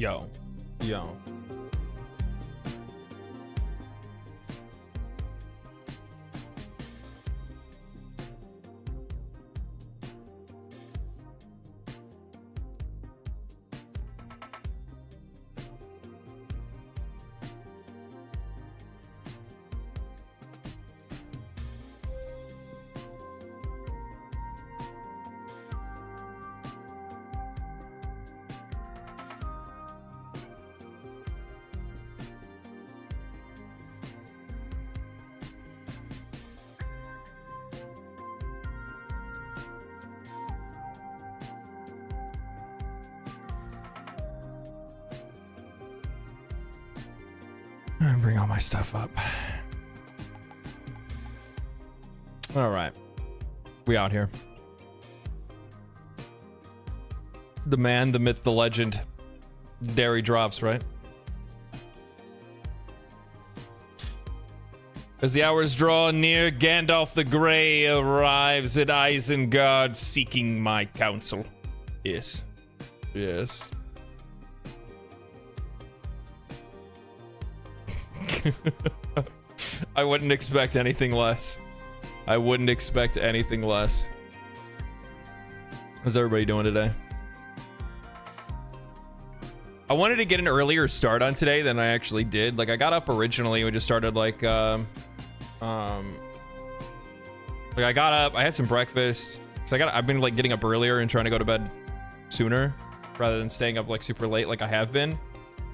Yo. Bring all my stuff up. All right, we out here. The man, the myth, the legend. Dairy drops, right? As the hours draw near, Gandalf the Grey arrives at Isengard seeking my counsel. Yes. Yes. I wouldn't expect anything less. I wouldn't expect anything less. How's everybody doing today? I wanted to get an earlier start on today than I actually did. Like, I got up originally. We just started like I got up. I had some breakfast. So I've been like getting up earlier and trying to go to bed sooner rather than staying up like super late like I have been.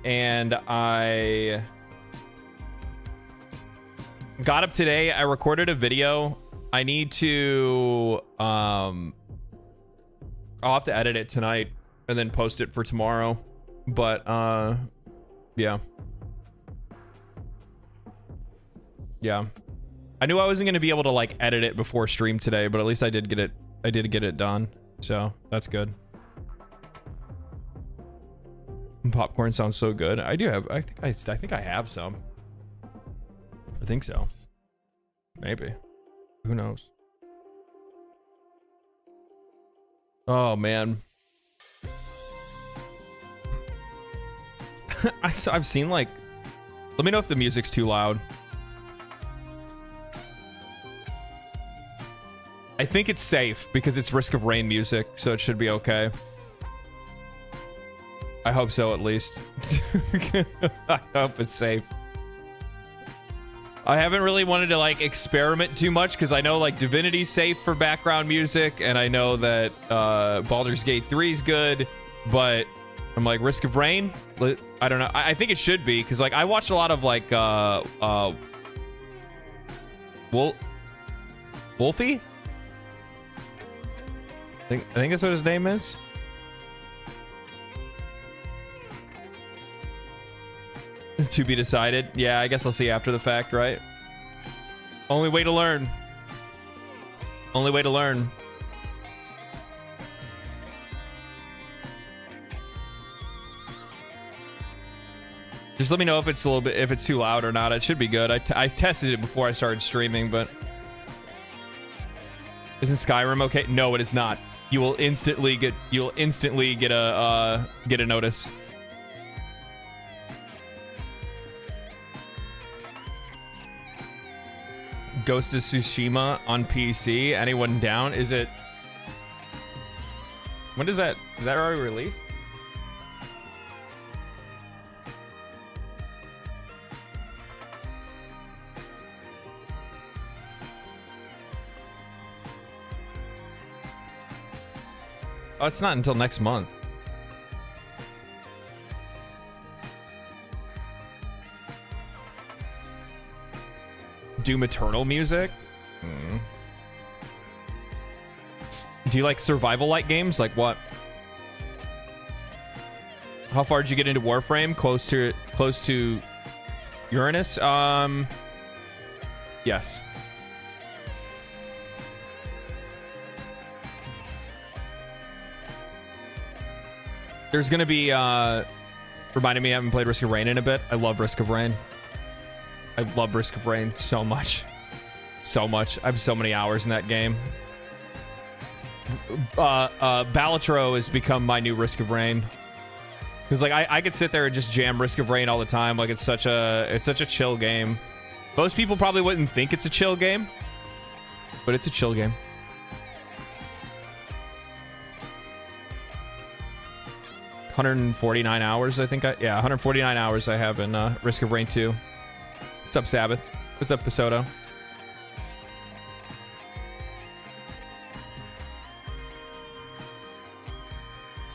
And I got up today. I recorded a video. I need to I'll have to edit it tonight and then post it for tomorrow. But yeah. I knew I wasn't going to be able to like edit it before stream today, but at least I did get it done. So, that's good. Popcorn sounds so good. I think I have some. I think so. Maybe. Who knows? Oh, man. I've seen like... Let me know if the music's too loud. I think it's safe because it's Risk of Rain music, so it should be okay. I hope so, at least. I hope it's safe. I haven't really wanted to like experiment too much because I know like Divinity's safe for background music, and I know that Baldur's Gate 3 is good, but I'm like, Risk of Rain? I don't know. I think it should be because like I watched a lot of like Wolfie? I think that's what his name is. To be decided. Yeah, I guess I'll see after the fact, right? Only way to learn. Only way to learn. Just let me know if it's if it's too loud or not. It should be good. I tested it before I started streaming, but isn't Skyrim okay? No, it is not. You will instantly get a notice. Ghost of Tsushima on PC. Anyone down? Is it? When does that? Is that already released? Oh, it's not until next month. Doom Eternal music? Do you like survival-like games? Like what? How far did you get into Warframe? Close to Uranus? Yes. There's gonna be reminded me I haven't played Risk of Rain in a bit. I love Risk of Rain. I love Risk of Rain so much. So much. I have so many hours in that game. Balatro has become my new Risk of Rain. Because like I could sit there and just jam Risk of Rain all the time. Like it's such a chill game. Most people probably wouldn't think it's a chill game, but it's a chill game. $149 hours, I think. 149 hours I have in Risk of Rain 2. What's up, Sabbath? What's up, Pesoto?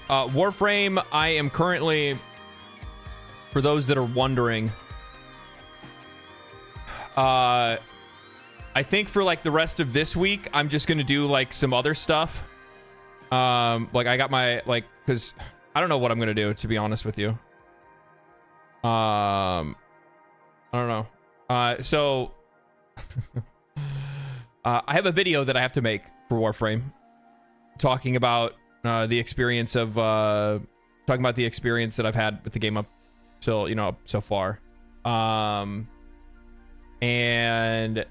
Warframe, I am currently, for those that are wondering, I think for like the rest of this week, I'm just gonna do like some other stuff. Like I got my, like, because I don't know what I'm gonna do, to be honest with you. I don't know. So I have a video that I have to make for Warframe, talking about the experience of talking about the experience that I've had with the game up till, you know, so far. And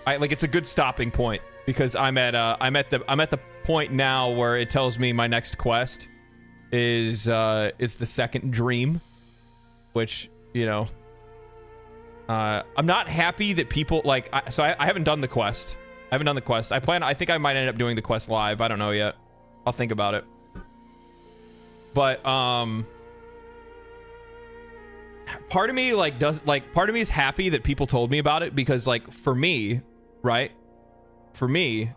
I like, it's a good stopping point because I'm at the point now where it tells me my next quest is the second dream, which, you know, I'm not happy that people like, I haven't done the quest. I haven't done the quest. I think I might end up doing the quest live. I don't know yet. I'll think about it. But part of me part of me is happy that people told me about it, because like for me, right? For me,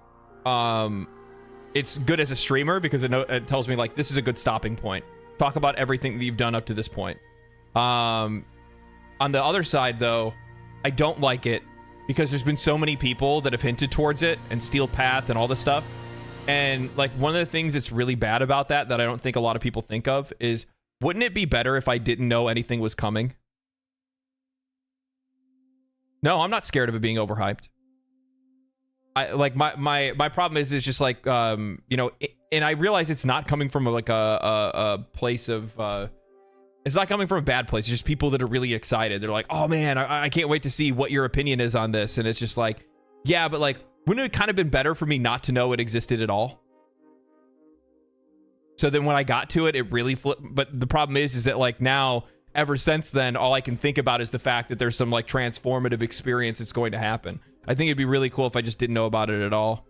it's good as a streamer because it tells me like this is a good stopping point. Talk about everything that you've done up to this point. On the other side though, I don't like it because there's been so many people that have hinted towards it, and Steel Path and all this stuff. And like one of the things that's really bad about that I don't think a lot of people think of is, wouldn't it be better if I didn't know anything was coming? No, I'm not scared of it being overhyped. I like my problem is just like you know, and I realize it's not coming from like a place of it's not coming from a bad place. It's just people that are really excited. They're like, oh man, I can't wait to see what your opinion is on this. And it's just like, yeah, but like, wouldn't it kind of been better for me not to know it existed at all? So then when I got to it, it really flipped. But the problem is that like now, ever since then, all I can think about is the fact that there's some like transformative experience that's going to happen. I think it'd be really cool if I just didn't know about it at all.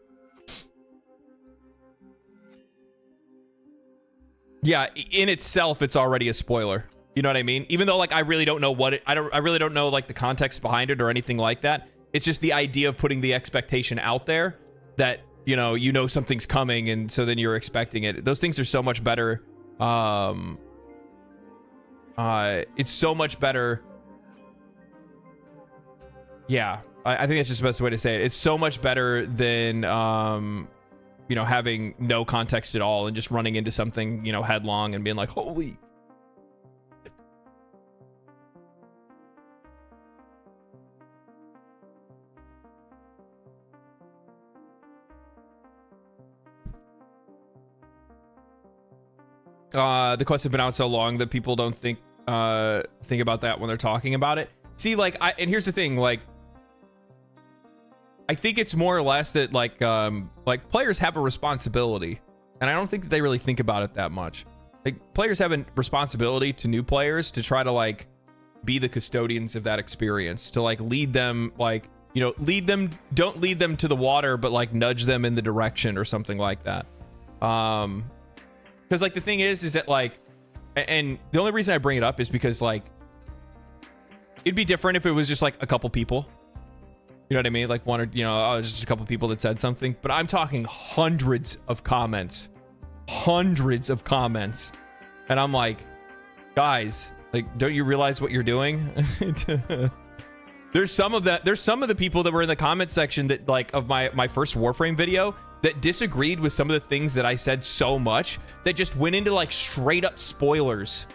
Yeah, in itself, it's already a spoiler. You know what I mean? Even though like I really don't know what it, I really don't know like the context behind it or anything like that. It's just the idea of putting the expectation out there that, you know something's coming, and so then you're expecting it. Those things are so much better. It's so much better. Yeah, I think that's just the best way to say it. It's so much better than you know, having no context at all and just running into something, you know, headlong and being like, holy. The quests have been out so long that people don't think about that when they're talking about it. See, like, and here's the thing, like, I think it's more or less that like players have a responsibility, and I don't think that they really think about it that much. Like players have a responsibility to new players to try to like be the custodians of that experience, to like lead them, like, you know, don't lead them to the water, but like nudge them in the direction or something like that. Because like the thing is that like, and the only reason I bring it up is because like it'd be different if it was just like a couple people. You know what I mean? Like one or, you know, just a couple people that said something. But I'm talking hundreds of comments. Hundreds of comments. And I'm like, guys, like, don't you realize what you're doing? There's some of the people that were in the comment section that like of my first Warframe video that disagreed with some of the things that I said so much that just went into like straight up spoilers.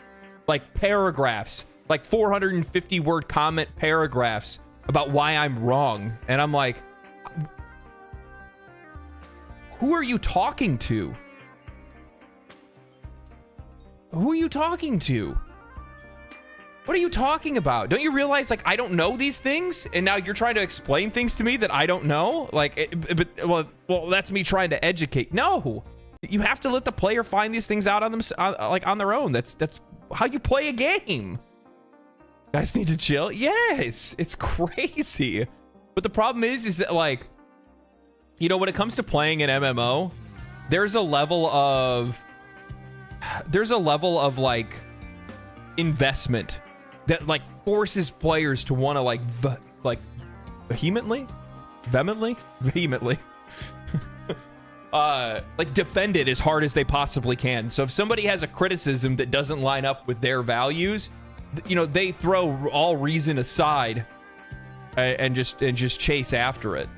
Like paragraphs. Like 450 word comment paragraphs about why I'm wrong. And I'm like, who are you talking to? Who are you talking to? What are you talking about? Don't you realize like I don't know these things, and now you're trying to explain things to me that I don't know? Like, well, that's me trying to educate. No, You have to let the player find these things out on them, like on their own. That's how you play a game. Guys need to chill. Yes, it's crazy. But the problem is that, like, you know, when it comes to playing an MMO, there's a level of like investment that like forces players to want to like vehemently like defend it as hard as they possibly can. So if somebody has a criticism that doesn't line up with their values, you know, they throw all reason aside and just chase after it.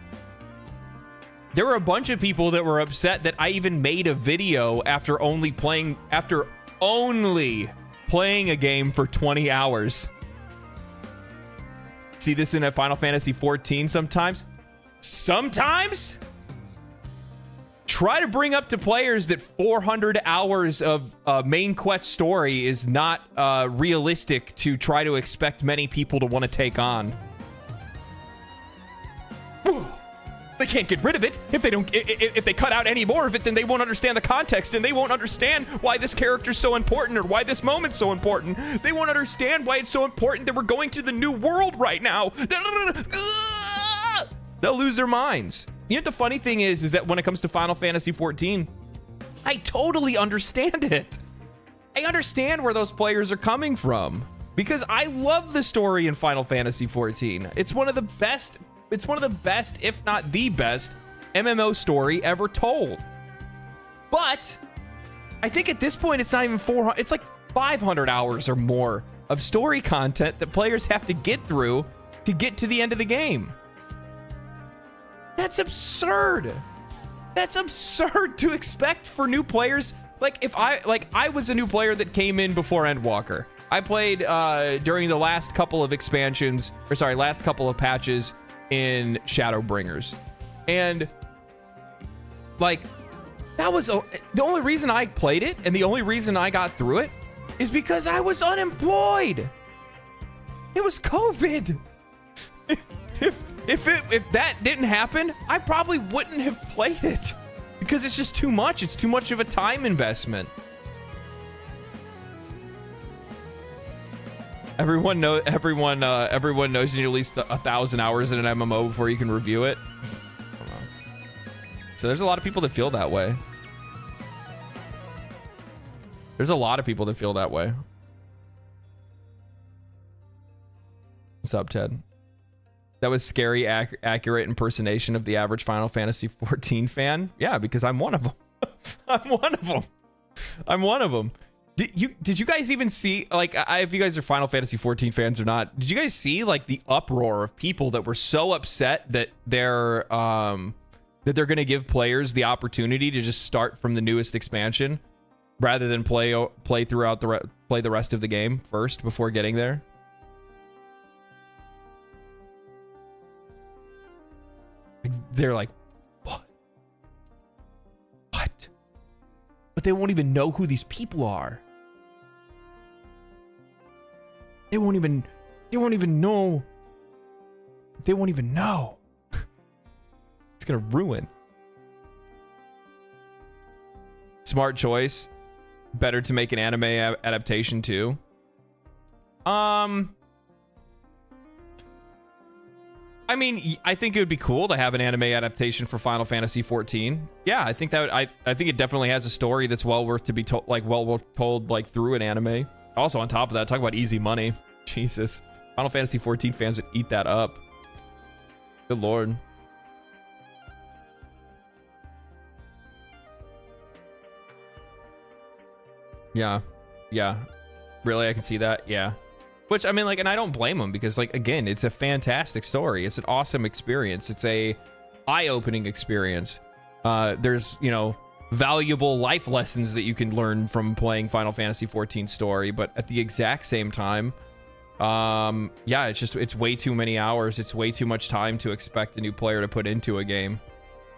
There were a bunch of people that were upset that I even made a video after only playing a game for 20 hours. See this in a Final Fantasy XIV sometimes? Sometimes? Try to bring up to players that 400 hours of main quest story is not realistic to try to expect many people to want to take on. They can't get rid of it. If they cut out any more of it, then they won't understand the context, and they won't understand why this character's so important or why this moment's so important. They won't understand why it's so important that we're going to the new world right now. They'll lose their minds. You know what the funny thing is that when it comes to Final Fantasy XIV, I totally understand it. I understand where those players are coming from because I love the story in Final Fantasy XIV. It's one of the best, if not the best, MMO story ever told. But I think at this point, it's not even 400, it's like 500 hours or more of story content that players have to get through to get to the end of the game. That's absurd. That's absurd to expect for new players. Like if I was a new player that came in before Endwalker. I played during the last couple of last couple of patches in Shadowbringers. And like that was the only reason I played it and the only reason I got through it is because I was unemployed. It was COVID. If that didn't happen, I probably wouldn't have played it because it's just too much. It's too much of a time investment. Everyone knows you need at least 1,000 hours in an MMO before you can review it. So there's a lot of people that feel that way. There's a lot of people that feel that way. What's up, Ted? That was scary, accurate impersonation of the average Final Fantasy XIV fan. Yeah, because I'm one of them. I'm one of them. Did you guys even see, like, if you guys are Final Fantasy XIV fans or not, did you guys see like the uproar of people that were so upset that they're gonna give players the opportunity to just start from the newest expansion rather than play the rest of the game first before getting there? They're like, what? But they won't even know who these people are. They won't even know. It's gonna ruin. Smart choice. Better to make an anime adaptation too. I mean, I think it would be cool to have an anime adaptation for Final Fantasy XIV. Yeah, I think I think it definitely has a story that's well worth to be told, like told like through an anime. Also, on top of that, talk about easy money. Jesus, Final Fantasy XIV fans would eat that up. Good lord. Yeah, really, I can see that. Yeah. Which, I mean, like, and I don't blame them because, like, again, it's a fantastic story. It's an awesome experience. It's a eye-opening experience. There's, you know, valuable life lessons that you can learn from playing Final Fantasy XIV story, but at the exact same time, yeah, it's way too many hours. It's way too much time to expect a new player to put into a game.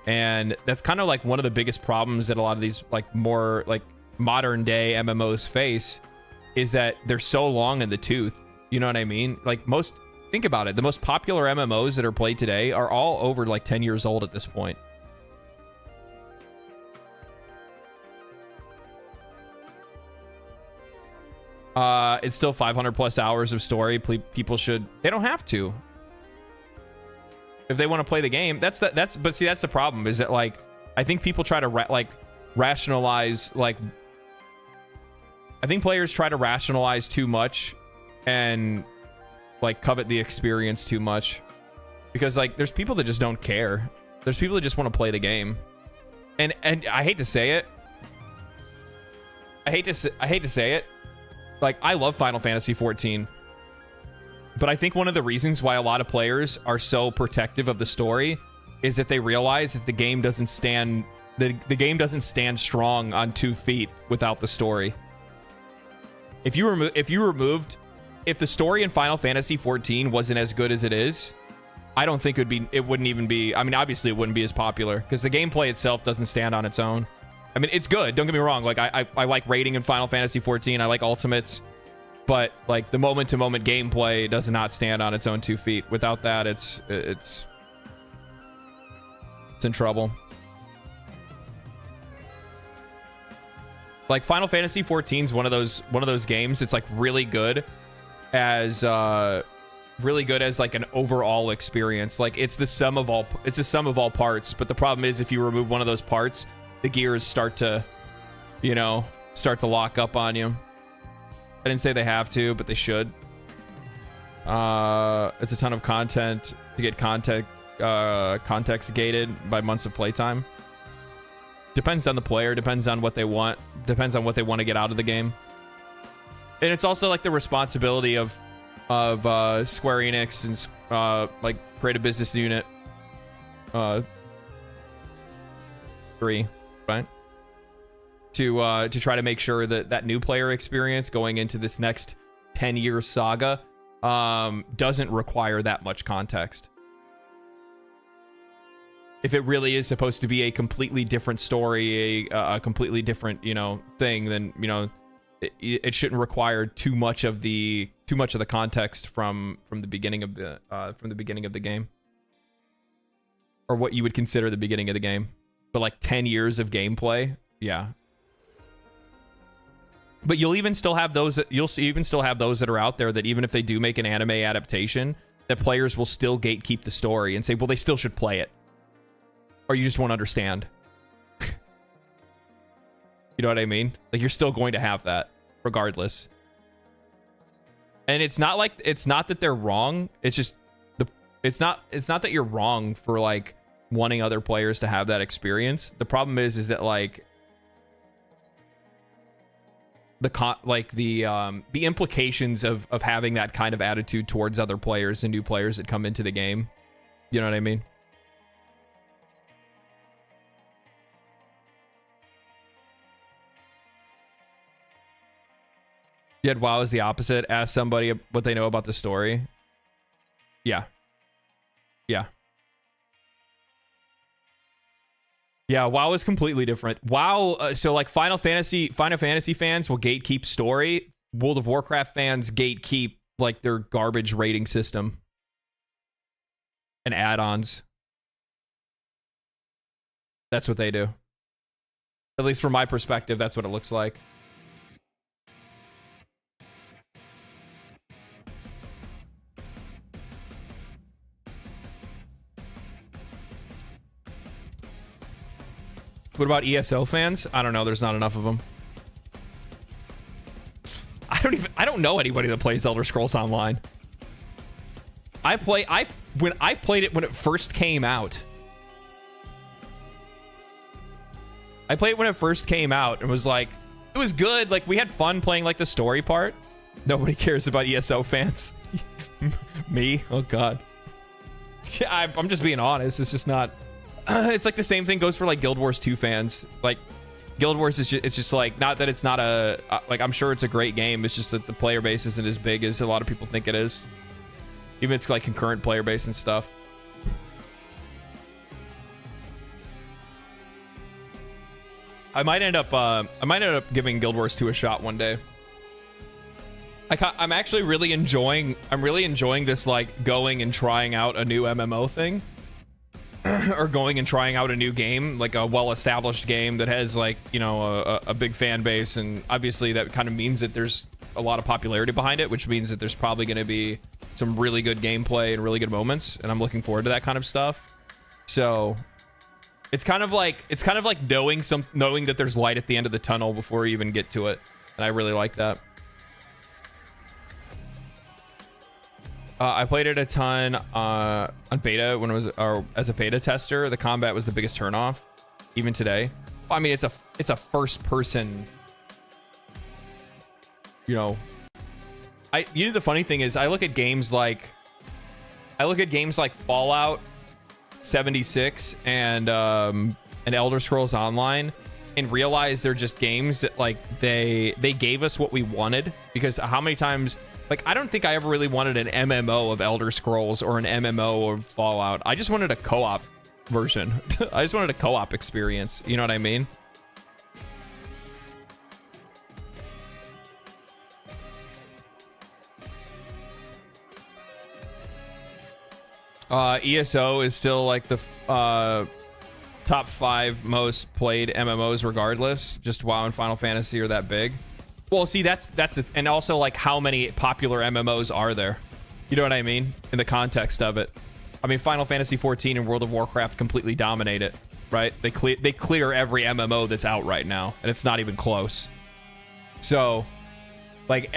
And that's kind of like one of the biggest problems that a lot of these, like, more, like, modern-day MMOs face is that they're so long in the tooth. You know what I mean? Like, think about it. The most popular MMOs that are played today are all over like 10 years old at this point. It's still 500 plus hours of story. People should, they don't have to. If they want to play the game, but see, that's the problem, is that like, I think people try to rationalize, like, I think players try to rationalize too much and like covet the experience too much, because like there's people that just don't care. There's people that just want to play the game, and I hate to say it. I hate to say it. Like, I love Final Fantasy XIV, but I think one of the reasons why a lot of players are so protective of the story is that they realize that the game doesn't stand strong on 2 feet without the story. If the story in Final Fantasy XIV wasn't as good as it is, I don't think it wouldn't even be, I mean, obviously it wouldn't be as popular, because the gameplay itself doesn't stand on its own. I mean, it's good, don't get me wrong. Like, I like raiding in Final Fantasy XIV, I like ultimates, but like the moment-to-moment gameplay does not stand on its own 2 feet. Without that, it's in trouble. Like, Final Fantasy XIV is one of those games. It's like really good as like an overall experience. Like, it's the sum of all parts. But the problem is, if you remove one of those parts, the gears start to lock up on you. I didn't say they have to, but they should. It's a ton of content to get context gated by months of playtime. Depends on the player, depends on what they want, depends on what they want to get out of the game. And it's also like the responsibility of Square Enix and like Creative Business Unit 3, right? To try to make sure that that new player experience going into this next 10-year saga doesn't require that much context. If it really is supposed to be a completely different story, a completely different, thing, then, it shouldn't require too much of the context from the beginning of the game, or what you would consider the beginning of the game. But like 10 years of gameplay, yeah. But you'll even still have those that are out there that even if they do make an anime adaptation, that players will still gatekeep the story and say, well, they still should play it. Or you just won't understand. You know what I mean? Like, you're still going to have that regardless. And it's not that they're wrong. It's just it's not that you're wrong for like wanting other players to have that experience. The problem is that like the implications of having that kind of attitude towards other players and new players that come into the game. You know what I mean? Yet WoW is the opposite. Ask somebody what they know about the story. Yeah. Yeah. Yeah, WoW is completely different. WoW, so like Final Fantasy fans will gatekeep story. World of Warcraft fans gatekeep like their garbage rating system and add-ons. That's what they do. At least from my perspective, that's what it looks like. What about ESO fans? I don't know. There's not enough of them. I don't know anybody that plays Elder Scrolls Online. When I played it when it first came out. I played it when it first came out and was like, it was good. Like, we had fun playing like the story part. Nobody cares about ESO fans. Me? Oh God. Yeah, I'm just being honest. It's just not. It's like the same thing goes for like Guild Wars 2 fans. Like, Guild Wars is it's just like, not that it's not like, I'm sure it's a great game. It's just that the player base isn't as big as a lot of people think it is. Even it's like concurrent player base and stuff. I might end up giving Guild Wars 2 a shot one day. I'm actually really enjoying this like going and trying out a new MMO thing. Or going and trying out a new game, like a well-established game that has like, a big fan base, and obviously that kind of means that there's a lot of popularity behind it, which means that there's probably going to be some really good gameplay and really good moments, and I'm looking forward to that kind of stuff. So it's kind of like knowing that there's light at the end of the tunnel before you even get to it, and I really like that. I played it a ton on beta when it was, or as a beta tester. The combat was the biggest turnoff, even today. I mean, it's a first person. You know, the funny thing is, I look at games like Fallout 76 and Elder Scrolls Online, and realize they're just games that like they gave us what we wanted. Because how many times, like, I don't think I ever really wanted an MMO of Elder Scrolls or an MMO of Fallout. I just wanted a co-op version. I just wanted a co-op experience. You know what I mean? ESO is still like the top 5 most played MMOs regardless. Just WoW and Final Fantasy are that big. Well, see, that's and also like how many popular MMOs are there? You know what I mean? In the context of it. I mean, Final Fantasy 14 and World of Warcraft completely dominate it, right? They clear every MMO that's out right now, and it's not even close. So, like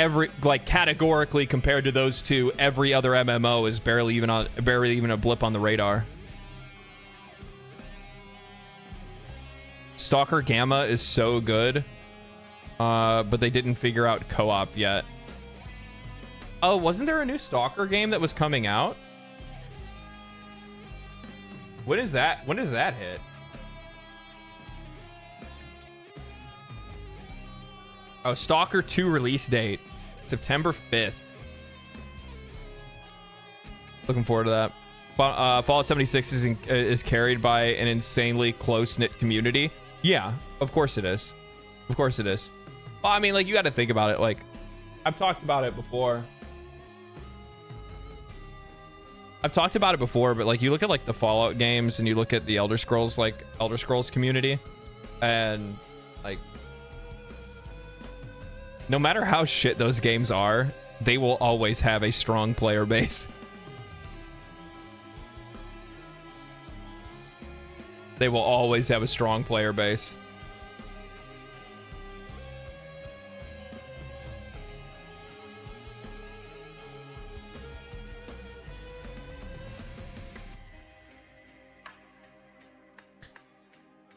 categorically compared to those two, every other MMO is barely even a blip on the radar. Stalker Gamma is so good, but they didn't figure out co-op yet. Oh, wasn't there a new Stalker game that was coming out? When is that? When does that hit? Oh, Stalker 2 release date, September 5th. Looking forward to that. Fallout 76 is carried by an insanely close-knit community. Yeah, of course it is. Of course it is. Well, I mean, like, you got to think about it. Like, I've talked about it before. But like, you look at like the Fallout games and you look at the Elder Scrolls community, and like, no matter how shit those games are, they will always have a strong player base. They will always have a strong player base.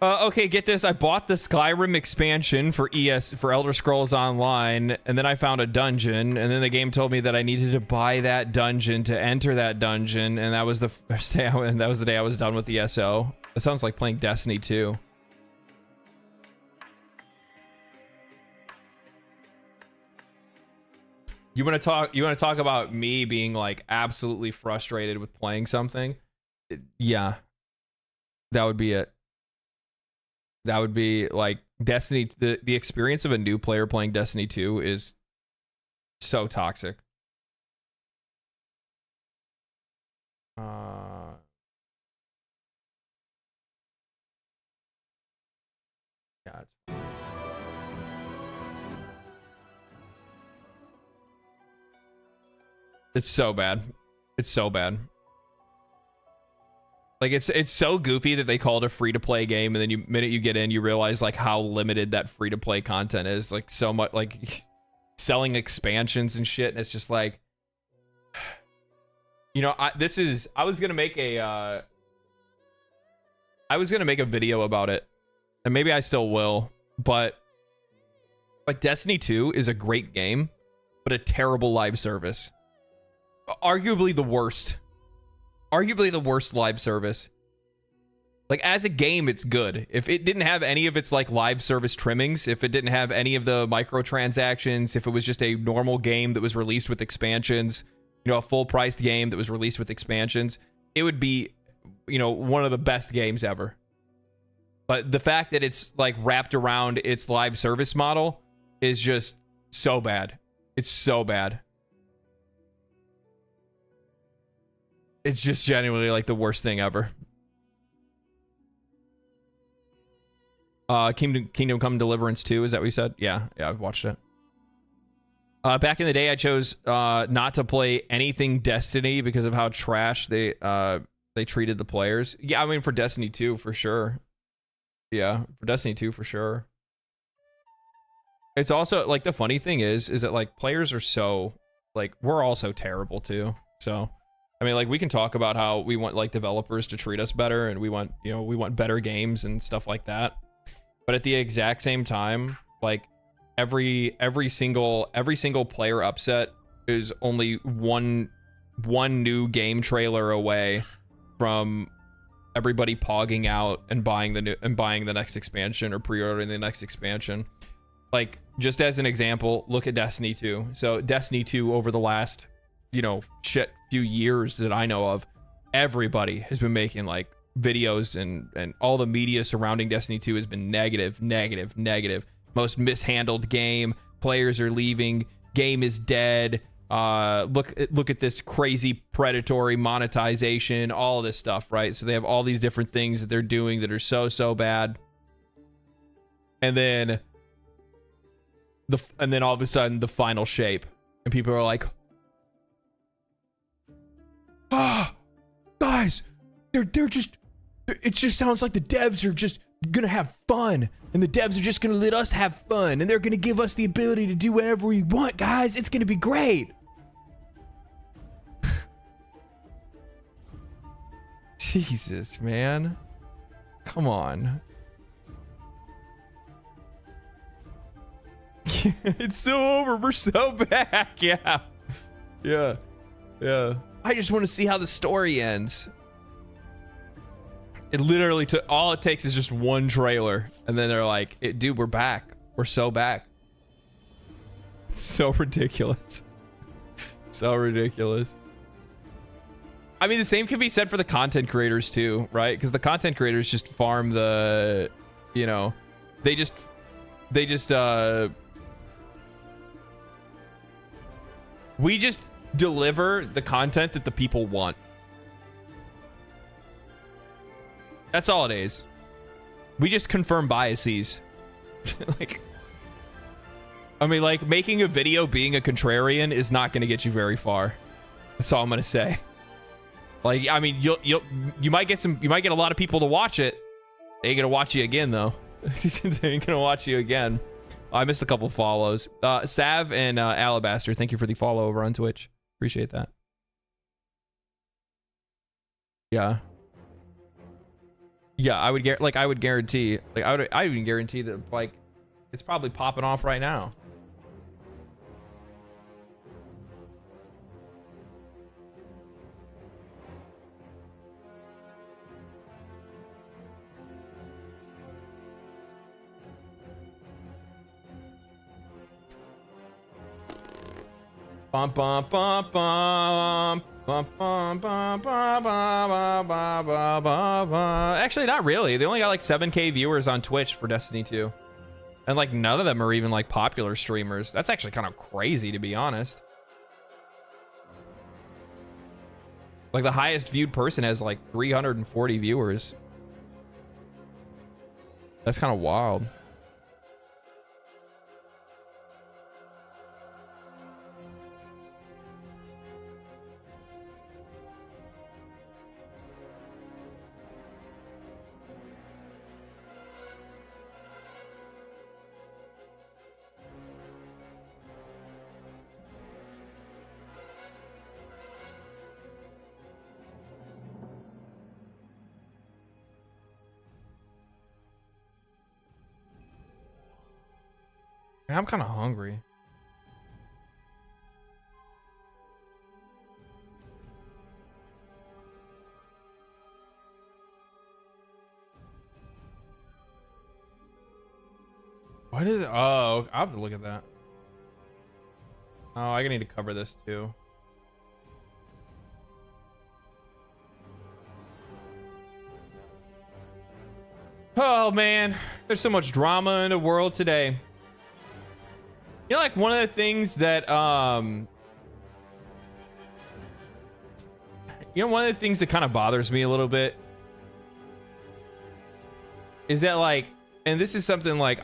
Okay, get this. I bought the Skyrim expansion for Elder Scrolls Online, and then I found a dungeon, and then the game told me that I needed to buy that dungeon to enter that dungeon, and that was the first day. That was the day I was done with the SO. That sounds like playing Destiny 2. You want to talk about me being like absolutely frustrated with playing something? Yeah, that would be it. That would be like Destiny. The experience of a new player playing Destiny 2 is so toxic. Yeah, it's so bad. It's so bad. Like, it's so goofy that they call it a free-to-play game, and then minute you get in, you realize like how limited that free-to-play content is. Like, so much, like selling expansions and shit, and it's just like, you know, I was gonna make a video about it, and maybe I still will, but like, Destiny 2 is a great game, but a terrible live service. Arguably the worst live service. Like, as a game, it's good. If it didn't have any of its like live service trimmings, if it didn't have any of the microtransactions, if it was just a normal game that was released with expansions, you know, a full-priced game that was released with expansions, it would be, you know, one of the best games ever. But the fact that it's like wrapped around its live service model is just so bad. It's so bad. It's just genuinely like the worst thing ever. Kingdom Come Deliverance 2, is that what you said? Yeah, I've watched it. Back in the day, I chose not to play anything Destiny because of how trash they treated the players. Yeah, I mean for Destiny 2 for sure. Yeah, for Destiny 2 for sure. It's also like the funny thing is that like players are so like we're all so terrible too. So I mean like we can talk about how we want like developers to treat us better and we want, you know, we want better games and stuff like that. But at the exact same time, like every single player upset is only one new game trailer away from everybody pogging out and buying the next expansion or pre-ordering the next expansion. Like just as an example, look at Destiny 2. So Destiny 2 over the last, you know, few years that I know of, everybody has been making like videos and all the media surrounding Destiny 2 has been negative. Most mishandled game, players are leaving, game is dead. Look at this crazy predatory monetization, all this stuff, right? So they have all these different things that they're doing that are so bad. And then all of a sudden the final shape and people are like, guys, they're just, it just sounds like the devs are just gonna have fun and the devs are just gonna let us have fun and they're gonna give us the ability to do whatever we want, guys. It's gonna be great. Jesus, man. Come on. It's so over. We're so back. Yeah. I just want to see how the story ends. It literally took, all it takes is just one trailer and then they're like, dude, we're back. We're so back. It's so ridiculous. So ridiculous. I mean, the same can be said for the content creators too, right? Because the content creators just farm the, you know, they just we just deliver the content that the people want. That's all it is. We just confirm biases. Like, I mean, like making a video being a contrarian is not going to get you very far. That's all I'm going to say. Like, I mean, you might get a lot of people to watch it. They ain't gonna watch you again though. They ain't gonna watch you again. I missed a couple follows. Sav and Alabaster, thank you for the follow over on Twitch. Appreciate that. Yeah, I would guarantee, like I would even guarantee that like it's probably popping off right now. Bum bum bum bum bum bum bum bum bum bum bum. Actually, not really. They only got like 7K viewers on Twitch for Destiny 2, and like none of them are even like popular streamers. That's actually kind of crazy, to be honest. Like the highest viewed person has like 340 viewers. That's kind of wild. I'm kind of hungry. What is it? Oh, I'll have to look at that. Oh, I need to cover this too. Oh man, there's so much drama in the world today. You know, like one of the things that one of the things that kind of bothers me a little bit is that like, and this is something like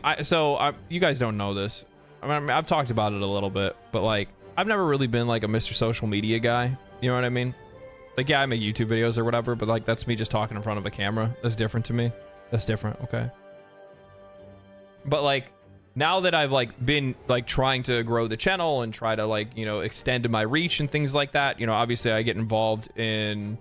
you guys don't know this, I mean, I've talked about it a little bit, but like, I've never really been like a Mr. Social Media guy. You know what I mean? Like, yeah, I make YouTube videos or whatever, but like, that's me just talking in front of a camera. That's different to me. That's different. Okay. But like, now that I've like been like trying to grow the channel and try to like, you know, extend my reach and things like that, you know, obviously I get involved in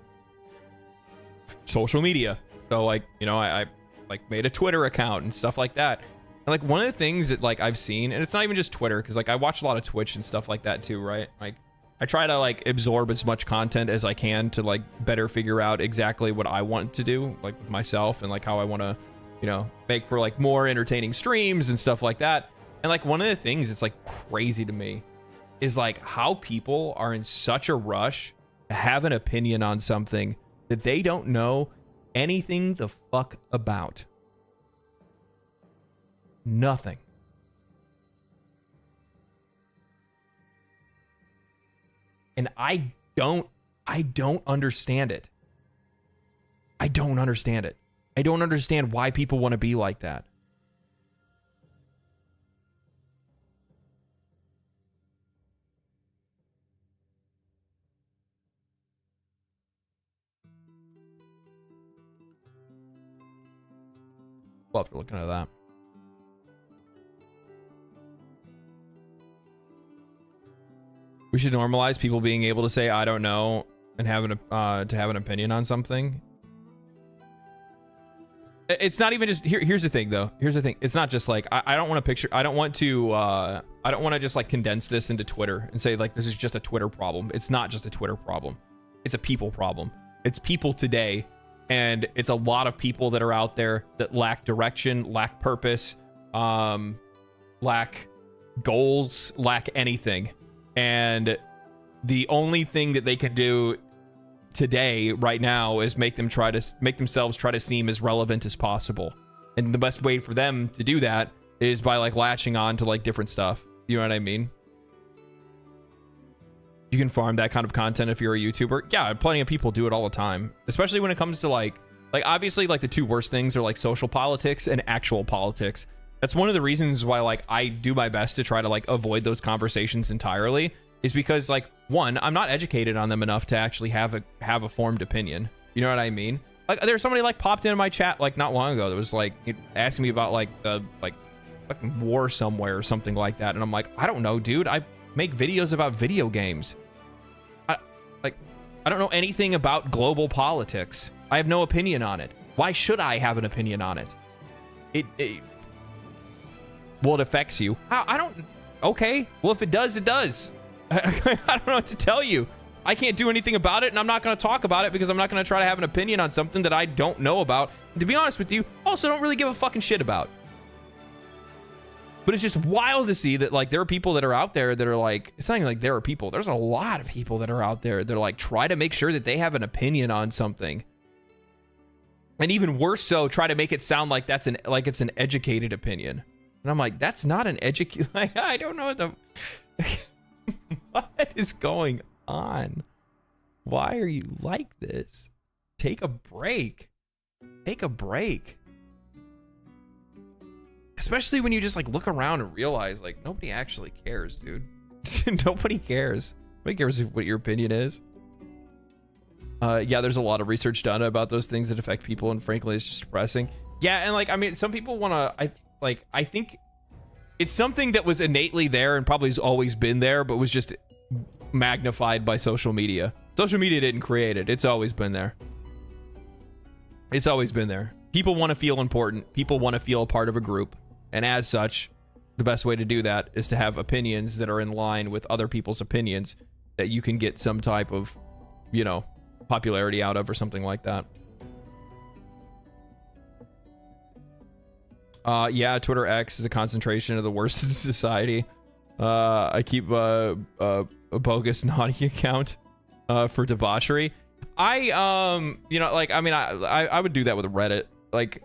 social media. So like, you know, I like made a Twitter account and stuff like that. And like one of the things that like I've seen, and it's not even just Twitter, because like I watch a lot of Twitch and stuff like that too, right? Like I try to like absorb as much content as I can to like better figure out exactly what I want to do, like with myself, and like how I want to, you know, make for like more entertaining streams and stuff like that. And like one of the things that's like crazy to me is like how people are in such a rush to have an opinion on something that they don't know anything the fuck about. Nothing. And I don't understand it. I don't understand it. I don't understand why people want to be like that. We'll have to look into that. We should normalize people being able to say I don't know and have an opinion on something. It's not even just here's the thing though. Here's the thing. It's not just like I don't want to picture. I don't want to just like condense this into Twitter and say like this is just a Twitter problem. It's not just a Twitter problem. It's a people problem. It's people today, and it's a lot of people that are out there that lack direction, lack purpose, lack goals, lack anything. And the only thing that they can do today, right now, is make themselves try to seem as relevant as possible. And the best way for them to do that is by like latching on to like different stuff. You know what I mean? You can farm that kind of content if you're a YouTuber. Yeah, plenty of people do it all the time. Especially when it comes to like obviously like the two worst things are like social politics and actual politics. That's one of the reasons why like I do my best to try to like avoid those conversations entirely, is because like, one, I'm not educated on them enough to actually have a formed opinion. You know what I mean? Like there's somebody like popped into my chat like not long ago that was like asking me about like the like fucking war somewhere or something like that, and I'm like, I don't know, dude. I make videos about video games. I don't know anything about global politics. I have no opinion on it. Why should I have an opinion on it? Well, it affects you. I don't. Okay. Well, if it does, it does. I don't know what to tell you. I can't do anything about it, and I'm not going to talk about it because I'm not going to try to have an opinion on something that I don't know about. And to be honest with you, also don't really give a fucking shit about. But it's just wild to see that like there are people that are out there that are like, it's not even like there are people. There's a lot of people that are out there that are like try to make sure that they have an opinion on something. And even worse so, try to make it sound like it's an educated opinion. And I'm like, that's not an educated, like, I don't know what the what is going on? Why are you like this? Take a break. Take a break. Especially when you just like look around and realize like nobody actually cares, dude. Nobody cares. Nobody cares what your opinion is. Yeah, there's a lot of research done about those things that affect people, and frankly, it's just depressing. Yeah, and like I mean, some people want to. I think it's something that was innately there and probably has always been there, but was just magnified by social media. Social media didn't create it. It's always been there. It's always been there. People want to feel important. People want to feel a part of a group. And as such, the best way to do that is to have opinions that are in line with other people's opinions that you can get some type of, you know, popularity out of or something like that. Yeah, Twitter X is a concentration of the worst in society. I keep a bogus naughty account for debauchery. You know, like, I mean, I would do that with Reddit. Like,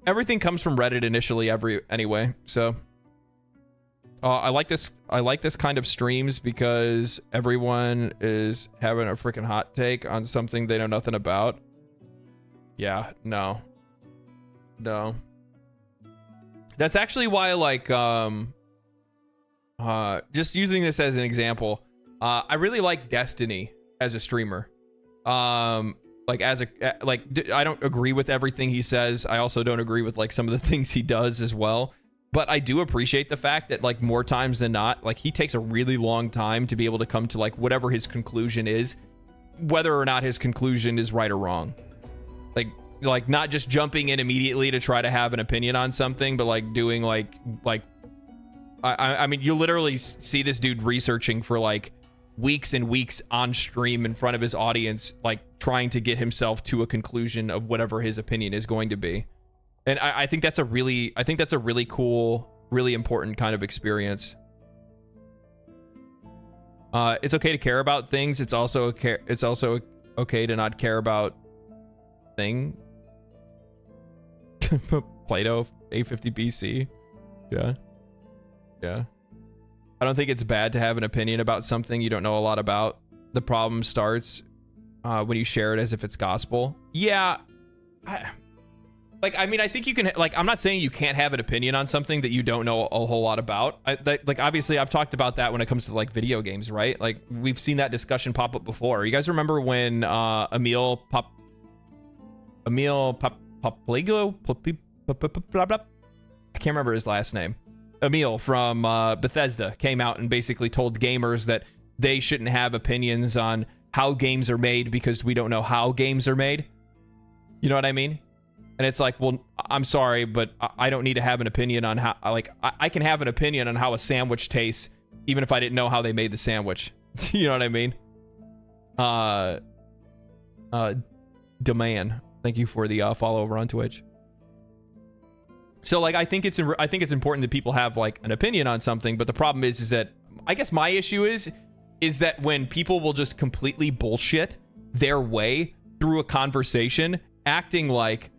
everything comes from Reddit initially anyway. So I like this kind of streams because everyone is having a freaking hot take on something they know nothing about. Yeah, no. That's actually why, like, just using this as an example, I really like Destiny as a streamer. Like I don't agree with everything he says. I also don't agree with like some of the things he does as well. But I do appreciate the fact that like more times than not, like he takes a really long time to be able to come to like whatever his conclusion is, whether or not his conclusion is right or wrong. Like not just jumping in immediately to try to have an opinion on something, but like doing I mean, you literally see this dude researching for like weeks and weeks on stream in front of his audience, like trying to get himself to a conclusion of whatever his opinion is going to be. And I think that's a really cool, really important kind of experience. It's okay to care about things. It's also okay to not care about thing. Plato 850 BC. Yeah. I don't think it's bad to have an opinion about something you don't know a lot about. The problem starts when you share it as if it's gospel. Yeah. I mean, I think you can, like, I'm not saying you can't have an opinion on something that you don't know a whole lot about. Like, obviously, I've talked about that when it comes to, like, video games, right? Like, we've seen that discussion pop up before. You guys remember when Emil Papligo? I can't remember his last name. Emil from Bethesda came out and basically told gamers that they shouldn't have opinions on how games are made because we don't know how games are made. You know what I mean? And it's like, well, I'm sorry, but I don't need to have an opinion on how, like, I can have an opinion on how a sandwich tastes, even if I didn't know how they made the sandwich. You know what I mean? Demand. Thank you for the follow over on Twitch. So, like, I think it's important that people have, like, an opinion on something, but the problem is that, I guess my issue is that when people will just completely bullshit their way through a conversation, acting like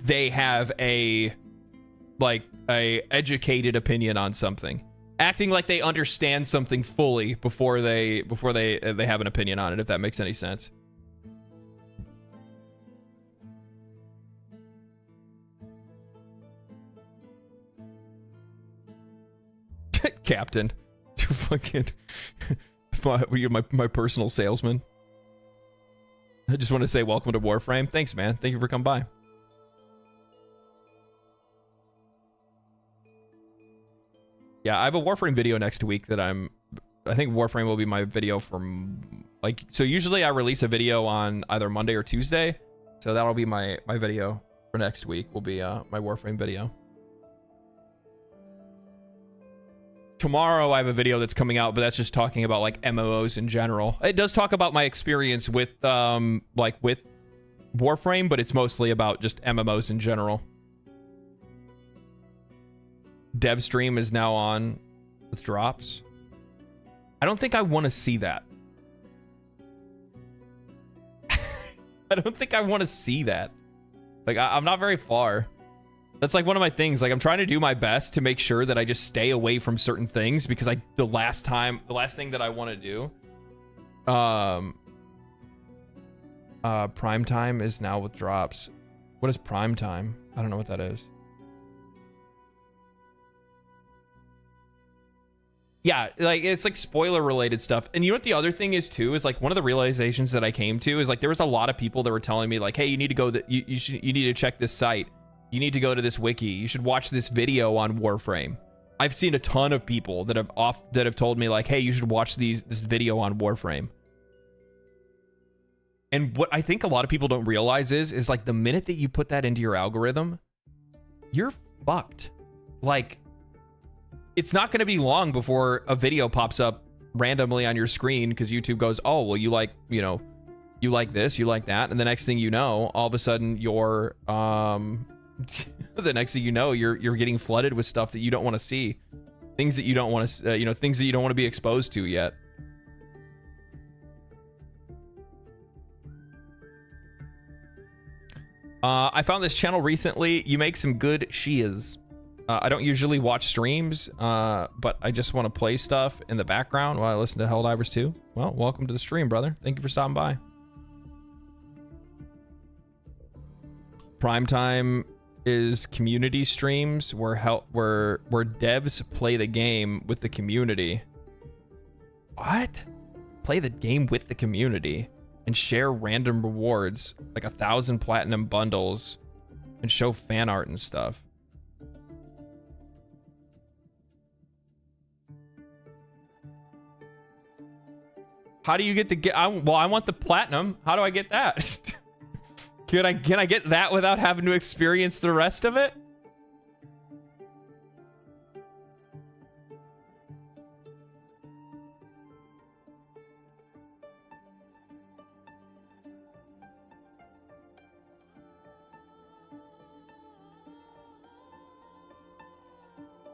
they have a educated opinion on something, acting like they understand something fully before they have an opinion on it, if that makes any sense. Captain, you fucking you're my personal salesman. I just want to say welcome to Warframe. Thanks, man. Thank you for coming by. Yeah, I have a Warframe video next week that I think Warframe will be my video from, like, so usually I release a video on either Monday or Tuesday. So that'll be my video for next week, will be my Warframe video. Tomorrow I have a video that's coming out, but that's just talking about like MMOs in general. It does talk about my experience with with Warframe, but it's mostly about just MMOs in general. Dev stream is now on with drops. I don't think I want to see that. I don't think I want to see that. Like, I'm not very far. That's like one of my things. Like, I'm trying to do my best to make sure that I just stay away from certain things, because the last thing that I want to do, prime time is now with drops. What is prime time? I don't know what that is. Yeah, like, it's like spoiler related stuff. And you know what the other thing is too, is like one of the realizations that I came to is like there was a lot of people that were telling me like, hey, you need to go you need to check this site. You need to go to this wiki. You should watch this video on Warframe. I've seen a ton of people that have told me like, hey, you should watch this video on Warframe. And what I think a lot of people don't realize is like the minute that you put that into your algorithm, you're fucked. Like, it's not going to be long before a video pops up randomly on your screen because YouTube goes, oh, well, you like, you know, you like this, you like that. And the next thing you know, all of a sudden you're, the next thing you know, you're getting flooded with stuff that you don't want to see. Things that you don't want to, things that you don't want to be exposed to yet. I found this channel recently. You make some good shias. I don't usually watch streams, but I just want to play stuff in the background while I listen to Helldivers 2. Well, welcome to the stream, brother. Thank you for stopping by. Primetime is community streams where devs play the game with the community. What? Play the game with the community and share random rewards like 1,000 platinum bundles and show fan art and stuff. How do you get the well, I want the platinum. How do I get that? Can I get that without having to experience the rest of it?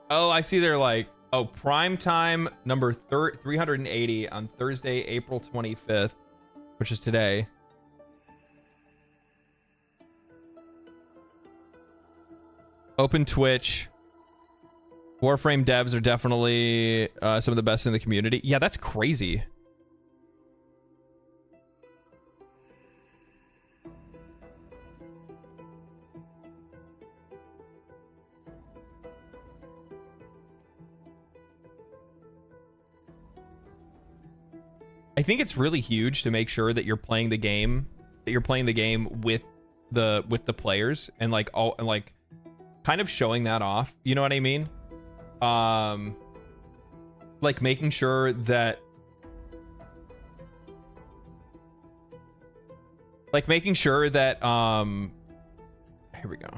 Oh, I see they're like, oh, prime time number 380 on Thursday, April 25th, which is today. Open Twitch. Warframe devs are definitely some of the best in the community. Yeah, that's crazy. I think it's really huge to make sure that you're playing the game, with the players, and like kind of showing that off. You know what I mean? Like making sure that here we go.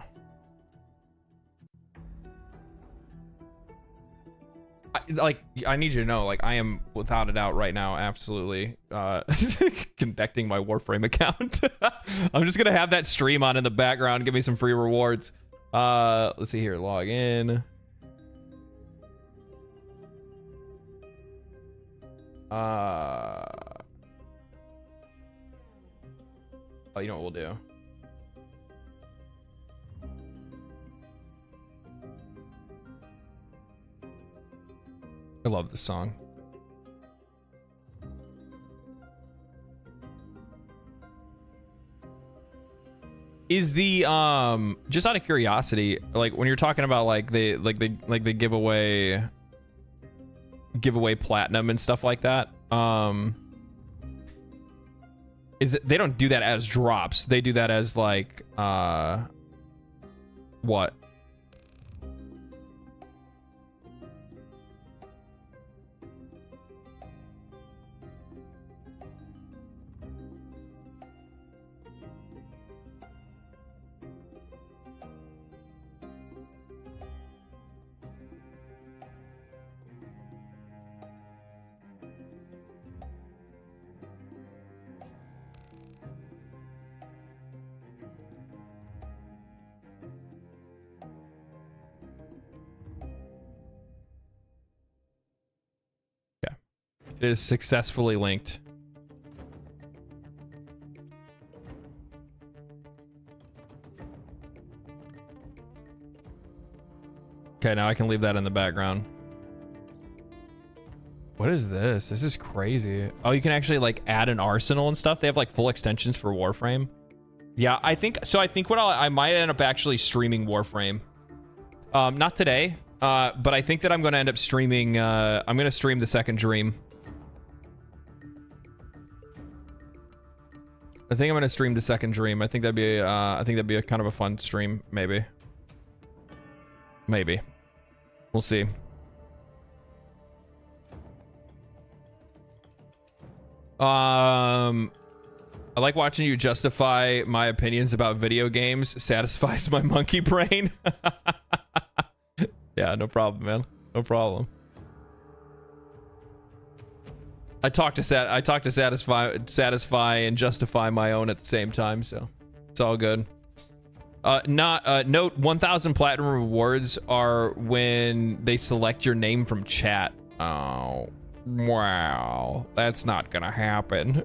I need you to know, like, I am without a doubt right now absolutely connecting my Warframe account. I'm just gonna have that stream on in the background, give me some free rewards. Let's see here, log in. Oh, you know what we'll do? I love this song. Is the just out of curiosity, like when you're talking about like the giveaway platinum and stuff like that, is it, they don't do that as drops, they do that as like what? It is successfully linked. Okay, now I can leave that in the background. What is this? This is crazy. Oh, you can actually like add an arsenal and stuff. They have like full extensions for Warframe. Yeah, I think so. I think what I might end up actually streaming Warframe. Not today, but I think that I'm going to end up streaming. I'm going to stream the second Dream. I think I'm gonna stream the second Dream. I think that'd be a kind of a fun stream, maybe. Maybe. We'll see. I like watching you justify my opinions about video games. Satisfies my monkey brain. Yeah, no problem, man. No problem. I talk to satisfy and justify my own at the same time, so it's all good. Note 1,000 platinum rewards are when they select your name from chat. Oh, wow, that's not gonna happen.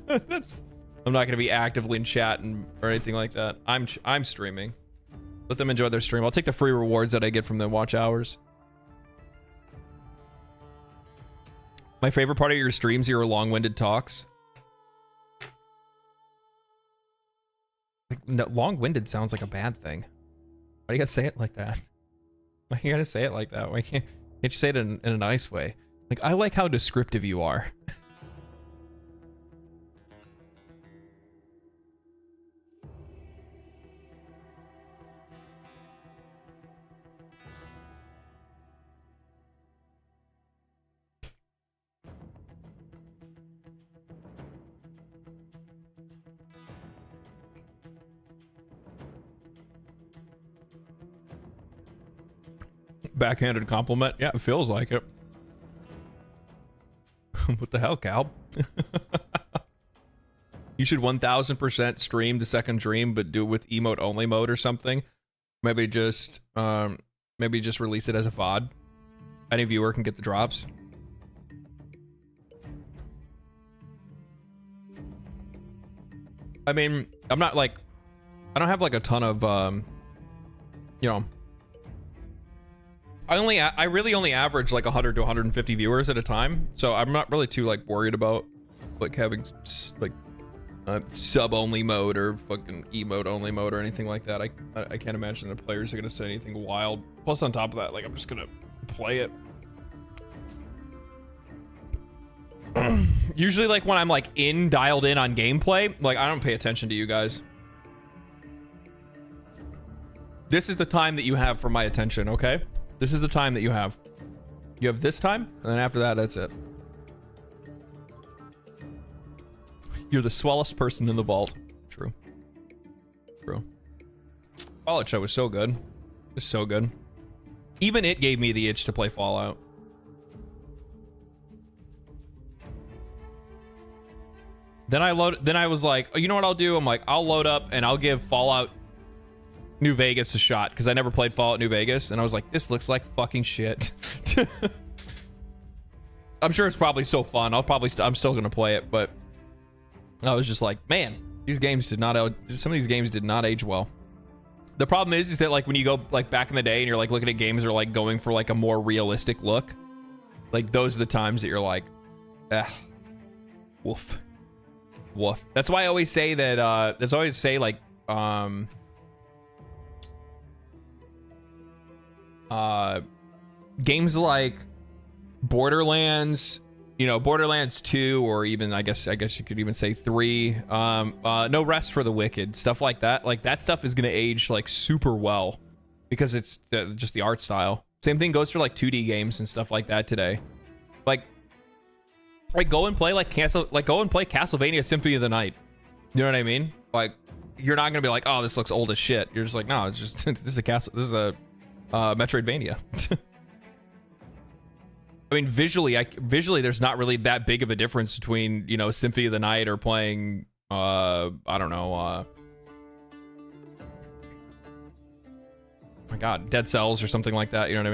I'm not gonna be actively in chat or anything like that. I'm streaming. Let them enjoy their stream. I'll take the free rewards that I get from the watch hours. My favorite part of your streams are your long-winded talks. Like, no, long-winded sounds like a bad thing. Why do you gotta say it like that? Why you gotta say it like that? Why can't you say it in a nice way? Like, I like how descriptive you are. Backhanded compliment. Yeah, it feels like it. What the hell, Cal? You should 1000% stream the second dream, but do it with emote only mode or something. Maybe just release it as a VOD. Any viewer can get the drops. I mean, I'm not like, I don't have like a ton of, you know, I really only average like 100 to 150 viewers at a time, so I'm not really too like worried about like having like sub only mode or fucking emote only mode or anything like that. I can't imagine the players are gonna say anything wild. Plus on top of that, like I'm just gonna play it. Usually like when I'm like dialed in on gameplay, like I don't pay attention to you guys. This is the time that you have for my attention, okay? This is the time that you have. You have this time, and then after that, that's it. You're the swellest person in the vault. True. True. Fallout show was so good. It was so good. Even it gave me the itch to play Fallout. Then I was like, oh, you know what I'll do? I'm like, I'll load up and I'll give Fallout New Vegas a shot, because I never played Fallout New Vegas, and I was like, this looks like fucking shit. I'm sure it's probably still fun. I'm still gonna play it, but I was just like, man, these games did not, some of these games did not age well. The problem is that like when you go like back in the day and you're like looking at games that are like going for like a more realistic look, like those are the times that you're like, woof, woof. That's why I always say that. That's why I always say like, games like Borderlands, you know, Borderlands 2, or even I guess you could even say 3, No Rest for the Wicked, stuff like that. Like that stuff is gonna age like super well because it's just the art style. Same thing goes for like 2D games and stuff like that today. Like go and play go and play Castlevania Symphony of the Night. You know what I mean? Like you're not gonna be like, oh, this looks old as shit. You're just like, no, it's just this is a Metroidvania. I mean, visually, there's not really that big of a difference between, you know, Symphony of the Night or playing, I don't know, my God, Dead Cells or something like that. You know what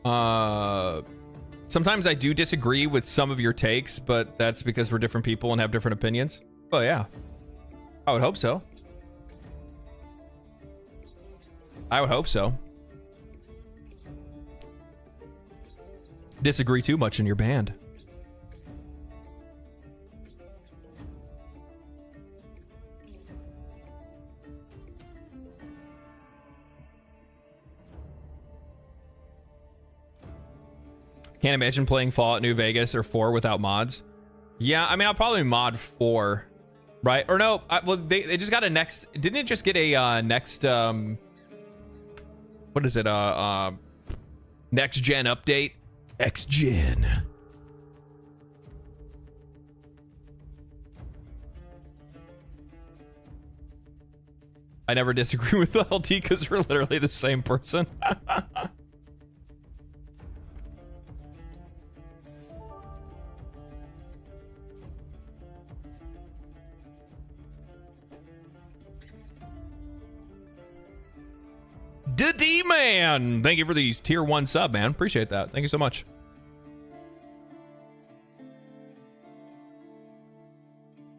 I mean? Sometimes I do disagree with some of your takes, but that's because we're different people and have different opinions. Oh yeah, I would hope so. I would hope so. Disagree too much in your band. Can't imagine playing Fallout New Vegas or 4 without mods. Yeah, I mean, I'll probably mod 4, right? Or no, well, they just got a next... Didn't it just get a next... what is it? Next gen update? Next gen. I never disagree with LT because we're literally the same person. D-Man! Thank you for these tier 1 sub, man. Appreciate that. Thank you so much.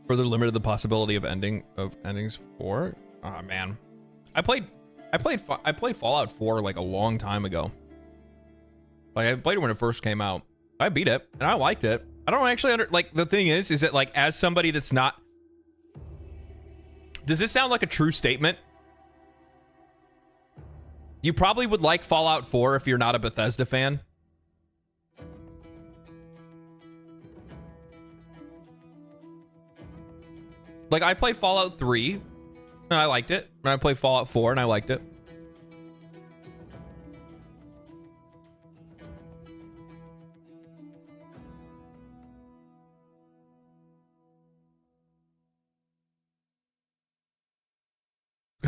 Further limited the possibility of endings 4. Oh man. I played Fallout 4 like a long time ago. Like I played it when it first came out. I beat it and I liked it. I don't actually like, the thing is that like, as somebody that's not, does this sound like a true statement? You probably would like Fallout 4 if you're not a Bethesda fan. Like, I played Fallout 3 and I liked it. And I played Fallout 4 and I liked it.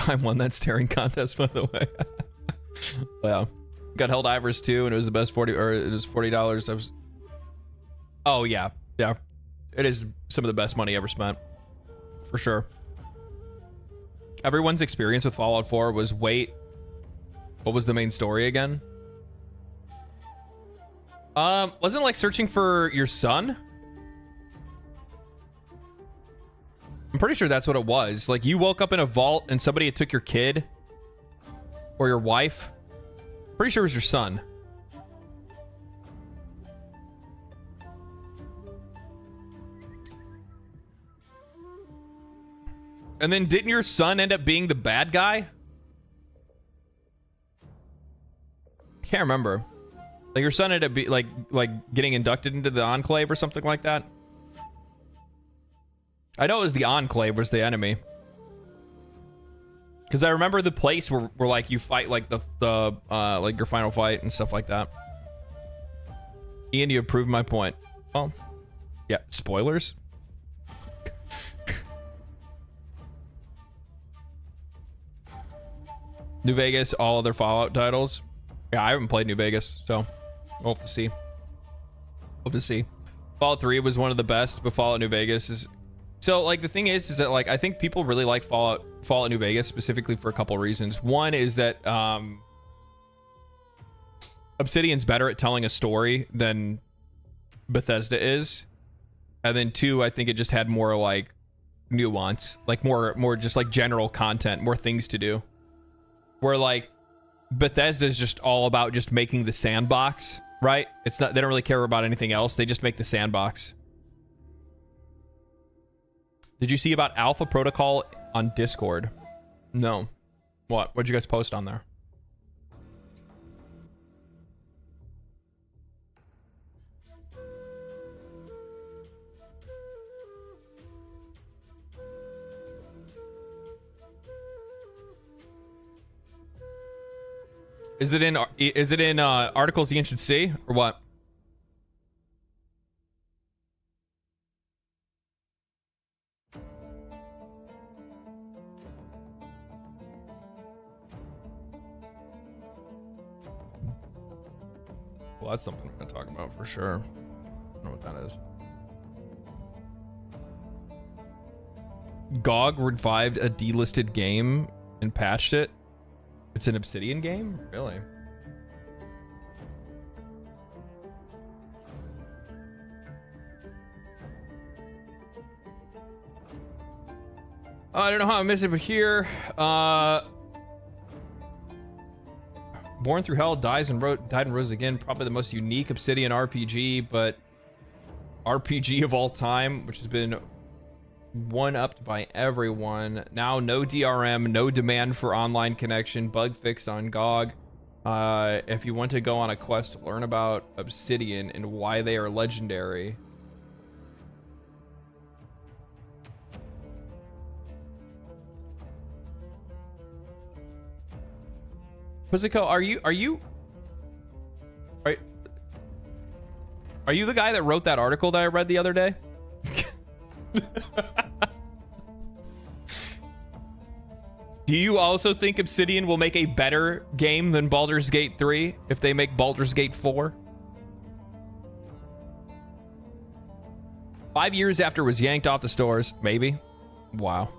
I won that staring contest, by the way. Wow. Got Helldivers too, and it was the best 40, or it was $40. I was. Oh yeah, yeah. It is some of the best money ever spent, for sure. Everyone's experience with Fallout 4 was wait. What was the main story again? Wasn't it like searching for your son? I'm pretty sure that's what it was. Like, you woke up in a vault and somebody had took your kid or your wife. Pretty sure it was your son. And then didn't your son end up being the bad guy? Can't remember. Like, your son ended up like getting inducted into the Enclave or something like that. I know it was the Enclave was the enemy. Because I remember the place where like you fight like the like your final fight and stuff like that. Ian, you have proved my point. Well, yeah, spoilers. New Vegas, all other Fallout titles. Yeah, I haven't played New Vegas, so we'll have to see. Hope to see. Fallout 3 was one of the best, but Fallout New Vegas is... So, like, the thing is that, like, I think people really like Fallout New Vegas specifically for a couple reasons. One is that Obsidian's better at telling a story than Bethesda is. And then two, I think it just had more, like, nuance. Like, more just, like, general content. More things to do. Where, like, Bethesda is just all about just making the sandbox, right? It's not, they don't really care about anything else. They just make the sandbox. Did you see about Alpha Protocol on Discord? No. What? What'd you guys post on there? Is it in articles Ian should see or what? Well, that's something I'm gonna talk about for sure. I don't know what that is. GOG revived a delisted game and patched it. It's an Obsidian game? Really? I don't know how I missed it, but here, Born Through Hell died and rose again. Probably the most unique Obsidian RPG, but RPG of all time, which has been one-upped by everyone. Now, no DRM, no demand for online connection, bug fixed on GOG. If you want to go on a quest to learn about Obsidian and why they are legendary. Puzzico, are you the guy that wrote that article that I read the other day? Do you also think Obsidian will make a better game than Baldur's Gate 3 if they make Baldur's Gate 4? 5 years after it was yanked off the stores, maybe. Wow.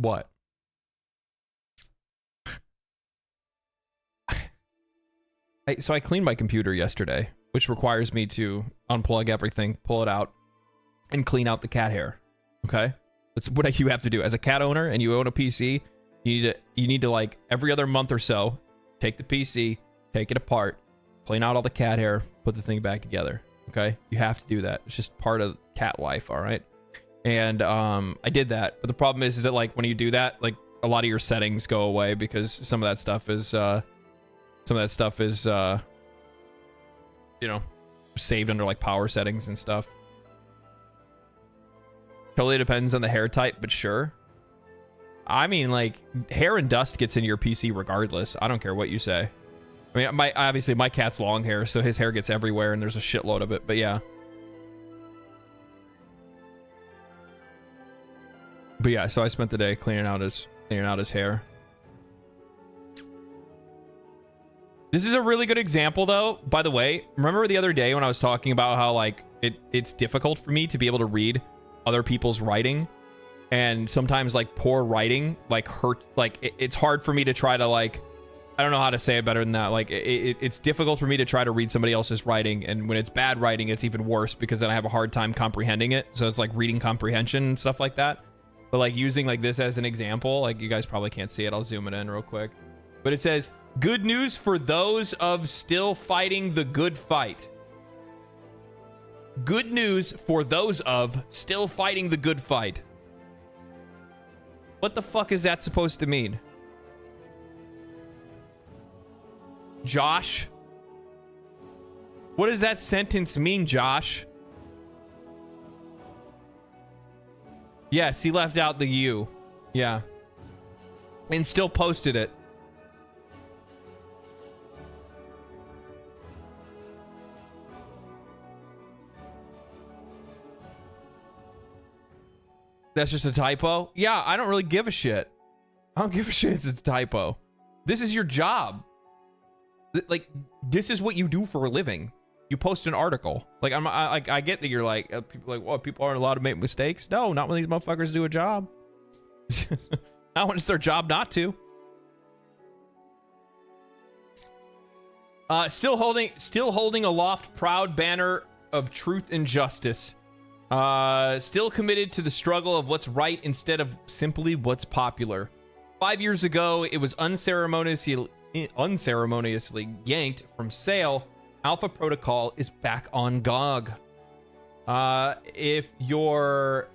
What? So I cleaned my computer yesterday, which requires me to unplug everything, pull it out, and clean out the cat hair. Okay? That's what you have to do. As a cat owner and you own a PC, you need to like every other month or so, take the PC, take it apart, clean out all the cat hair, put the thing back together. Okay? You have to do that. It's just part of cat life, all right? And I did that, but the problem is that like when you do that, like a lot of your settings go away because some of that stuff is you know, saved under like power settings and stuff. Totally depends on the hair type, but sure. I mean, like hair and dust gets into your PC regardless. I don't care what you say. I mean, obviously my cat's long hair, so his hair gets everywhere and there's a shitload of it, but yeah. But yeah, so I spent the day cleaning out his hair. This is a really good example though, by the way. Remember the other day when I was talking about how like it's difficult for me to be able to read other people's writing, and sometimes like poor writing like hurt, like it's hard for me to try to like, I don't know how to say it better than that. Like it's difficult for me to try to read somebody else's writing, and when it's bad writing, it's even worse because then I have a hard time comprehending it. So it's like reading comprehension and stuff like that. But like using like this as an example, like you guys probably can't see it. I'll zoom it in real quick. But it says, good news for those of still fighting the good fight. Good news for those of still fighting the good fight. What the fuck is that supposed to mean? Josh? What does that sentence mean, Josh? Yes, he left out the U. Yeah. And still posted it. That's just a typo? Yeah, I don't really give a shit. I don't give a shit if it's a typo. This is your job. Like, this is what you do for a living. You post an article. Like, I get that you're like, people like, well, people aren't allowed to make mistakes. No, not when these motherfuckers do a job. Not when it's their job not to. Still holding aloft proud banner of truth and justice. Still committed to the struggle of what's right instead of simply what's popular. 5 years ago, it was unceremoniously yanked from sale. Alpha Protocol is back on GOG. If you're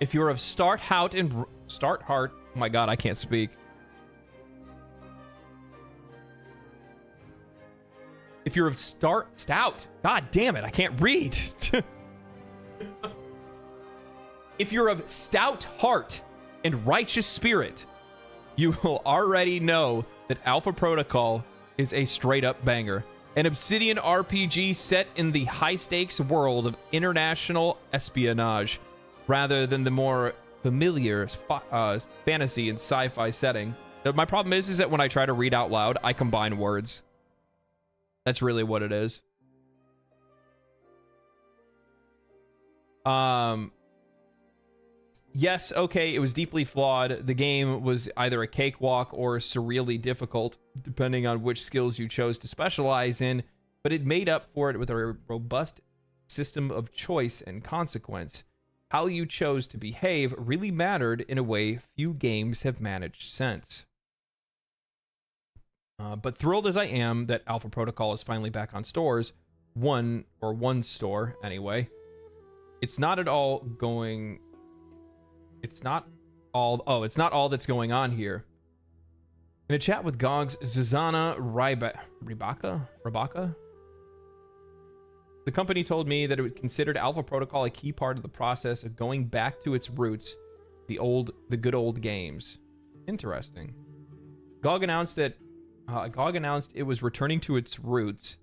of start heart, oh my god, I can't speak. If you're of stout, god damn it, I can't read. If you're of stout heart and righteous spirit, you will already know that Alpha Protocol is a straight up banger. An Obsidian RPG set in the high-stakes world of international espionage, rather than the more familiar fantasy and sci-fi setting. My problem is that when I try to read out loud, I combine words. That's really what it is. Yes, okay, it was deeply flawed. The game was either a cakewalk or surreally difficult, depending on which skills you chose to specialize in, but it made up for it with a robust system of choice and consequence. How you chose to behave really mattered in a way few games have managed since. But thrilled as I am that Alpha Protocol is finally back on stores, one store anyway, it's not all that's going on here. In a chat with GOG's Zuzana Rybaka, the company told me that it considered Alpha Protocol a key part of the process of going back to its roots, the good old games. Interesting. GOG announced it was returning to its roots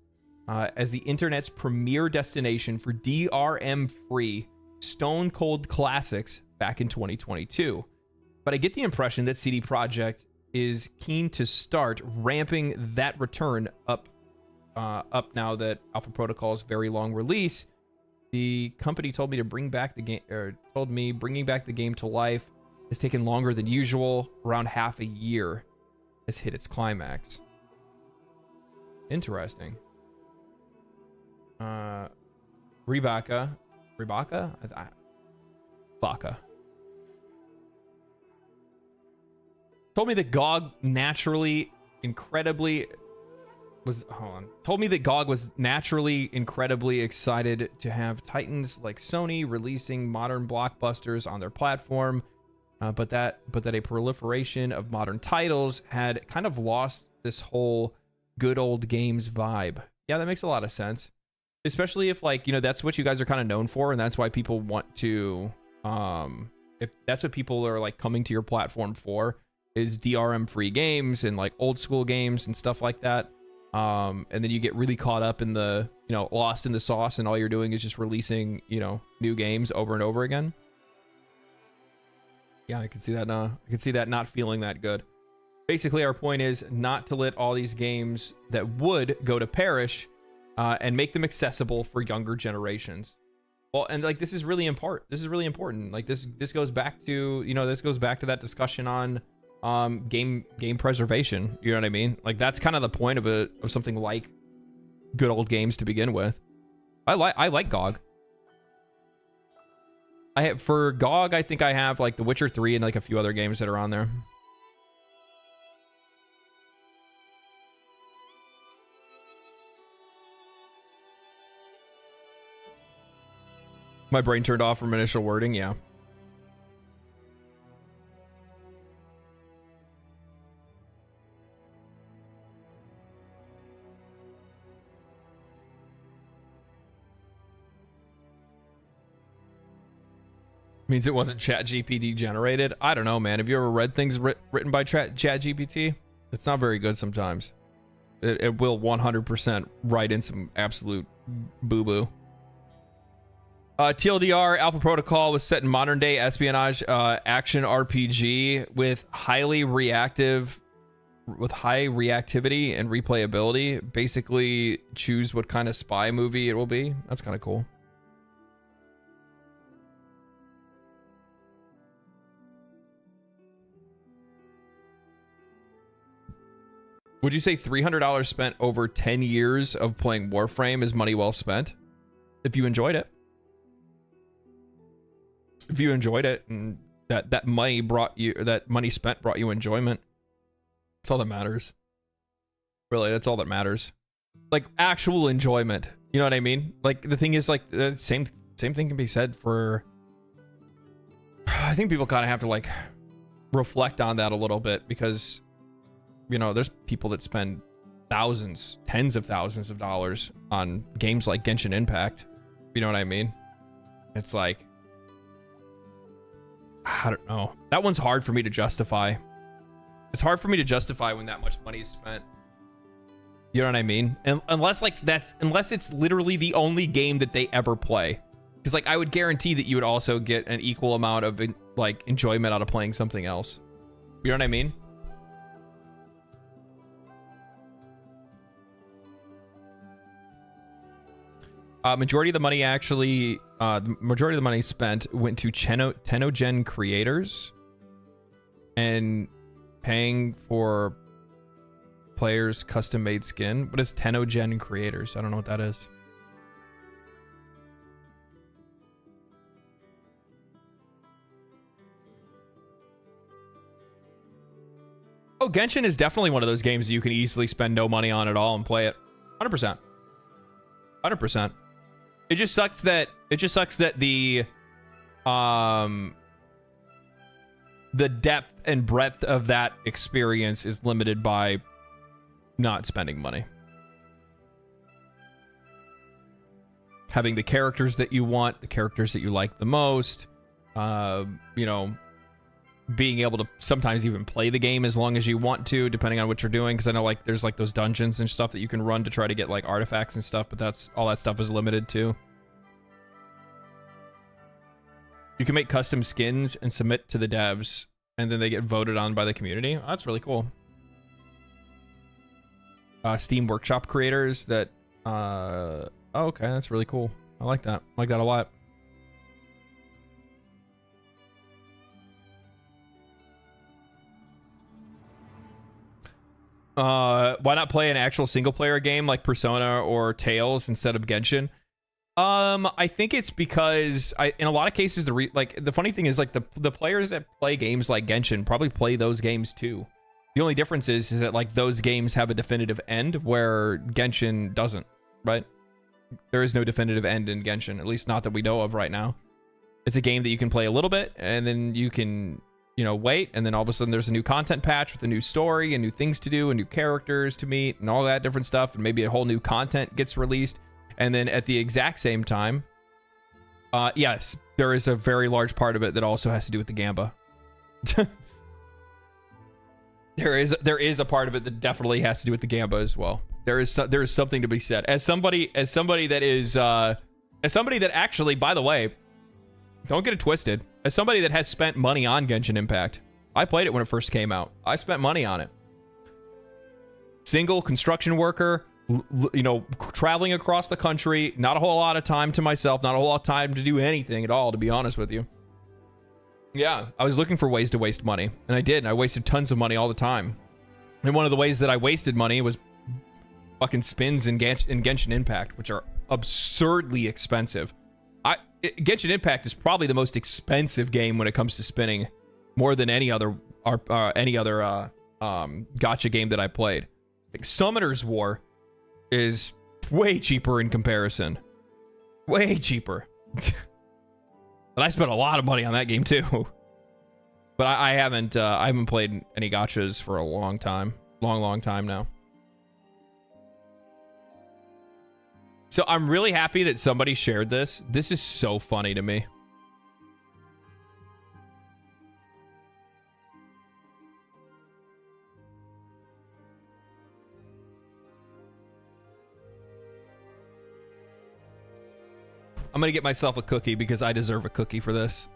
as the internet's premier destination for DRM-free stone cold classics back in 2022. But I get the impression that CD Projekt is keen to start ramping that return up now that Alpha Protocol's very long release. The company told me to bringing back the game to life has taken longer than usual. Around half a year has hit its climax. Interesting. Ribaka. Baka. Told me that GOG naturally incredibly excited to have titans like Sony releasing modern blockbusters on their platform, but that a proliferation of modern titles had kind of lost this whole good old games vibe. Yeah, that makes a lot of sense. Especially if, like, you know, that's what you guys are kind of known for, and that's why people want to, if that's what people are like coming to your platform for, is DRM free games and like old school games and stuff like that. And then you get really caught up in the, you know, lost in the sauce, and all you're doing is just releasing, you know, new games over and over again. Yeah, I can see that. I can see that not feeling that good. Basically, our point is not to let all these games that would go to perish, and make them accessible for younger generations. Well, and like this is really important. This is really important. Like this goes back to, you know, this goes back to that discussion on game preservation. You know what I mean? Like that's kind of the point of something like good old games to begin with. I like GOG. For GOG, I think I have like The Witcher 3 and like a few other games that are on there. My brain turned off from initial wording, yeah. Means it wasn't ChatGPT generated. I don't know, man. Have you ever read things written by ChatGPT? It's not very good sometimes. It will 100% write in some absolute boo-boo. TLDR, Alpha Protocol was set in modern day espionage action RPG with high reactivity and replayability. Basically, choose what kind of spy movie it will be. That's kind of cool. Would you say $300 spent over 10 years of playing Warframe is money well spent? If you enjoyed it. If you enjoyed it and that money spent brought you enjoyment, that's all that matters. Really, that's all that matters. Like actual enjoyment. You know what I mean? Like the thing is, like the same thing can be said for. I think people kind of have to like reflect on that a little bit, because you know there's people that spend thousands, tens of thousands of dollars on games like Genshin Impact. You know what I mean? It's like, I don't know. That one's hard for me to justify. It's hard for me to justify when that much money is spent. You know what I mean? And unless it's literally the only game that they ever play. Because like I would guarantee that you would also get an equal amount of like enjoyment out of playing something else. You know what I mean? Majority of the money spent went to Tenogen creators and paying for players' custom-made skin. What is Tenogen creators? I don't know what that is. Oh, Genshin is definitely one of those games that you can easily spend no money on at all and play it. 100%. 100%. It just sucks that the depth and breadth of that experience is limited by not spending money. Having the characters that you want, the characters that you like the most, you know, being able to sometimes even play the game as long as you want to, depending on what you're doing. Because I know like there's like those dungeons and stuff that you can run to try to get like artifacts and stuff, but that's all that stuff is limited too. You can make custom skins and submit to the devs, and then they get voted on by the community. Oh, that's really cool. Steam Workshop creators that oh, okay, that's really cool. I like that. I like that a lot. Why not play an actual single player game like Persona or Tales instead of Genshin? I think it's because in a lot of cases, the funny thing is like the players that play games like Genshin probably play those games too. The only difference is that like those games have a definitive end where Genshin doesn't, right? There is no definitive end in Genshin, at least not that we know of right now. It's a game that you can play a little bit and then you can, you know, wait, and then all of a sudden there's a new content patch with a new story and new things to do and new characters to meet and all that different stuff, and maybe a whole new content gets released. And then at the exact same time, yes, there is a very large part of it that also has to do with the Gamba. There is a part of it that definitely has to do with the Gamba as well. There is something to be said. As somebody that actually, by the way, don't get it twisted. As somebody that has spent money on Genshin Impact, I played it when it first came out. I spent money on it. Single construction worker, you know, traveling across the country, not a whole lot of time to myself, not a whole lot of time to do anything at all, to be honest with you. Yeah, I was looking for ways to waste money, and I did, and I wasted tons of money all the time. And one of the ways that I wasted money was fucking spins in Genshin Impact, which are absurdly expensive. Genshin Impact is probably the most expensive game when it comes to spinning, more than any other gacha game that I played. Like Summoner's War is way cheaper in comparison, way cheaper. But I spent a lot of money on that game too. But I haven't played any gachas for a long time, long time now. So I'm really happy that somebody shared this. This is so funny to me. I'm gonna get myself a cookie because I deserve a cookie for this.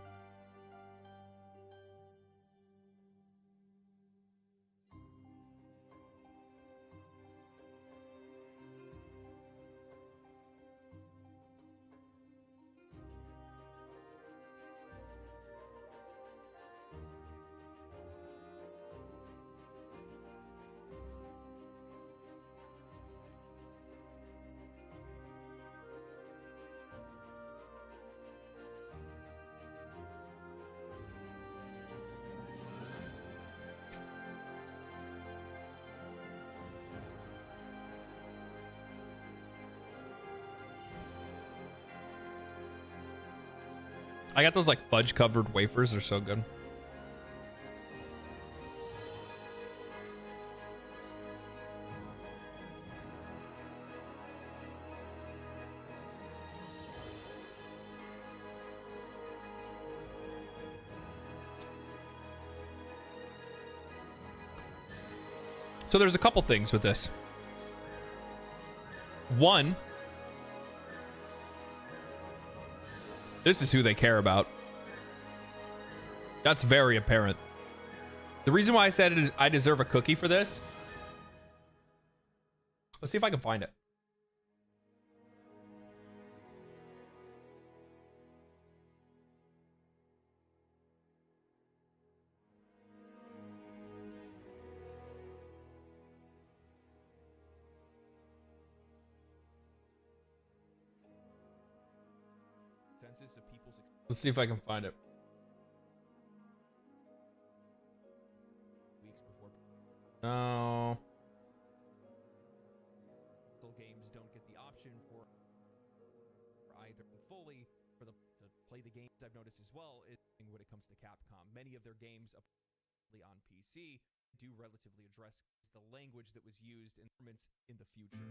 I got those like fudge covered wafers. They're so good. So there's a couple things with this. One, this is who they care about. That's very apparent. The reason why I said I deserve a cookie for this. Let's see if I can find it. Let's see if I can find it. No. Games don't get the option for either fully for to play the games. I've noticed as well is when it comes to Capcom, many of their games on PC do relatively address the language that was used in the future.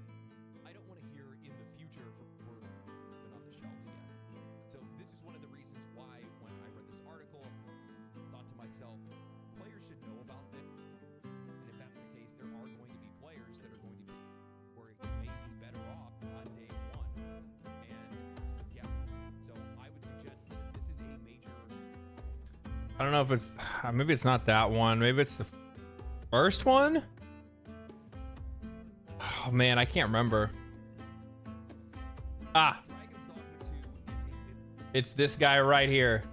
I don't want to hear in the future from word been on the shelves yet. So this is one of the reasons why when I read this article, I thought to myself, players should know about this. And if that's the case, there are going to be players that are going to be where it may be better off on day one. And yeah, so I would suggest that if this is a major, I don't know if it's, maybe it's not that one. Maybe it's the first one. Oh man, I can't remember. Ah. It's this guy right here.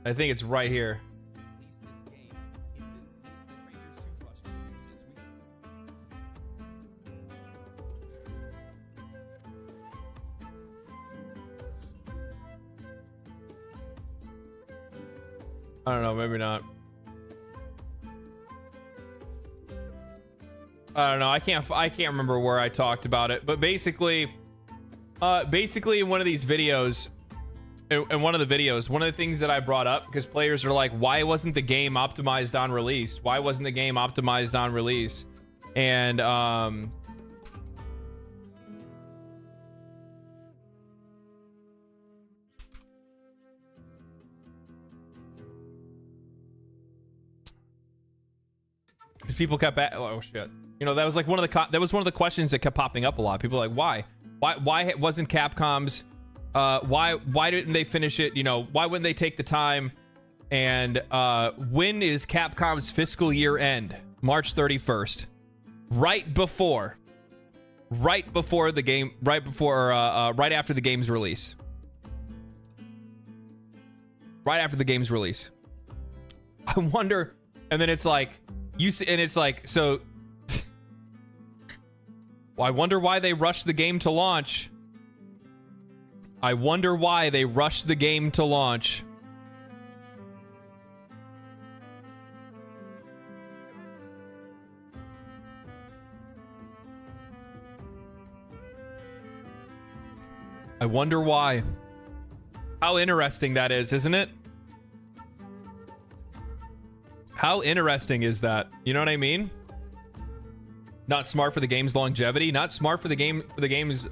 I think it's right here. I don't know, maybe not. I don't know. I can't remember where I talked about it, but basically in one of these videos, one of the things that I brought up, because players are like, why wasn't the game optimized on release? Why wasn't the game optimized on release? And because people kept oh shit, you know, that was like one of the questions that kept popping up a lot. People were like, why wasn't Capcom's why didn't they finish it? You know, why wouldn't they take the time? And when is Capcom's fiscal year end? March 31st, right after the game's release. Right after the game's release. I wonder, and then it's like so well, I wonder why they rushed the game to launch. I wonder why they rushed the game to launch. I wonder why. How interesting that is, isn't it? How interesting is that? You know what I mean? Not smart for the game's longevity, not smart for the game's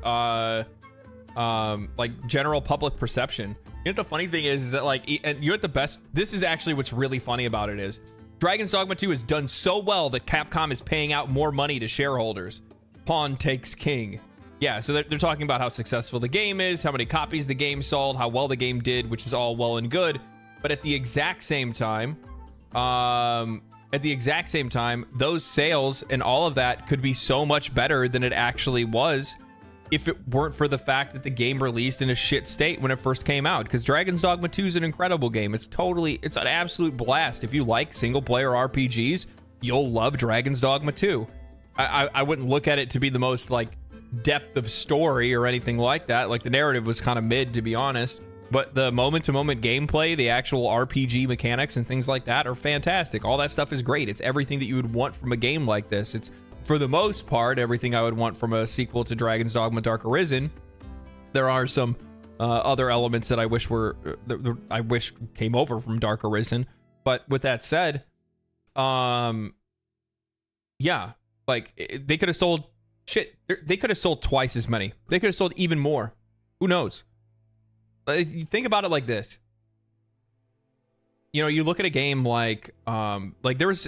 like general public perception. You know what the funny thing is that like, and you know what the best, this is actually what's really funny about it is, Dragon's Dogma 2 has done so well that Capcom is paying out more money to shareholders. Pawn takes king. Yeah, so they're talking about how successful the game is, how many copies the game sold, how well the game did, which is all well and good. But at the exact same time, those sales and all of that could be so much better than it actually was if it weren't for the fact that the game released in a shit state when it first came out. Because Dragon's Dogma 2 is an incredible game. It's an absolute blast. If you like single player RPGs, you'll love Dragon's Dogma 2. I wouldn't look at it to be the most like depth of story or anything like that. Like the narrative was kind of mid, to be honest. But the moment-to-moment gameplay, the actual RPG mechanics and things like that are fantastic. All that stuff is great. It's everything that you would want from a game like this. It's, for the most part, everything I would want from a sequel to Dragon's Dogma Dark Arisen. There are some other elements that I wish came over from Dark Arisen. But with that said, yeah, like they could have sold shit. They could have sold twice as many. They could have sold even more. Who knows? If you think about it like this, you know, you look at a game like there was,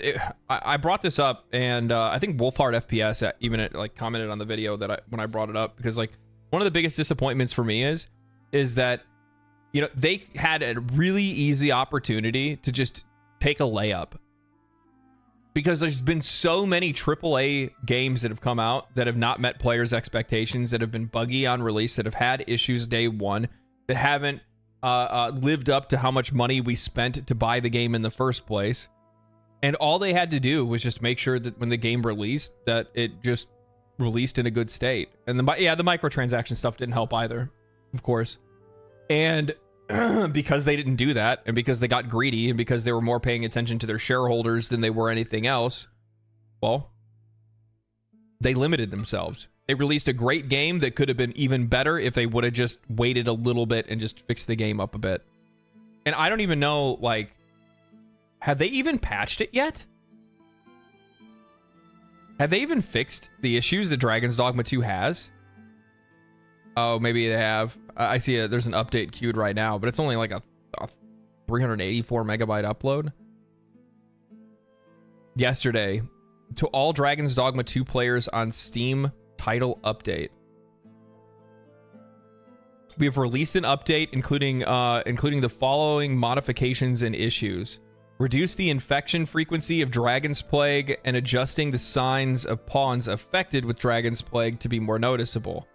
I brought this up, and I think Wolfhard FPS even like commented on the video that when I brought it up, because like one of the biggest disappointments for me is that, you know, they had a really easy opportunity to just take a layup, because there's been so many AAA games that have come out that have not met players' expectations, that have been buggy on release, that have had issues day one, that haven't lived up to how much money we spent to buy the game in the first place. And all they had to do was just make sure that when the game released, that it just released in a good state. And the microtransaction stuff didn't help either, of course. And because they didn't do that, and because they got greedy, and because they were more paying attention to their shareholders than they were anything else, well, they limited themselves. They released a great game that could have been even better if they would have just waited a little bit and just fixed the game up a bit. And I don't even know, like, have they even patched it yet? Have they even fixed the issues that Dragon's Dogma 2 has? Oh, maybe they have. I see there's an update queued right now, but it's only like a 384 megabyte upload. Yesterday, to all Dragon's Dogma 2 players on Steam, title update. We have released an update including the following modifications and issues: reduce the infection frequency of Dragon's Plague and adjusting the signs of pawns affected with Dragon's Plague to be more noticeable.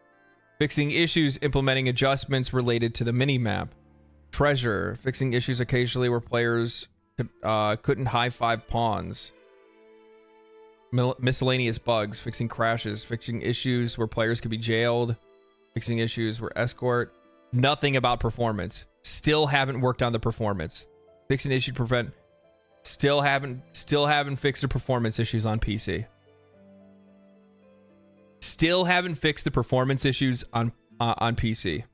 Fixing issues, implementing adjustments related to the minimap. Treasure, fixing issues occasionally where players couldn't high-five pawns. Miscellaneous bugs, fixing crashes, fixing issues where players could be jailed, fixing issues where escort. Nothing about performance. Still haven't worked on the performance. Fix an issue to prevent. Still haven't fixed the performance issues on PC. Still haven't fixed the performance issues on PC.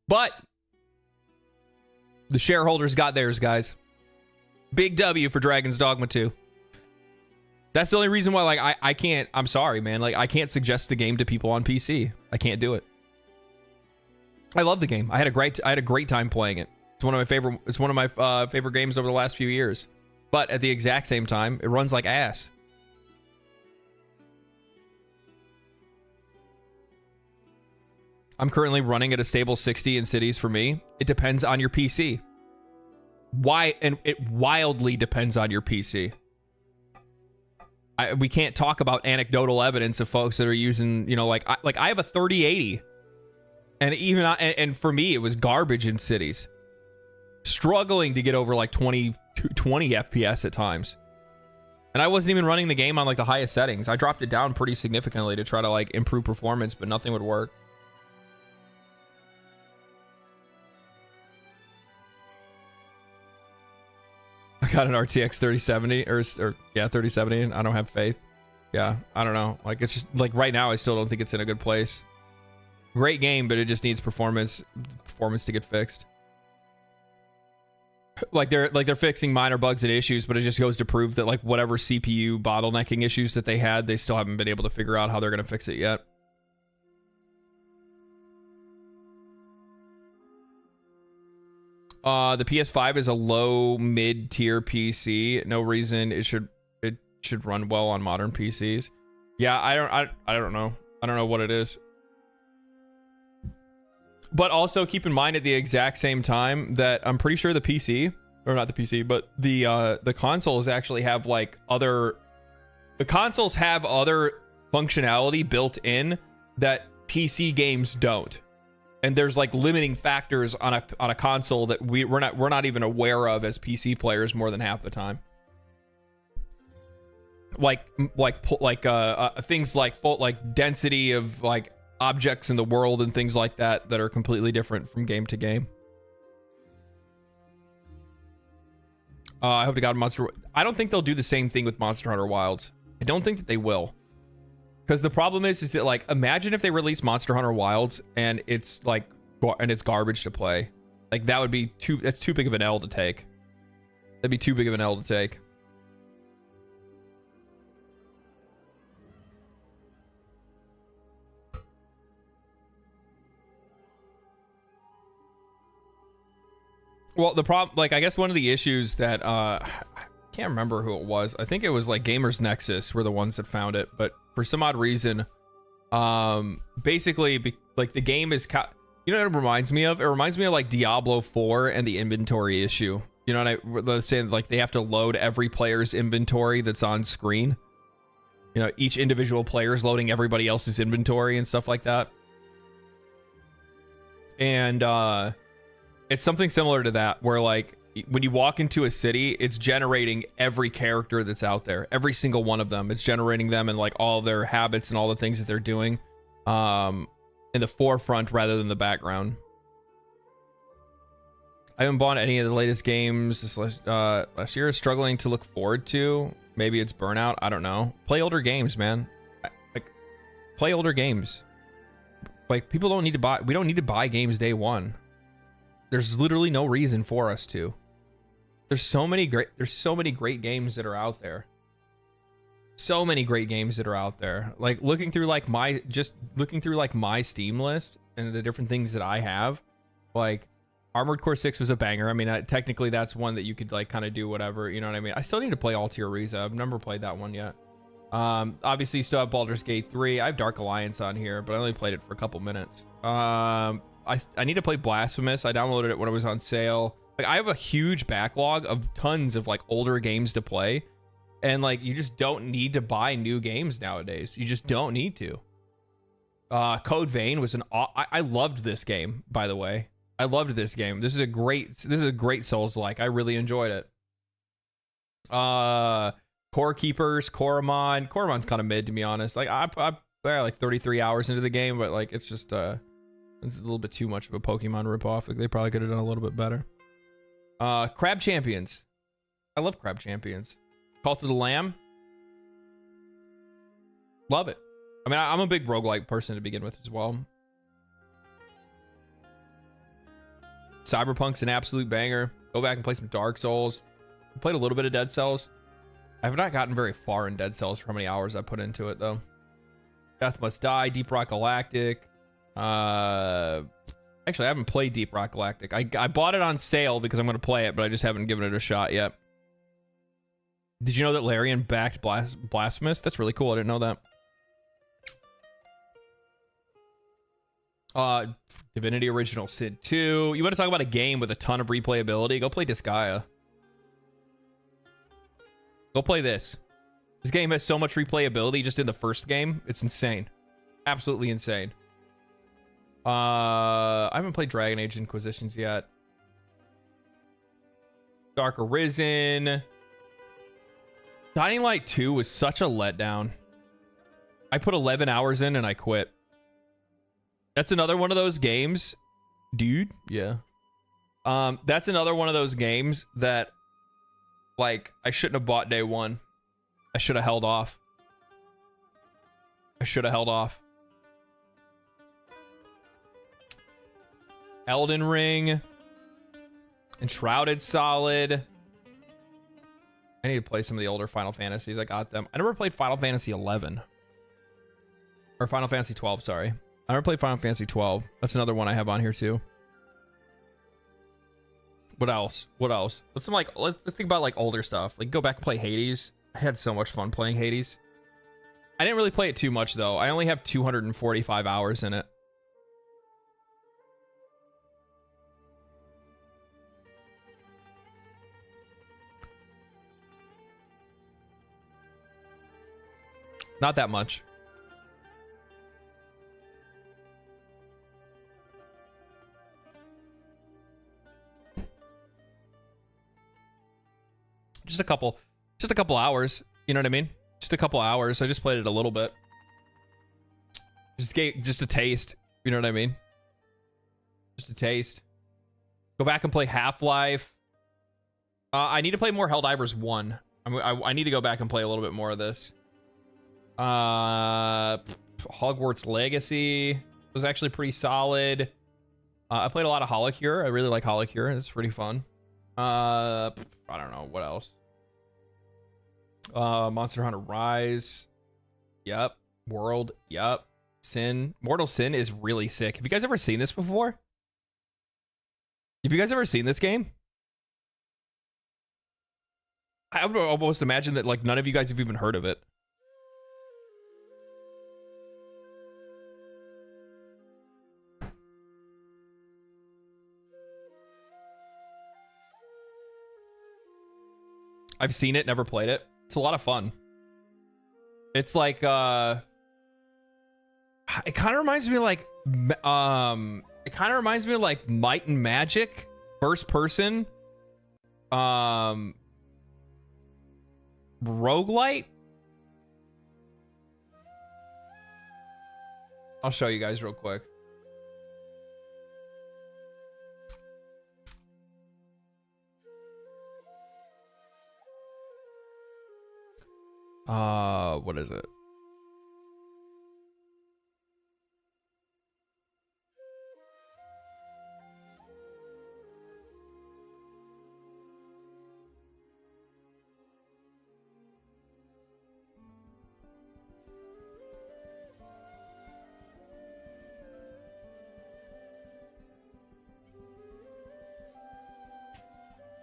But the shareholders got theirs, guys. Big W for Dragon's Dogma 2. That's the only reason why, like, I can't. I'm sorry, man. Like, I can't suggest the game to people on PC. I can't do it. I love the game. I had a great time playing it. It's one of my favorite games over the last few years. But at the exact same time, it runs like ass. I'm currently running at a stable 60 in cities for me. It depends on your PC. Why? And it wildly depends on your PC. We can't talk about anecdotal evidence of folks that are using, you know, like I have a 3080, and even and for me it was garbage in cities. Struggling to get over like 20 FPS at times. And I wasn't even running the game on like the highest settings. I dropped it down pretty significantly to try to like improve performance, but nothing would work. I got an RTX 3070 or yeah, 3070, and I don't have faith. Yeah, I don't know. Like, it's just like right now I still don't think it's in a good place. Great game, but it just needs performance to get fixed. Like they're fixing minor bugs and issues, but it just goes to prove that like whatever CPU bottlenecking issues that they had, they still haven't been able to figure out how they're going to fix it yet. The PS5 is a low mid-tier PC. No reason it should run well on modern PCs. Yeah, I don't know. I don't know what it is. But also keep in mind at the exact same time that I'm pretty sure the PC, or not the PC, but the consoles actually have like other functionality built in that PC games don't. And there's like limiting factors on a console that we're not even aware of as PC players more than half the time. Like things like density of like objects in the world and things like that are completely different from game to game. I hope to God I don't think they'll do the same thing with Monster Hunter Wilds. I don't think that they will. Because the problem is that like, imagine if they release Monster Hunter Wilds and it's like, and it's garbage to play. Like that would be that's too big of an L to take. That'd be too big of an L to take. Well, the problem, like, I guess one of the issues that, I can't remember who it was. I think it was like Gamers Nexus were the ones that found it, but for some odd reason, basically, like the game is, you know what it reminds me of? It reminds me of like Diablo 4 and the inventory issue. You know what I'm saying? Like they have to load every player's inventory that's on screen. You know, each individual player is loading everybody else's inventory and stuff like that. And it's something similar to that, where like when you walk into a city, it's generating every character that's out there, every single one of them. It's generating them and like all their habits and all the things that they're doing in the forefront rather than the background. I haven't bought any of the latest games this last year. Struggling to look forward to. Maybe it's Burnout. I don't know. Play older games, man. Like, play older games. Like, people don't need to buy. We don't need to buy games day one. There's literally no reason for us to. There's so many great games that are out there. So many great games that are out there. Like looking through like my Steam list and the different things that I have, like Armored Core 6 was a banger. I mean, technically that's one that you could like kind of do whatever, you know what I mean? I still need to play Altair Riza. I've never played that one yet. Obviously still have Baldur's Gate 3. I have Dark Alliance on here, but I only played it for a couple minutes. I need to play Blasphemous. I downloaded it when it was on sale. Like I have a huge backlog of tons of like older games to play. And like you just don't need to buy new games nowadays. You just don't need to. Code Vein was I loved this game, by the way. I loved this game. This is a great Souls-like. I really enjoyed it. Core Keepers, Koramon's kind of mid, to be honest. Like I like 33 hours into the game, but like it's just It's a little bit too much of a Pokemon ripoff. Like, they probably could have done a little bit better. Crab Champions. I love Crab Champions. Cult of the Lamb. Love it. I mean, I'm a big roguelike person to begin with as well. Cyberpunk's an absolute banger. Go back and play some Dark Souls. I played a little bit of Dead Cells. I have not gotten very far in Dead Cells for how many hours I put into it, though. Death Must Die, Deep Rock Galactic. Actually, I haven't played Deep Rock Galactic. I bought it on sale because I'm going to play it, but I just haven't given it a shot yet. Did you know that Larian backed Blasphemous? That's really cool. I didn't know that. Divinity Original Sin 2. You want to talk about a game with a ton of replayability? Go play Disgaea. Go play this. This game has so much replayability just in the first game. It's insane. Absolutely insane. I haven't played Dragon Age Inquisitions yet. Dark Arisen. Dying Light 2 was such a letdown. I put 11 hours in and I quit. That's another one of those games, dude. Yeah. That's another one of those games that, like, I shouldn't have bought day one. I should have held off. I should have held off. Elden Ring. Enshrouded Solid. I need to play some of the older Final Fantasies. I got them. I never played Final Fantasy 11. Or Final Fantasy 12, sorry. I never played Final Fantasy 12. That's another one I have on here too. What else? What else? Let's think about like older stuff. Like go back and play Hades. I had so much fun playing Hades. I didn't really play it too much though. I only have 245 hours in it. Not that much. Just a couple hours. You know what I mean? Just a couple hours. I just played it a little bit. Just a taste. You know what I mean? Just a taste. Go back and play Half-Life. I need to play more Helldivers 1. I need to go back and play a little bit more of this. Hogwarts Legacy was actually pretty solid. I played a lot of Holocure. I really like Holocure. It's pretty fun. I don't know what else. Monster Hunter Rise. Yep. World. Yep. Sin. Mortal Sin is really sick. Have you guys ever seen this before? Have you guys ever seen this game? I would almost imagine that like none of you guys have even heard of it. I've seen it, never played it. It's a lot of fun. It's like it kind of reminds me of like Might and Magic first person roguelite. I'll show you guys real quick. What is it?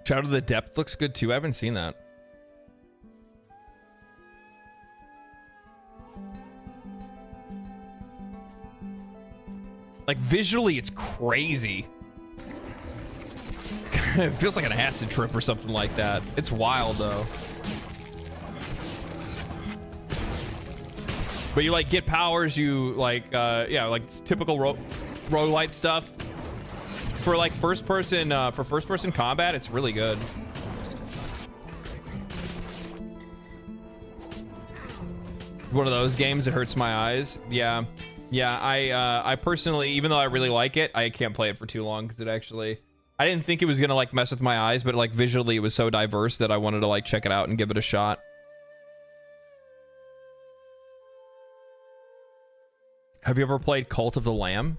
Shadow of the Depth looks good too. I haven't seen that. Like visually, it's crazy. It feels like an acid trip or something like that. It's wild though. But you like get powers, you like yeah, like typical roguelite stuff. For like first person combat, it's really good. One of those games that hurts my eyes. Yeah. Yeah, I personally, even though I really like it, I can't play it for too long because it actually, I didn't think it was gonna like mess with my eyes, but like visually it was so diverse that I wanted to like check it out and give it a shot. Have you ever played Cult of the Lamb?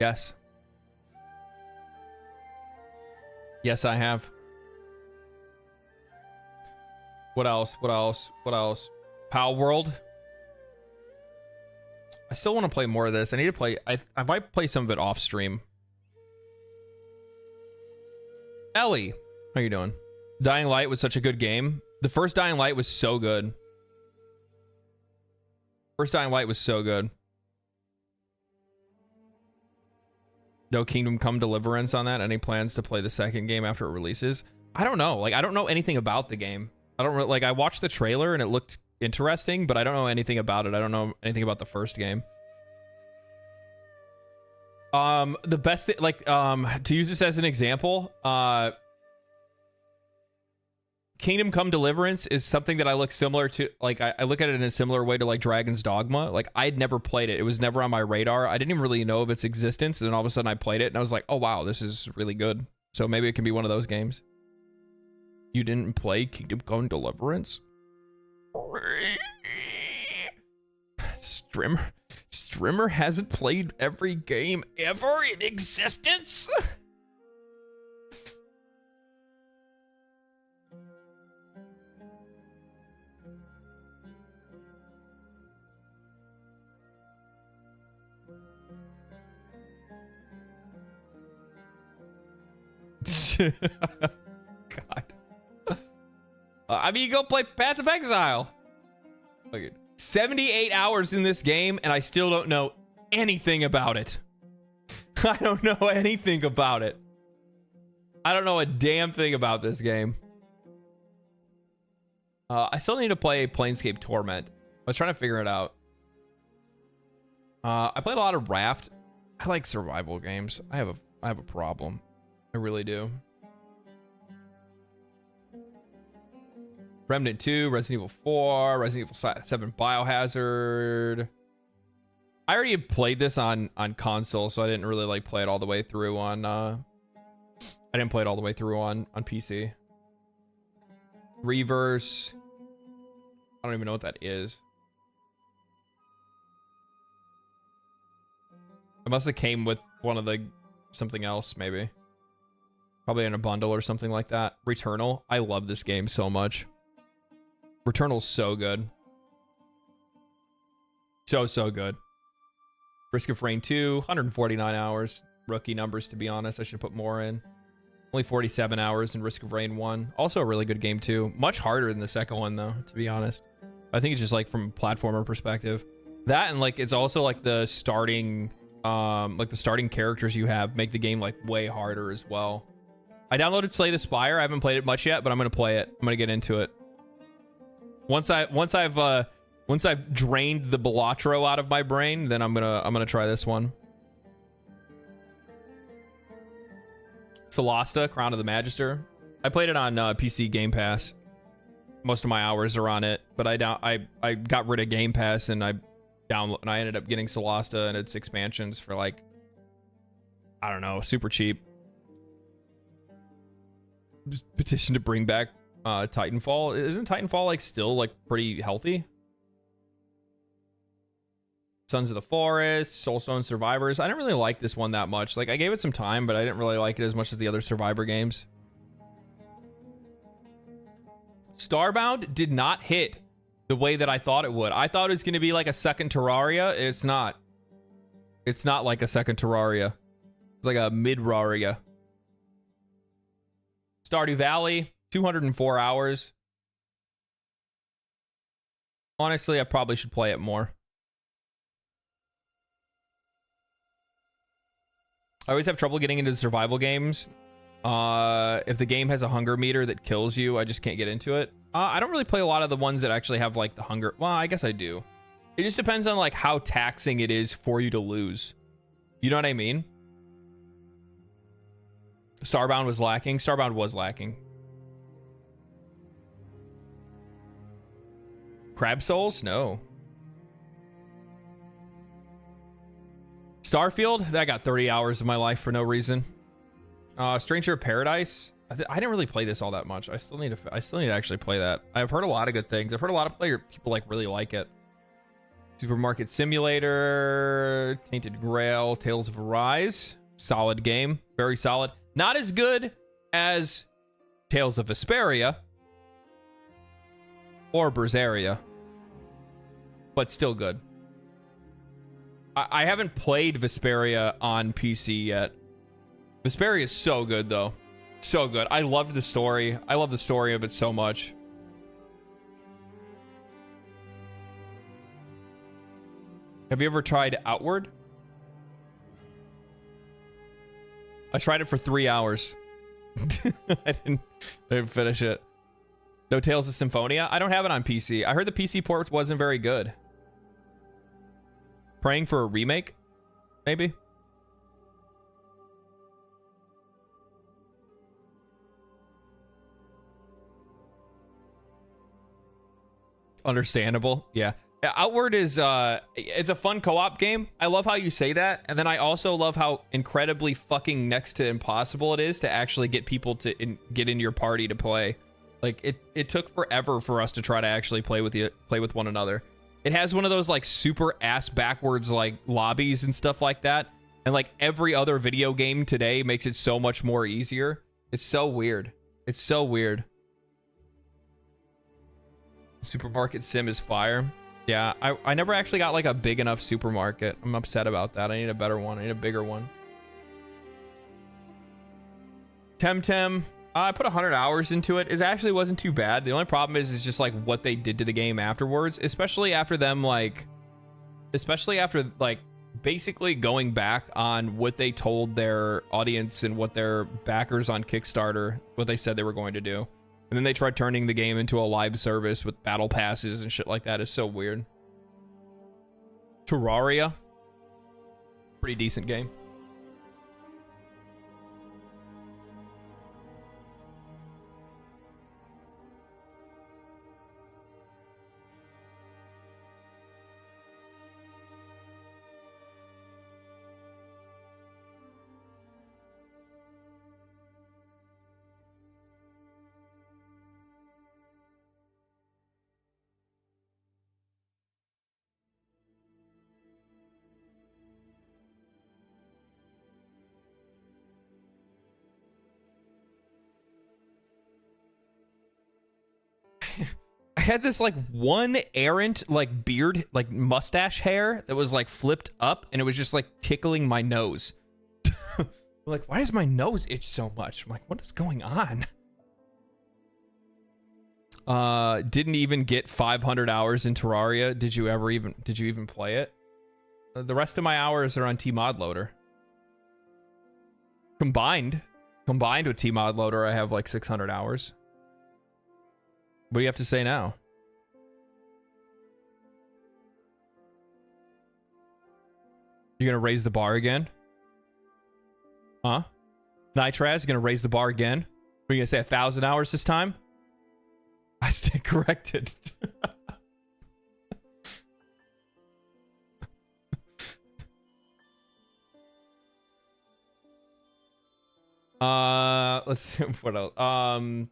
Yes. Yes, I have. What else? What else? What else? Pow World. I still want to play more of this. I need to play. I might play some of it off stream. Ellie, how you doing? Dying Light was such a good game. The first Dying Light was so good. First Dying Light was so good. No Kingdom Come Deliverance on that. Any plans to play the second game after it releases? I don't know. Like, I don't know anything about the game. I don't like. I watched the trailer and it looked interesting, but I don't know anything about it. I don't know anything about the first game. The best thing, like, to use this as an example, Kingdom Come Deliverance is something that I look similar to, like, I look at it in a similar way to like Dragon's Dogma. Like, I'd never played it. It was never on my radar. I didn't even really know of its existence. And then all of a sudden I played it and I was like, oh wow, this is really good. So maybe it can be one of those games. You didn't play Kingdom Come Deliverance? Strimmer hasn't played every game ever in existence? God. I mean, you go play Path of Exile. Okay. 78 hours in this game, and I still don't know anything about it. I don't know anything about it. I don't know a damn thing about this game. I still need to play Planescape Torment. I was trying to figure it out. I played a lot of Raft. I like survival games. I have a problem. I really do. Remnant 2, Resident Evil 4, Resident Evil 7 Biohazard. I already played this on console, so I didn't really like play it all the way through on I didn't play it all the way through on PC. Reverse. I don't even know what that is. It must have came with one of the something else, maybe. Probably in a bundle or something like that. Returnal. I love this game so much. Returnal's so good. So good. Risk of Rain 2, 149 hours. Rookie numbers, to be honest. I should put more in. Only 47 hours in Risk of Rain 1. Also a really good game, too. Much harder than the second one, though, to be honest. I think it's just, like, from a platformer perspective. That and, like, it's also, like, the starting characters you have make the game, like, way harder as well. I downloaded Slay the Spire. I haven't played it much yet, but I'm going to play it. I'm going to get into it. Once I've drained the Balatro out of my brain, then I'm gonna try this one. Solasta, Crown of the Magister. I played it on PC Game Pass. Most of my hours are on it, but I got rid of Game Pass and I ended up getting Solasta and its expansions for like, I don't know, super cheap. Just petition to bring back Titanfall. Isn't Titanfall like still like pretty healthy? Sons of the Forest, Soulstone Survivors. I didn't really like this one that much. Like, I gave it some time, but I didn't really like it as much as the other Survivor games. Starbound did not hit the way that I thought it would. I thought it was going to be like a second Terraria. It's not. It's not like a second Terraria. It's like a mid-Raria. Stardew Valley, 204 hours. Honestly, I probably should play it more. I always have trouble getting into the survival games. If the game has a hunger meter that kills you, I just can't get into it. I don't really play a lot of the ones that actually have like the hunger. Well, I guess I do. It just depends on like how taxing it is for you to lose. You know what I mean? Starbound was lacking. Starbound was lacking. Crab Souls? No. Starfield? That got 30 hours of my life for no reason. Stranger of Paradise? I didn't really play this all that much. I still need to actually play that. I've heard a lot of good things. I've heard a lot of people like really like it. Supermarket Simulator, Tainted Grail, Tales of Arise. Solid game. Very solid. Not as good as Tales of Vesperia or Berseria, but still good. I haven't played Vesperia on PC yet. Vesperia is so good, though. So good. I loved the story. I love the story of it so much. Have you ever tried Outward? I tried it for 3 hours. I didn't finish it. No Tales of Symphonia? I don't have it on PC. I heard the PC port wasn't very good. Praying for a remake? Maybe? Understandable. Yeah. Outward is it's a fun co-op game. I love how you say that, and then I also love how incredibly fucking next to impossible it is to actually get people to get into your party to play. Like it took forever for us to try to actually play with one another. It has one of those like super ass backwards like lobbies and stuff like that, and like every other video game today makes it so much more easier. It's so weird. It's so weird. Supermarket Sim is fire. Yeah, I never actually got like a big enough supermarket. I'm upset about that. I need a better one. I need a bigger one. Temtem. I put 100 hours into it. It actually wasn't too bad. The only problem is just like what they did to the game afterwards, especially after basically going back on what they told their audience and what their backers on Kickstarter, what they said they were going to do. And then they tried turning the game into a live service with battle passes and shit like that. It's so weird. Terraria. Pretty decent game. I had this like one errant like beard, like mustache hair that was like flipped up, and it was just like tickling my nose. Like, why does my nose itch so much? I'm like, what is going on? Didn't even get 500 hours in Terraria. Did you even play it? The rest of my hours are on Tmod Loader. Combined with Tmod Loader, I have like 600 hours. What do you have to say now? You gonna raise the bar again? Huh? Nitraz, you gonna raise the bar again? What are you gonna say, 1,000 hours this time? I stand corrected. Let's see what else.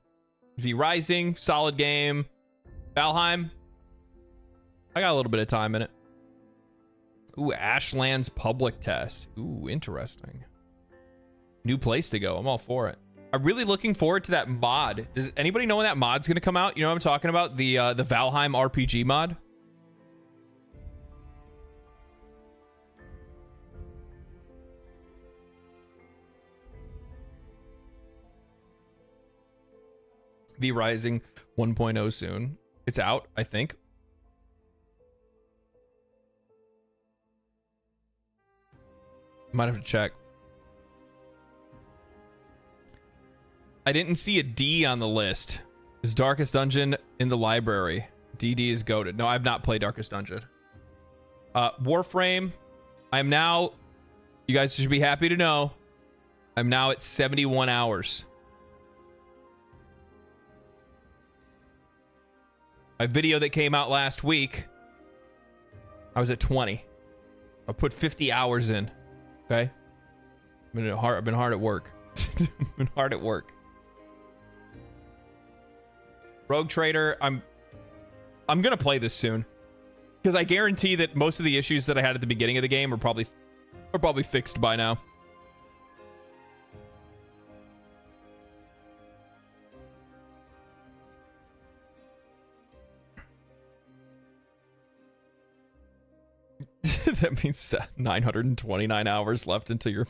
V Rising, solid game. Valheim, I got a little bit of time in it. Ooh, Ashland's public test. Ooh, interesting. New place to go. I'm all for it. I'm really looking forward to that mod. Does anybody know when that mod's gonna come out? You know what I'm talking about? The Valheim RPG mod. V Rising 1.0 soon. It's out, I think. Might have to check. I didn't see a D on the list. Is Darkest Dungeon in the library? DD is goated. No, I've not played Darkest Dungeon. Warframe. I am now, you guys should be happy to know, I'm now at 71 hours. My video that came out last week, I was at 20. I put 50 hours in. Okay? I've been hard at work. Been hard at work. Rogue Trader, I'm gonna play this soon. Because I guarantee that most of the issues that I had at the beginning of the game are probably fixed by now. That means 929 hours left until you're...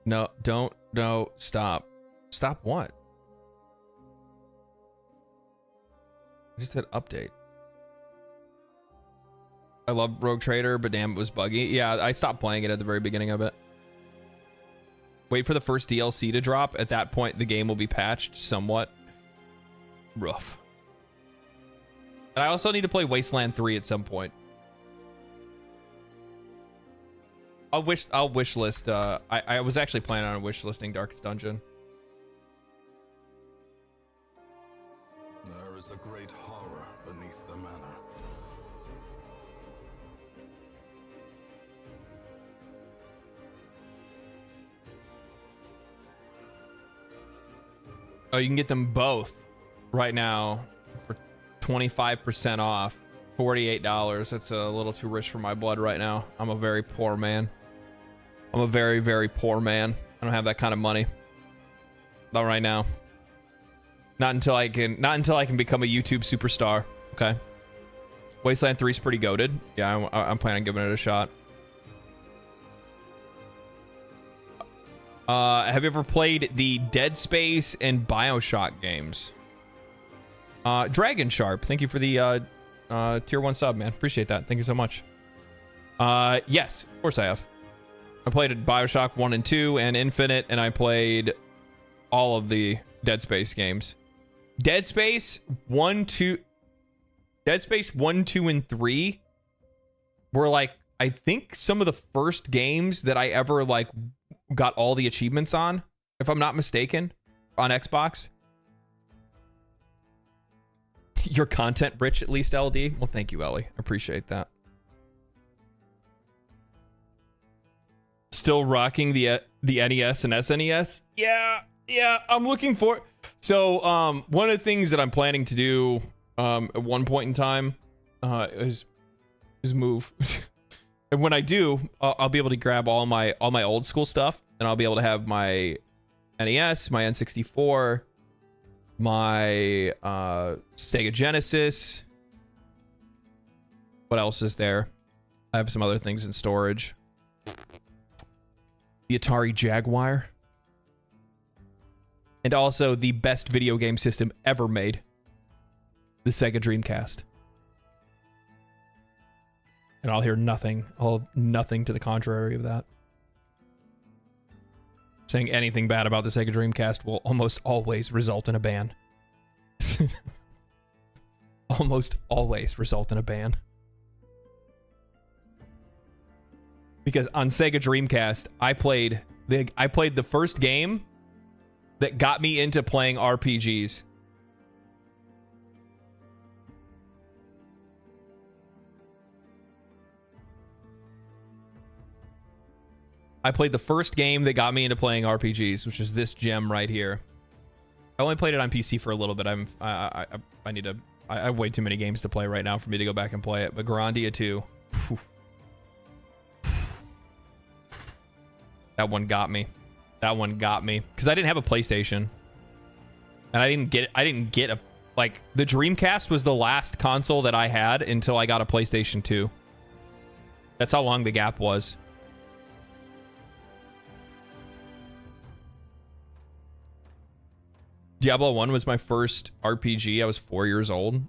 No, stop. Stop what? I just hit update. I love Rogue Trader, but damn, it was buggy. Yeah, I stopped playing it at the very beginning of it. Wait for the first DLC to drop. At that point, the game will be patched somewhat. Rough. And I also need to play Wasteland 3 at some point. I'll wish list. I was actually planning on wish listing Darkest Dungeon. There is a great horror beneath the manor. Oh, you can get them both right now for 25% off. $48. That's a little too rich for my blood right now. I'm a very poor man. I'm a very, very poor man. I don't have that kind of money. Not right now. Not until I can become a YouTube superstar. Okay. Wasteland 3 is pretty goated. Yeah, I'm planning on giving it a shot. Have you ever played the Dead Space and BioShock games? Dragon Sharp, thank you for the tier 1 sub, man. Appreciate that. Thank you so much. Yes, of course I have. I played BioShock 1 and 2 and Infinite, and I played all of the Dead Space games. Dead Space 1, 2, and 3 were like, I think some of the first games that I ever like got all the achievements on, if I'm not mistaken, on Xbox. Your content rich, at least, LD. Well, thank you, Ellie. I appreciate that. Still rocking the NES and SNES. Yeah. I'm looking for. So, one of the things that I'm planning to do, at one point in time, is move. And when I do, I'll be able to grab all my old school stuff, and I'll be able to have my NES, my N64, my Sega Genesis. What else is there? I have some other things in storage. The Atari Jaguar. And also the best video game system ever made. The Sega Dreamcast. And I'll hear nothing. Nothing to the contrary of that. Saying anything bad about the Sega Dreamcast will almost always result in a ban. Almost always result in a ban. Because on Sega Dreamcast, I played the first game that got me into playing RPGs. I played the first game that got me into playing RPGs, which is this gem right here. I only played it on PC for a little bit. I have way too many games to play right now for me to go back and play it. But Grandia 2. Whew. That one got me. That one got me. Because I didn't have a PlayStation. And I didn't get a... Like, the Dreamcast was the last console that I had until I got a PlayStation 2. That's how long the gap was. Diablo 1 was my first RPG. I was 4 years old.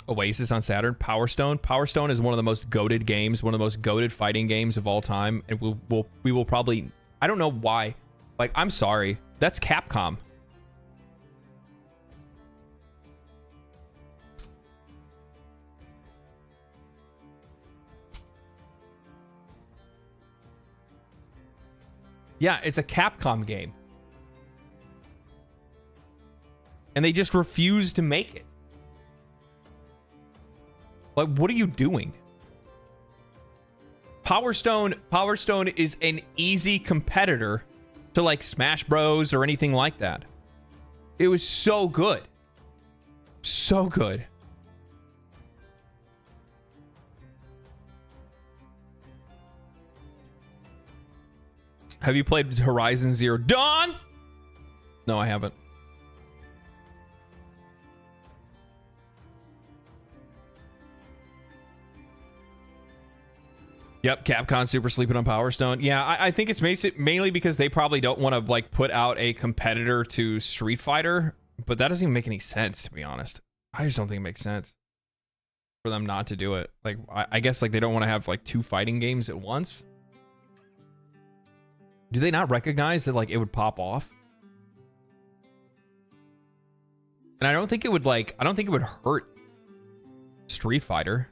Oasis on Saturn. Power Stone. Power Stone is one of the most goated games, one of the most goated fighting games of all time. And we will probably... I don't know why. Like, I'm sorry. That's Capcom. Yeah, it's a Capcom game. And they just refuse to make it. Like, what are you doing? Power Stone is an easy competitor to like Smash Bros or anything like that. It was so good. So good. Have you played Horizon Zero Dawn? No, I haven't. Yep, Capcom super sleeping on Power Stone. Yeah, I think it's mainly because they probably don't want to like put out a competitor to Street Fighter, but that doesn't even make any sense, to be honest. I just don't think it makes sense for them not to do it. Like, I guess like they don't want to have like two fighting games at once. Do they not recognize that like it would pop off? And I don't think it would hurt Street Fighter.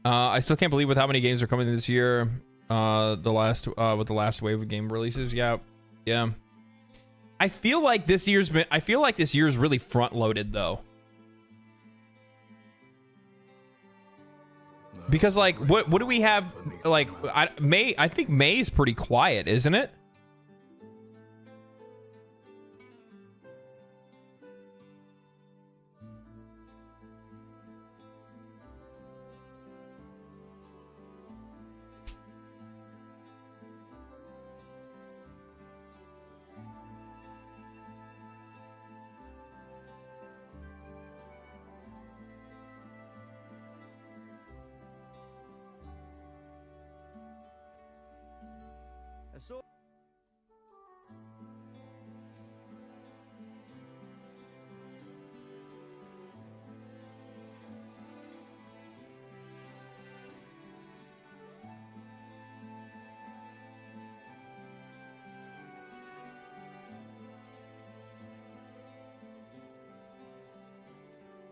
I still can't believe with how many games are coming this year. With the last wave of game releases. Yeah. I feel like this year's really front loaded though. Because like what do we have like I think May's pretty quiet, isn't it?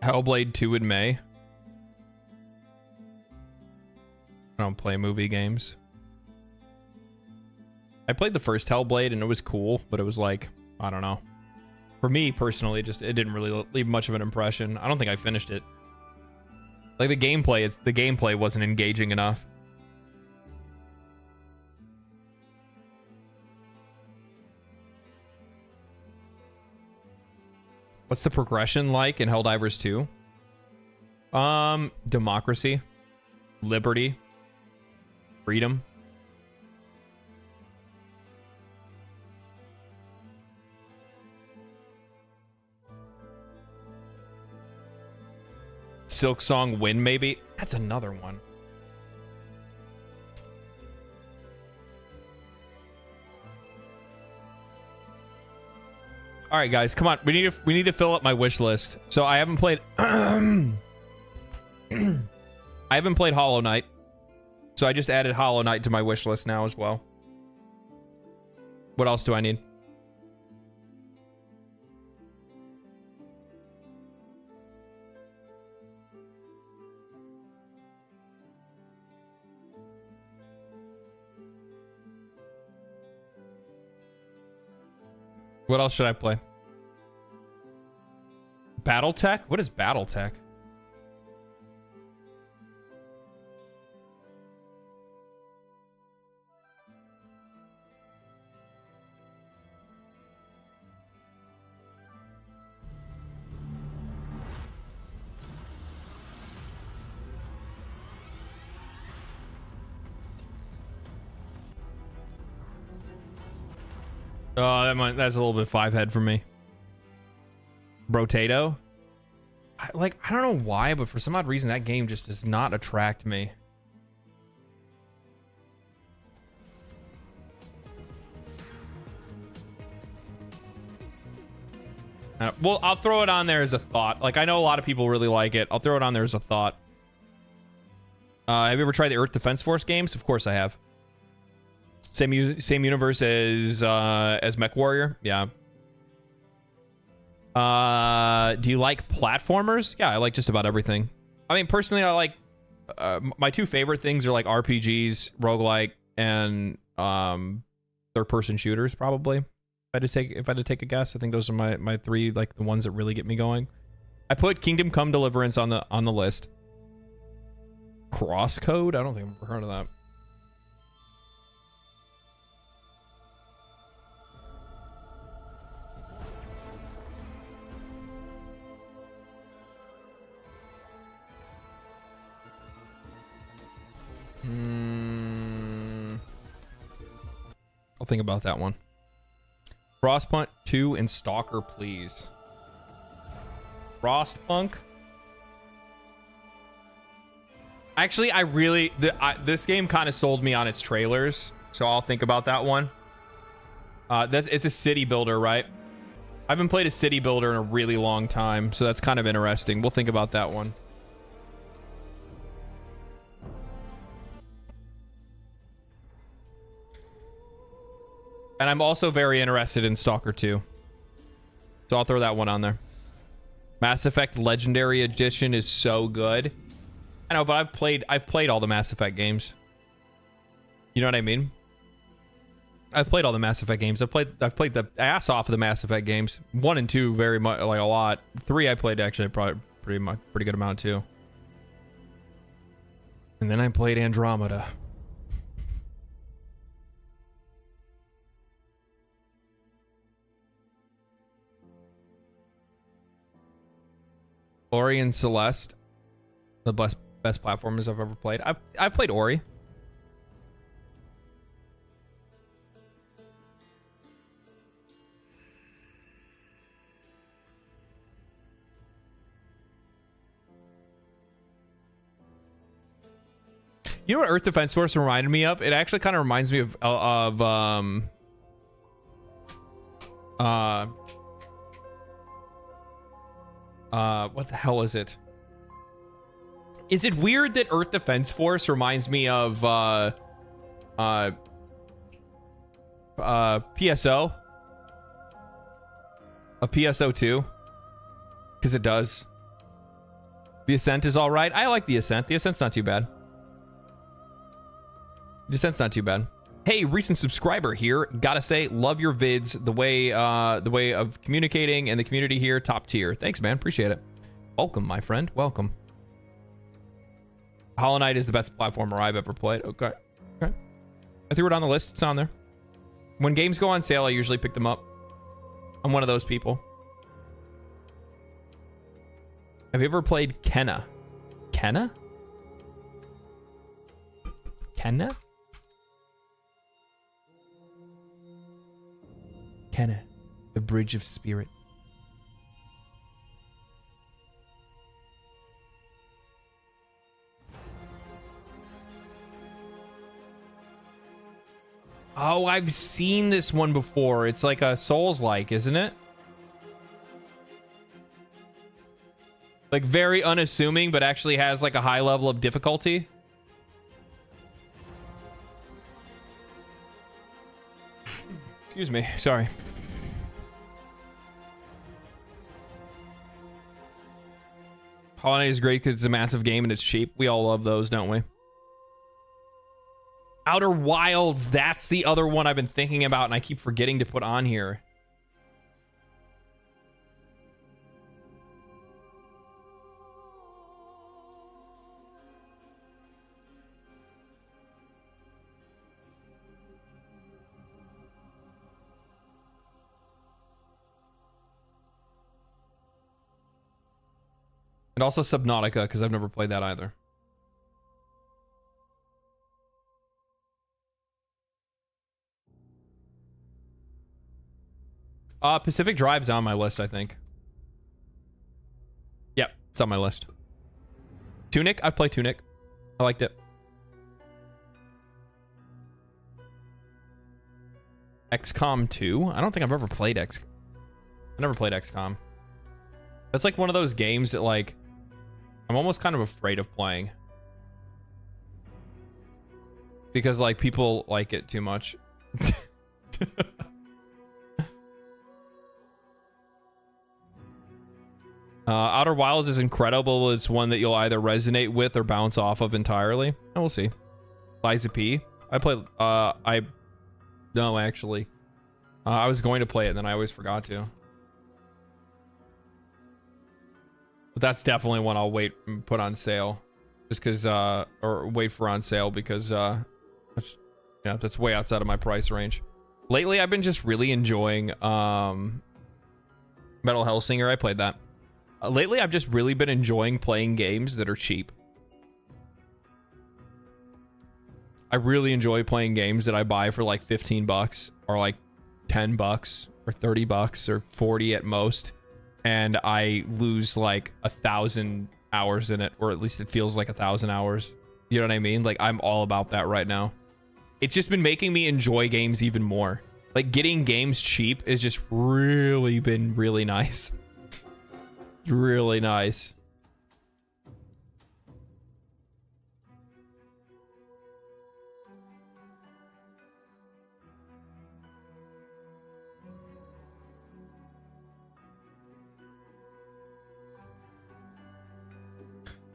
Hellblade 2 in May. I don't play movie games. I played the first Hellblade and it was cool, but it was like, I don't know. For me personally, it didn't really leave much of an impression. I don't think I finished it. Like the gameplay wasn't engaging enough. What's the progression like in Helldivers 2? Democracy, liberty, freedom. Silk Song Win, maybe? That's another one. All right, guys, come on. We need to fill up my wish list. So I haven't played I haven't played Hollow Knight. So I just added Hollow Knight to my wish list now as well. What else do I need? What else should I play? Battletech? What is Battletech? Oh, that's a little bit five head for me. Brotato? I don't know why, but for some odd reason that game just does not attract me. Well, I'll throw it on there as a thought. Like, I know a lot of people really like it. I'll throw it on there as a thought. Have you ever tried the Earth Defense Force games? Of course I have. Same universe as Mech Warrior. Yeah. Do you like platformers? Yeah, I like just about everything. I mean, personally, I like my two favorite things are like RPGs, roguelike, and third-person shooters. Probably, if I had to take a guess, I think those are my three, like the ones that really get me going. I put Kingdom Come Deliverance on the list. Crosscode? I don't think I've ever heard of that. I'll think about that one. Frostpunk 2 and Stalker, please. Frostpunk. Actually, I really this game kind of sold me on its trailers, so I'll think about that one. It's a city builder, right? I haven't played a city builder in a really long time, so that's kind of interesting. We'll think about that one. And I'm also very interested in Stalker 2. So I'll throw that one on there. Mass Effect Legendary Edition is so good. I know, but I've played all the Mass Effect games. You know what I mean? I've played all the Mass Effect games. I've played the ass off of the Mass Effect games. 1 and 2 very much, like a lot. 3 I played actually probably pretty good amount too. And then I played Andromeda. Ori and Celeste, the best platformers I've ever played. I've played Ori. You know what Earth Defense Force reminded me of? It actually kind of reminds me of what the hell is it? Is it weird that Earth Defense Force reminds me of PSO? Of PSO 2? Because it does. The Ascent is all right. I like the Ascent. The Ascent's not too bad. The Ascent's not too bad. Hey, recent subscriber here. Gotta say, love your vids. The way of communicating and the community here, top tier. Thanks, man. Appreciate it. Welcome, my friend. Welcome. Hollow Knight is the best platformer I've ever played. Okay. Okay. I threw it on the list. It's on there. When games go on sale, I usually pick them up. I'm one of those people. Have you ever played Kenna? Kenna? Kenna? Kenna, the Bridge of Spirits. Oh, I've seen this one before. It's like a Souls-like, isn't it? Like very unassuming, but actually has like a high level of difficulty. Excuse me, sorry. Hollow Knight is great because it's a massive game and it's cheap. We all love those, don't we? Outer Wilds, that's the other one I've been thinking about and I keep forgetting to put on here. And also Subnautica, because I've never played that either. Pacific Drive's on my list, I think. Yep, it's on my list. Tunic, I've played Tunic. I liked it. XCOM 2? I don't think I've ever played I never played XCOM. That's like one of those games that like I'm almost kind of afraid of playing. Because like people like it too much. Outer Wilds is incredible. It's one that you'll either resonate with or bounce off of entirely. And we'll see. Liza P. I played. No, actually. I was going to play it, and then I always forgot to. But that's definitely one I'll wait and put on sale. Just because, or wait for on sale because, that's way outside of my price range. Lately, I've been just really enjoying, Metal Hellsinger. I played that. Lately, I've just really been enjoying playing games that are cheap. I really enjoy playing games that I buy for like 15 bucks or like 10 bucks or 30 bucks or 40 at most. And I lose like 1,000 hours in it, or at least it feels like 1,000 hours. You know what I mean? Like, I'm all about that right now. It's just been making me enjoy games even more. Like, getting games cheap has just really been really nice. Really nice.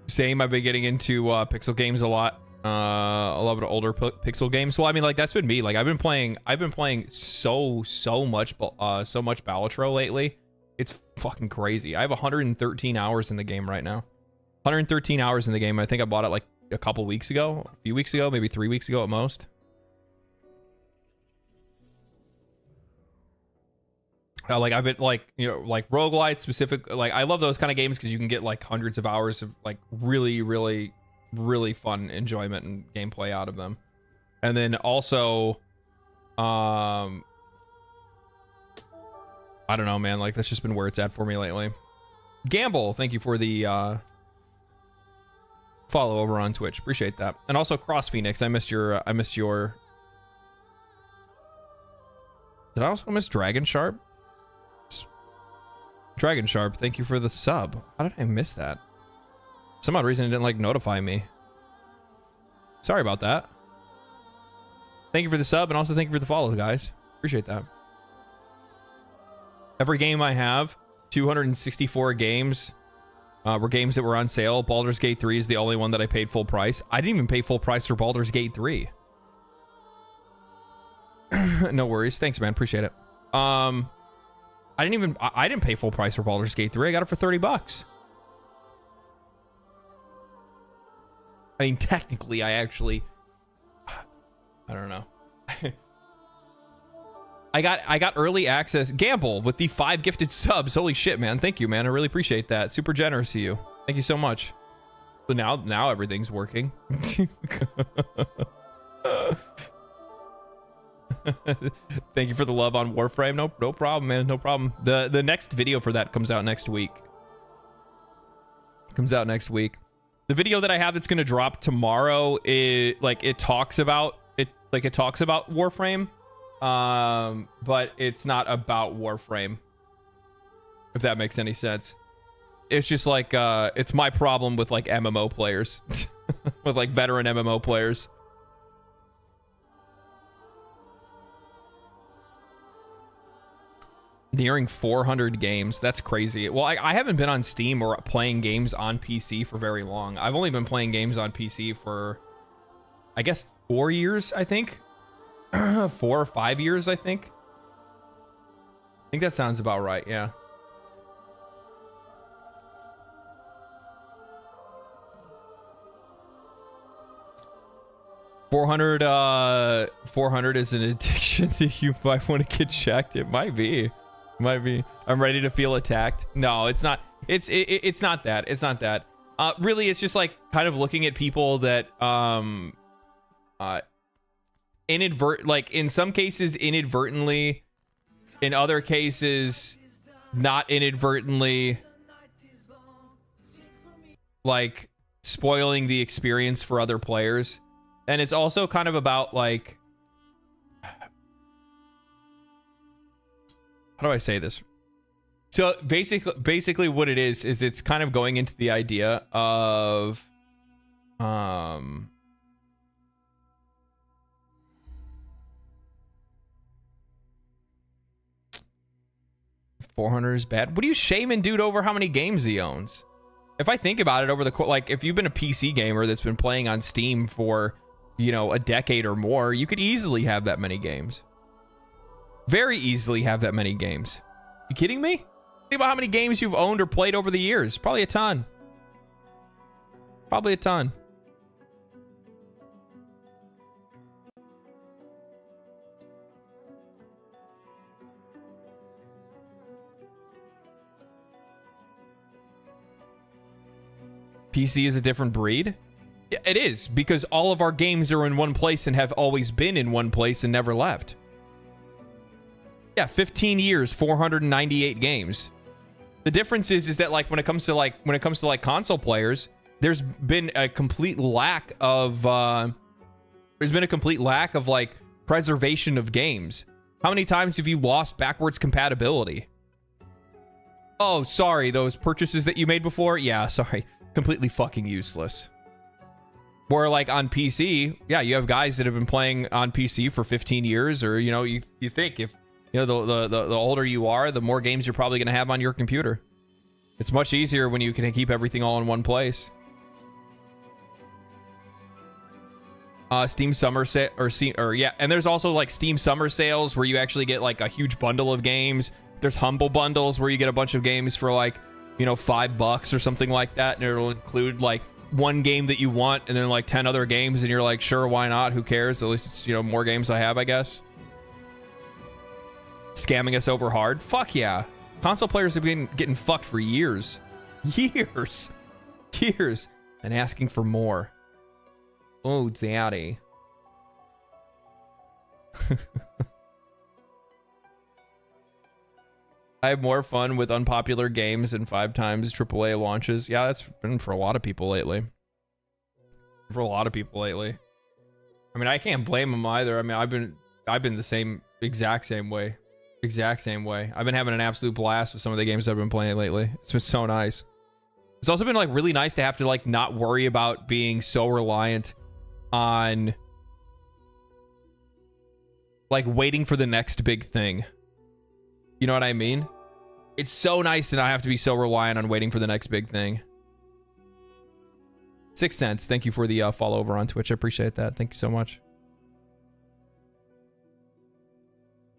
Same. I've been getting into pixel games a lot. A lot of older pixel games. Well, I mean, like, that's been me. Like, I've been playing so much Balatro lately. It's fucking crazy. I have 113 hours in the game right now. 113 hours in the game. I think I bought it like a couple weeks ago, a few weeks ago, maybe 3 weeks ago at most. Like, I've been like, you know, like roguelite specific. Like, I love those kind of games because you can get like hundreds of hours of like really, really, really fun enjoyment and gameplay out of them. And then also, I don't know, man. Like, that's just been where it's at for me lately. Gamble, thank you for the follow over on Twitch. Appreciate that. And also Cross Phoenix, I missed your Did I also miss Dragon Sharp? Dragon Sharp, thank you for the sub. How did I miss that? For some odd reason it didn't like notify me. Sorry about that. Thank you for the sub, and also thank you for the follow, guys. Appreciate that. Every game I have, 264 games, were games that were on sale. Baldur's Gate 3 is the only one that I paid full price. I didn't even pay full price for Baldur's Gate 3. No worries. Thanks, man. Appreciate it. I didn't pay full price for Baldur's Gate 3. I got it for 30 bucks. I mean, technically, I don't know. I got early access. Gamble with the 5 gifted subs. Holy shit, man. Thank you, man. I really appreciate that. Super generous of you. Thank you so much. But now everything's working. Thank you for the love on Warframe. No problem, man. No problem. The next video for that comes out next week. The video that I have that's going to drop tomorrow is like it talks about Warframe. But it's not about Warframe, if that makes any sense. It's just like it's my problem with like MMO players. With like veteran MMO players. Nearing 400 games. That's crazy. Well, I haven't been on Steam or playing games on PC for very long. I've only been playing games on PC for, I guess, 4 years, I think. 4 or 5 years, I think. I think that sounds about right, yeah. $400 is an addiction that you might want to get checked. It might be. I'm ready to feel attacked. No, it's not. It's not that. It's not that. Really, it's just like kind of looking at people that in some cases inadvertently, in other cases not inadvertently, like spoiling the experience for other players. And it's also kind of about like, how do I say this? So basically what it is it's kind of going into the idea of 400 is bad. What are you shaming dude over how many games he owns? If I think about it over the like, if you've been a PC gamer that's been playing on Steam for, you know, a decade or more, you could easily have that many games. Very easily have that many games. You kidding me? Think about how many games you've owned or played over the years. Probably a ton. Probably a ton. PC is a different breed? Yeah, it is, because all of our games are in one place and have always been in one place and never left. Yeah, 15 years, 498 games. The difference is that like when it comes to console players, there's been a complete lack of like preservation of games. How many times have you lost backwards compatibility? Oh, sorry, those purchases that you made before? Yeah, sorry. Completely fucking useless. Where like on PC, yeah, you have guys that have been playing on PC for 15 years, or you know, you think if you know the older you are, the more games you're probably going to have on your computer. It's much easier when you can keep everything all in one place. Steam summer sale and there's also like Steam summer sales where you actually get like a huge bundle of games. There's humble bundles where you get a bunch of games for like, you know, $5 or something like that, and it'll include like one game that you want and then like 10 other games, and you're like, sure, why not? Who cares? At least it's, you know, more games I have, I guess. Scamming us over hard? Fuck yeah. Console players have been getting fucked for years. Years. And asking for more. Oh, daddy. I have more fun with unpopular games and 5 times AAA launches. Yeah, that's been for a lot of people lately. I mean, I can't blame them either. I mean, I've been the exact same way. I've been having an absolute blast with some of the games I've been playing lately. It's been so nice. It's also been like really nice to have to like not worry about being so reliant on like waiting for the next big thing. You know what I mean? It's so nice to not have to be so reliant on waiting for the next big thing. 6 cents. Thank you for the follow over on Twitch. I appreciate that. Thank you so much.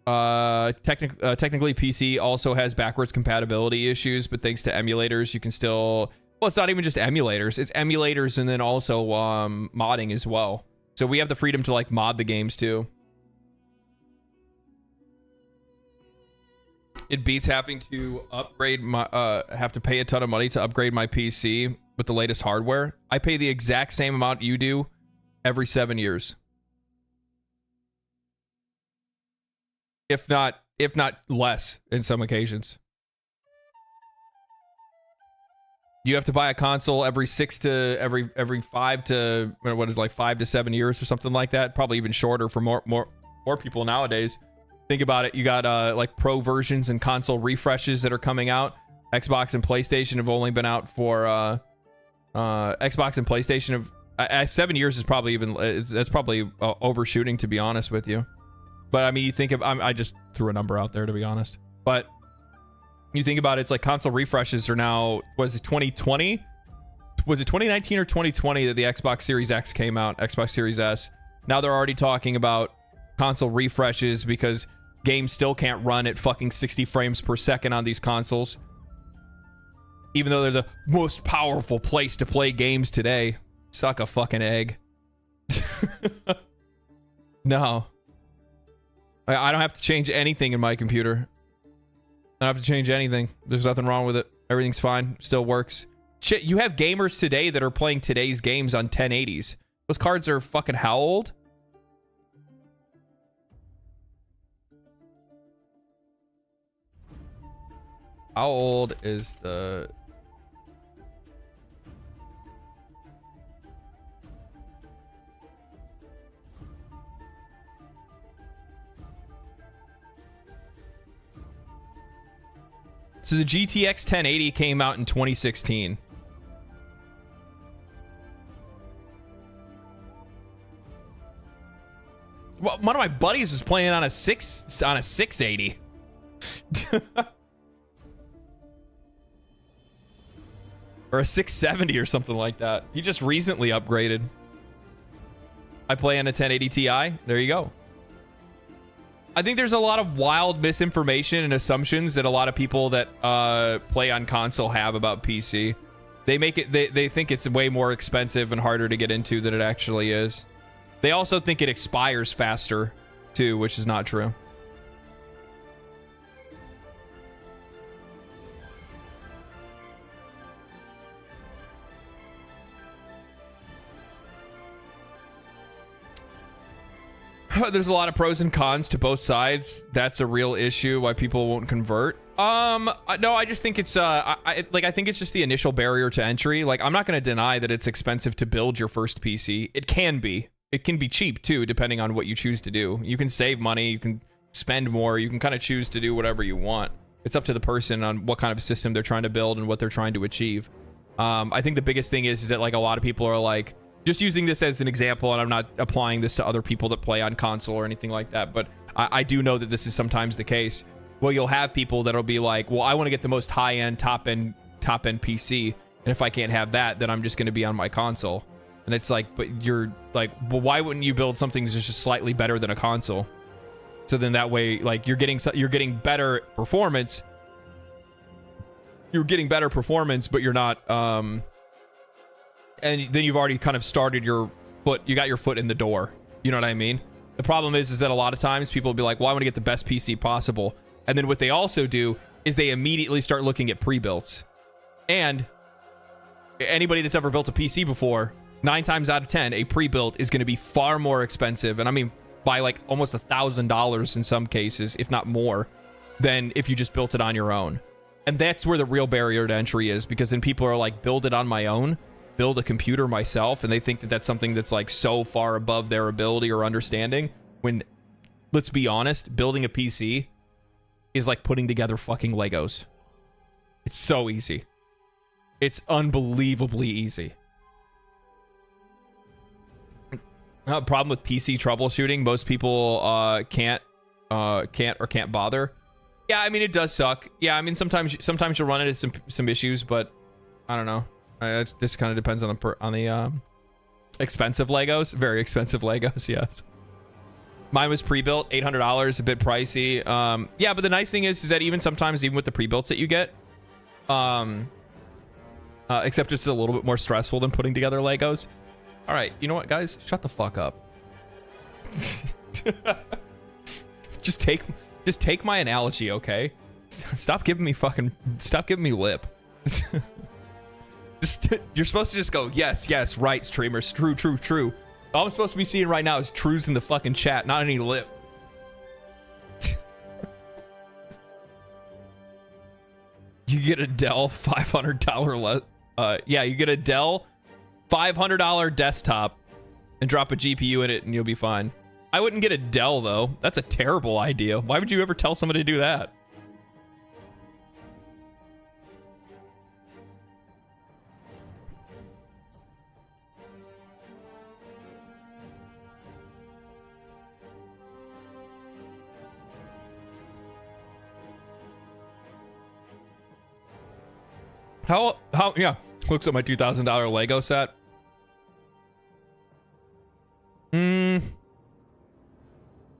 Technically PC also has backwards compatibility issues, but thanks to emulators, you can still... Well, it's not even just emulators. It's emulators and then also modding as well. So we have the freedom to like mod the games too. It beats having to upgrade my have to pay a ton of money to upgrade my PC with the latest hardware. I pay the exact same amount you do every 7 years. If not less in some occasions. You have to buy a console every 5 to what is like 5 to 7 years or something like that. Probably even shorter for more people nowadays. Think about it. You got like pro versions and console refreshes that are coming out. Xbox and PlayStation have only been out for Xbox and PlayStation have 7 years is probably that's probably overshooting, to be honest with you. But I mean, you think of I just threw a number out there, to be honest. But you think about it, it's like console refreshes are now, was it 2020? Was it 2019 or 2020 that the Xbox Series X came out? Xbox Series S. Now they're already talking about console refreshes because games still can't run at fucking 60 frames per second on these consoles. Even though they're the most powerful place to play games today. Suck a fucking egg. No. I don't have to change anything in my computer. I don't have to change anything. There's nothing wrong with it. Everything's fine. Still works. Shit, you have gamers today that are playing today's games on 1080s. Those cards are fucking how old? How old is the... So the GTX 1080 came out in 2016. Well, one of my buddies was playing on a 680. or a 670 or something like that. He just recently upgraded. I play on a 1080 Ti. There you go. I think there's a lot of wild misinformation and assumptions that a lot of people that play on console have about PC. They make it, they think it's way more expensive and harder to get into than it actually is. They also think it expires faster too, which is not true. There's a lot of pros and cons to both sides. That's a real issue why people won't convert. No, I just think it's I think it's just the initial barrier to entry. Like, I'm not going to deny that it's expensive to build your first PC. It can be. It can be cheap too, depending on what you choose to do. You can save money, you can spend more, you can kind of choose to do whatever you want. It's up to the person on what kind of system they're trying to build and what they're trying to achieve. I think the biggest thing is that like a lot of people are like, just using this as an example, and I'm not applying this to other people that play on console or anything like that, but I do know that this is sometimes the case. Well, you'll have people that'll be like, well, I want to get the most high-end, top-end PC, and if I can't have that, then I'm just going to be on my console. And it's like, but you're like, well, why wouldn't you build something that's just slightly better than a console? So then that way, like, you're getting better performance. You're getting better performance, but you're not, and then you've already kind of started your foot, you got your foot in the door. You know what I mean? The problem is that a lot of times people will be like, well, I want to get the best PC possible. And then what they also do is they immediately start looking at pre-builts. And anybody that's ever built a PC before, 9 times out of 10, a pre-built is going to be far more expensive. And I mean, by like almost $1,000 in some cases, if not more, than if you just built it on your own. And that's where the real barrier to entry is, because then people are like, build it on my own, build a computer myself, and they think that that's something that's like so far above their ability or understanding, when, let's be honest, building a PC is like putting together fucking Legos. It's so easy. It's unbelievably easy. Problem with PC troubleshooting, most people can't bother. Yeah, I mean, it does suck. Yeah, I mean, sometimes you'll run into some issues, but I don't know. It just kind of depends on the expensive Legos. Very expensive Legos, yes. Mine was pre-built, $800, a bit pricey. Yeah, but the nice thing is that even sometimes, even with the pre-builts that you get, except it's a little bit more stressful than putting together Legos. All right, you know what, guys? Shut the fuck up. Just take my analogy, okay? Stop giving me lip. You're supposed to just go, yes, right, streamers, true. All I'm supposed to be seeing right now is trues in the fucking chat, not any lip. You get a Dell $500 yeah, you get a Dell $500 desktop and drop a GPU in it and you'll be fine. I wouldn't get a Dell though. That's a terrible idea. Why would you ever tell somebody to do that? How yeah, looks at my $2,000 Lego set.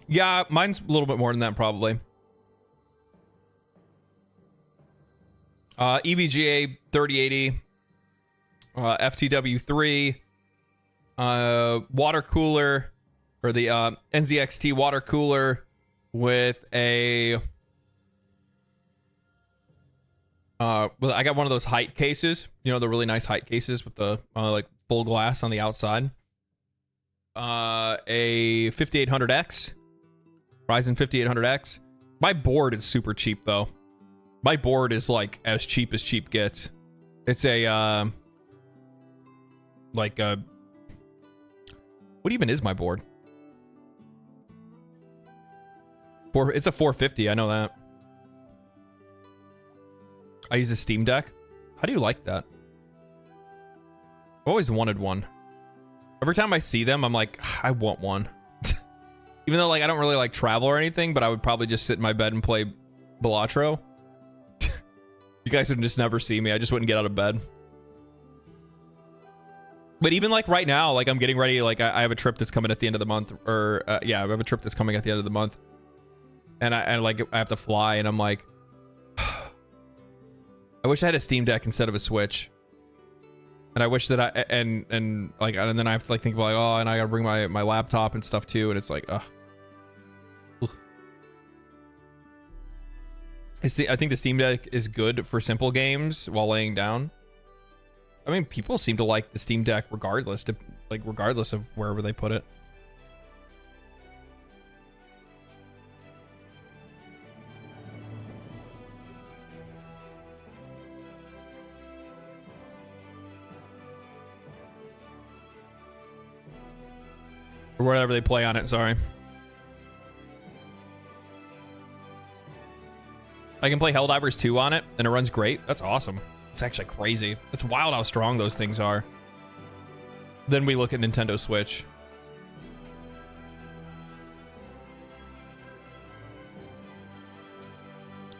Yeah, mine's a little bit more than that probably. EVGA 3080, FTW3, water cooler, or the NZXT water cooler with a well, I got one of those height cases, you know, the really nice height cases with the like full glass on the outside. A 5800X, Ryzen 5800X. My board is super cheap though. My board is like as cheap as cheap gets. It's a like a, what even is my board? It's a 450, I know that. I use a Steam Deck. How do you like that? I've always wanted one. Every time I see them, I'm like, I want one. Even though like I don't really like travel or anything, but I would probably just sit in my bed and play Balatro. You guys would just never see me. I just wouldn't get out of bed. But even like right now, like I'm getting ready, like I have a trip that's coming at the end of the month, or yeah, I have a trip that's coming at the end of the month, and I have to fly, and I'm like, I wish I had a Steam Deck instead of a Switch, and I wish that and then I have to like think about like, oh, and I gotta bring my laptop and stuff too, and it's like, ugh. I think the Steam Deck is good for simple games while laying down. I mean, people seem to like the Steam Deck regardless of wherever they put it. Or whatever they play on it, sorry. I can play Helldivers 2 on it, and it runs great. That's awesome. It's actually crazy. It's wild how strong those things are. Then we look at Nintendo Switch.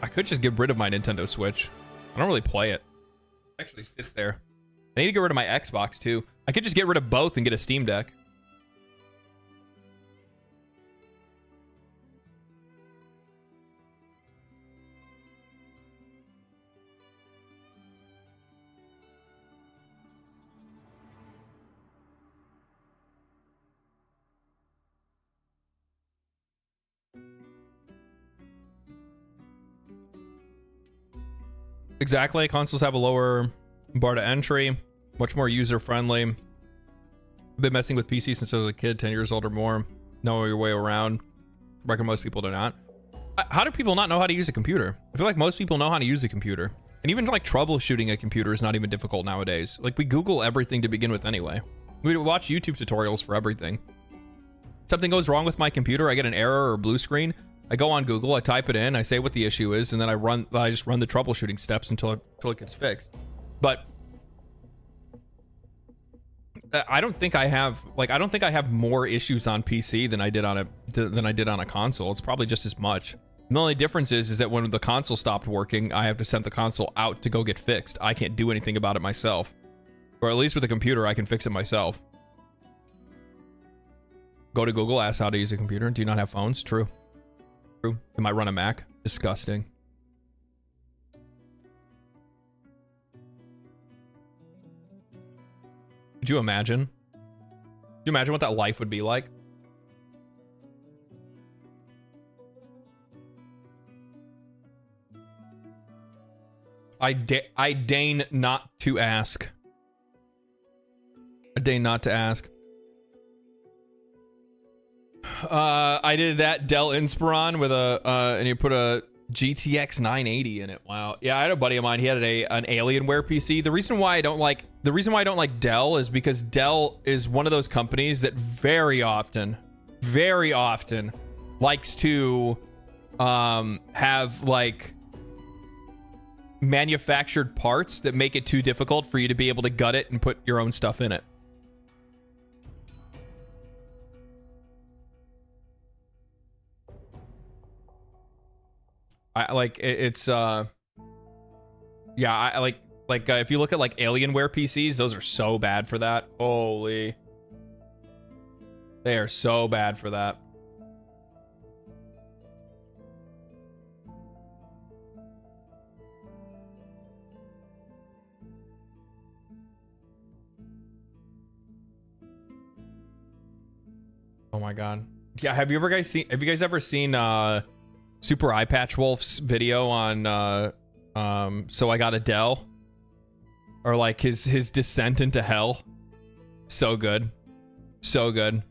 I could just get rid of my Nintendo Switch. I don't really play it. It actually sits there. I need to get rid of my Xbox too. I could just get rid of both and get a Steam Deck. Exactly. Consoles have a lower bar to entry, much more user-friendly. I've been messing with PC since I was a kid, 10 years old or more. Know your way around. I reckon most people do not. How do people not know how to use a computer? I feel like most people know how to use a computer. And even like troubleshooting a computer is not even difficult nowadays. Like we Google everything to begin with anyway. We watch YouTube tutorials for everything. Something goes wrong with my computer, I get an error or blue screen. I go on Google, I type it in, I say what the issue is, and then I just run the troubleshooting steps until it gets fixed. But I don't think I have more issues on PC than I did on a console. It's probably just as much. The only difference is that when the console stopped working, I have to send the console out to go get fixed. I can't do anything about it myself. Or at least with a computer, I can fix it myself. Go to Google, ask how to use a computer. Do you not have phones? True. It might run a Mac. Disgusting. Could you imagine? Could you imagine what that life would be like? I deign not to ask. I deign not to ask. I did that Dell Inspiron with and you put a GTX 980 in it. Wow. Yeah, I had a buddy of mine. He had an Alienware PC. The reason why I don't like Dell is because Dell is one of those companies that very often likes to have like manufactured parts that make it too difficult for you to be able to gut it and put your own stuff in it. If you look at like Alienware PCs, those are so bad for that. Holy, they are so bad for that. Oh my god. Yeah, have you guys ever seen Super Eye Patch Wolf's video on So I Got a Dell? Or like his descent into hell? So good. So good.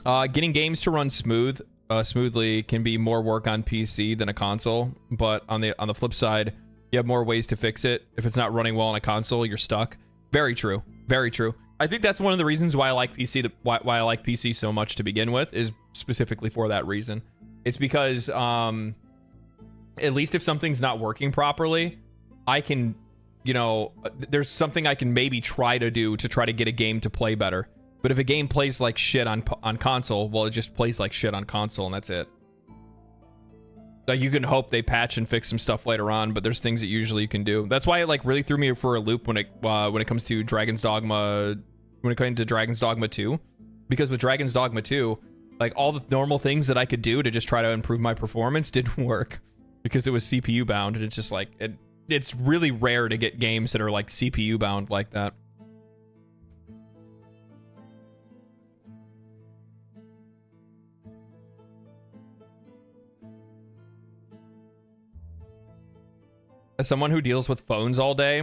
Getting games to run smoothly can be more work on PC than a console, but on the flip side, you have more ways to fix it. If it's not running well on a console, you're stuck. Very true. Very true. I think that's one of the reasons why I like PC. Why I like PC so much to begin with is specifically for that reason. It's because at least if something's not working properly, I can, there's something I can maybe try to do to try to get a game to play better. But if a game plays like shit on console, well, it just plays like shit on console, and that's it. Like you can hope they patch and fix some stuff later on, but there's things that usually you can do. That's why it like really threw me for a loop when it comes to Dragon's Dogma, when it came to Dragon's Dogma 2, because with Dragon's Dogma 2, like all the normal things that I could do to just try to improve my performance didn't work because it was CPU bound, and it's just like it's really rare to get games that are like CPU bound like that. As someone who deals with phones all day,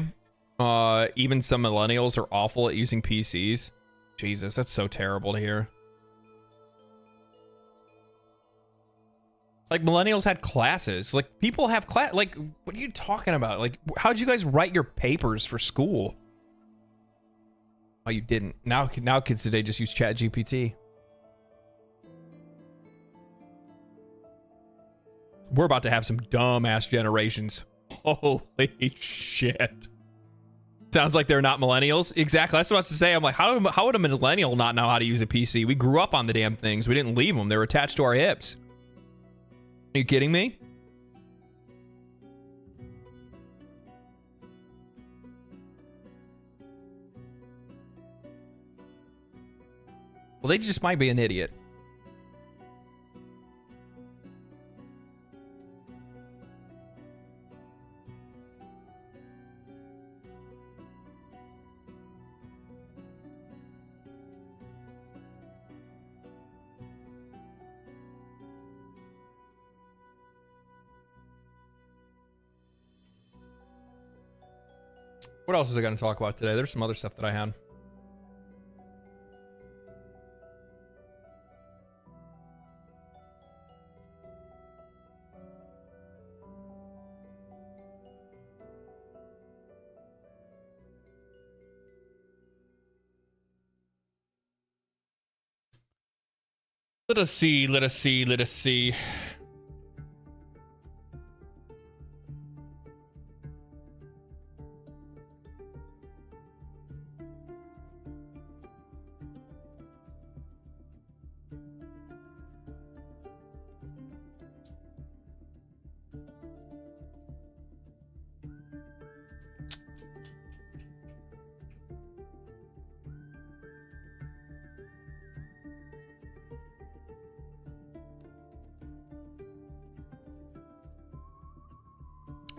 even some millennials are awful at using PCs. Jesus, that's so terrible to hear. Like, millennials had classes. Like, people have class. Like, what are you talking about? Like, how'd you guys write your papers for school? Oh, you didn't. Now kids today just use ChatGPT. We're about to have some dumb-ass generations. Holy shit. Sounds like they're not millennials. Exactly. That's what I was about to say. I'm like, how would a millennial not know how to use a PC? We grew up on the damn things. We didn't leave them. They were attached to our hips. Are you kidding me? Well, they just might be an idiot. What else is I going to talk about today? There's some other stuff that I had. Let us see.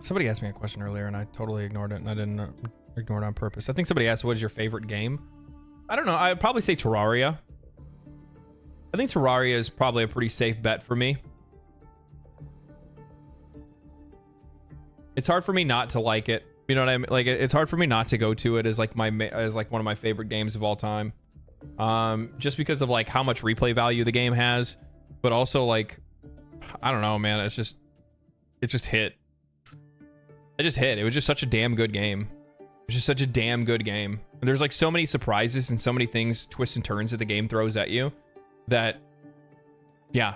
Somebody asked me a question earlier and I totally ignored it, and I didn't ignore it on purpose. I think somebody asked, what is your favorite game? I don't know. I'd probably say Terraria. I think Terraria is probably a pretty safe bet for me. It's hard for me not to like it. You know what I mean? Like, it's hard for me not to go to it as like one of my favorite games of all time. Just because of like how much replay value the game has, but also like, I don't know, man. It just hit. It just hit. It was just such a damn good game. It was just such a damn good game. And there's like so many surprises and so many things, twists and turns that the game throws at you that, yeah,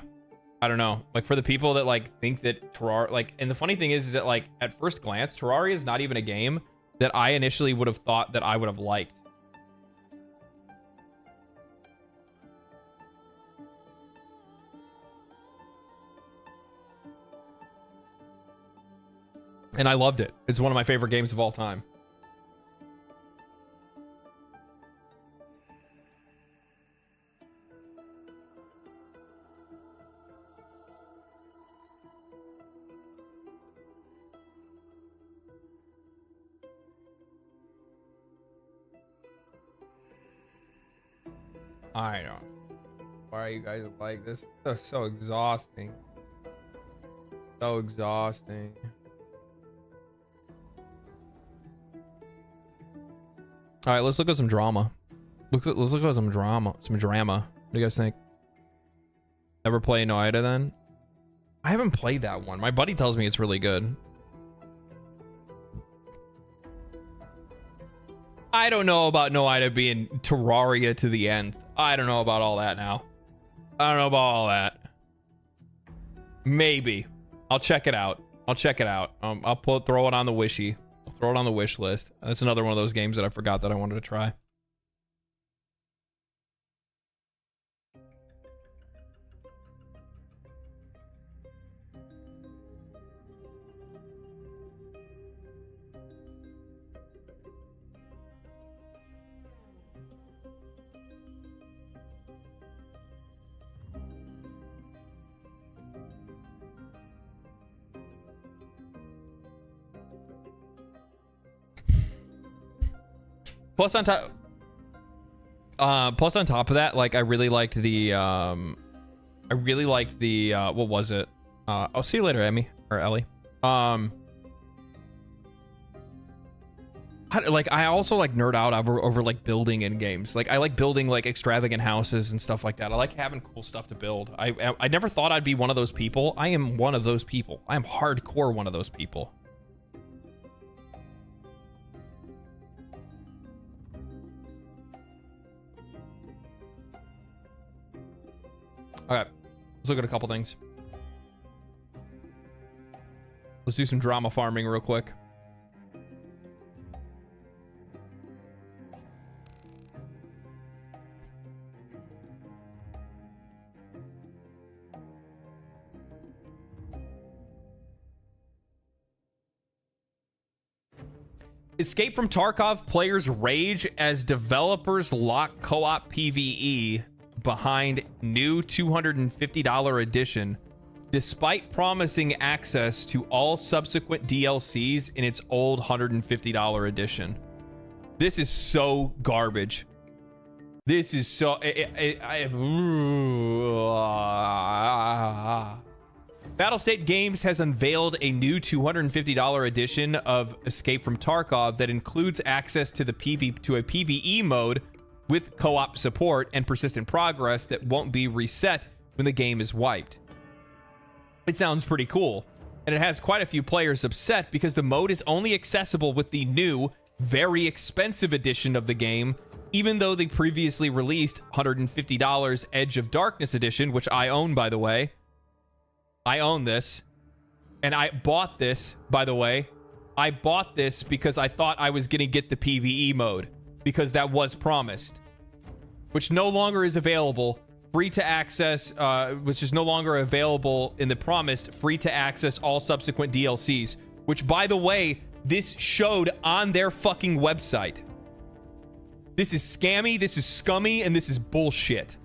I don't know. Like for the people that like think that Terraria, like, and the funny thing is that like at first glance, Terraria is not even a game that I initially would have thought that I would have liked. And I loved it. It's one of my favorite games of all time. I don't. Why are you guys like this? So exhausting. So exhausting. All right, let's look at some drama. Let's look at some drama. Some drama. What do you guys think? Never play Noida then? I haven't played that one. My buddy tells me it's really good. I don't know about Noida being Terraria to the end. I don't know about all that now. I don't know about all that. Maybe. I'll check it out. I'll check it out. I'll throw it on the wishy. Throw it on the wish list. That's another one of those games that I forgot that I wanted to try. Plus on top of that, like I really liked the what was it? I'll see you later, Emmy or Ellie. I also like nerd out over like building in games. Like I like building like extravagant houses and stuff like that. I like having cool stuff to build. I never thought I'd be one of those people. I am one of those people. I am hardcore one of those people. Okay, let's look at a couple things. Let's do some drama farming real quick. Escape from Tarkov, players rage as developers lock co-op PvE behind new $250 edition, despite promising access to all subsequent DLCs in its old $150 edition. This is so garbage. This is so... Battlestate Games has unveiled a new $250 edition of Escape from Tarkov that includes access to a PvE mode with co-op support and persistent progress that won't be reset when the game is wiped. It sounds pretty cool, and it has quite a few players upset because the mode is only accessible with the new, very expensive edition of the game, even though the previously released $150 Edge of Darkness edition, which I own, by the way. I own this, and I bought this, by the way. I bought this because I thought I was going to get the PvE mode, because that was promised, which no longer is available, free to access, which is no longer available in the promised free to access all subsequent DLCs, which, by the way, this showed on their fucking website. This is scammy, this is scummy, and this is bullshit.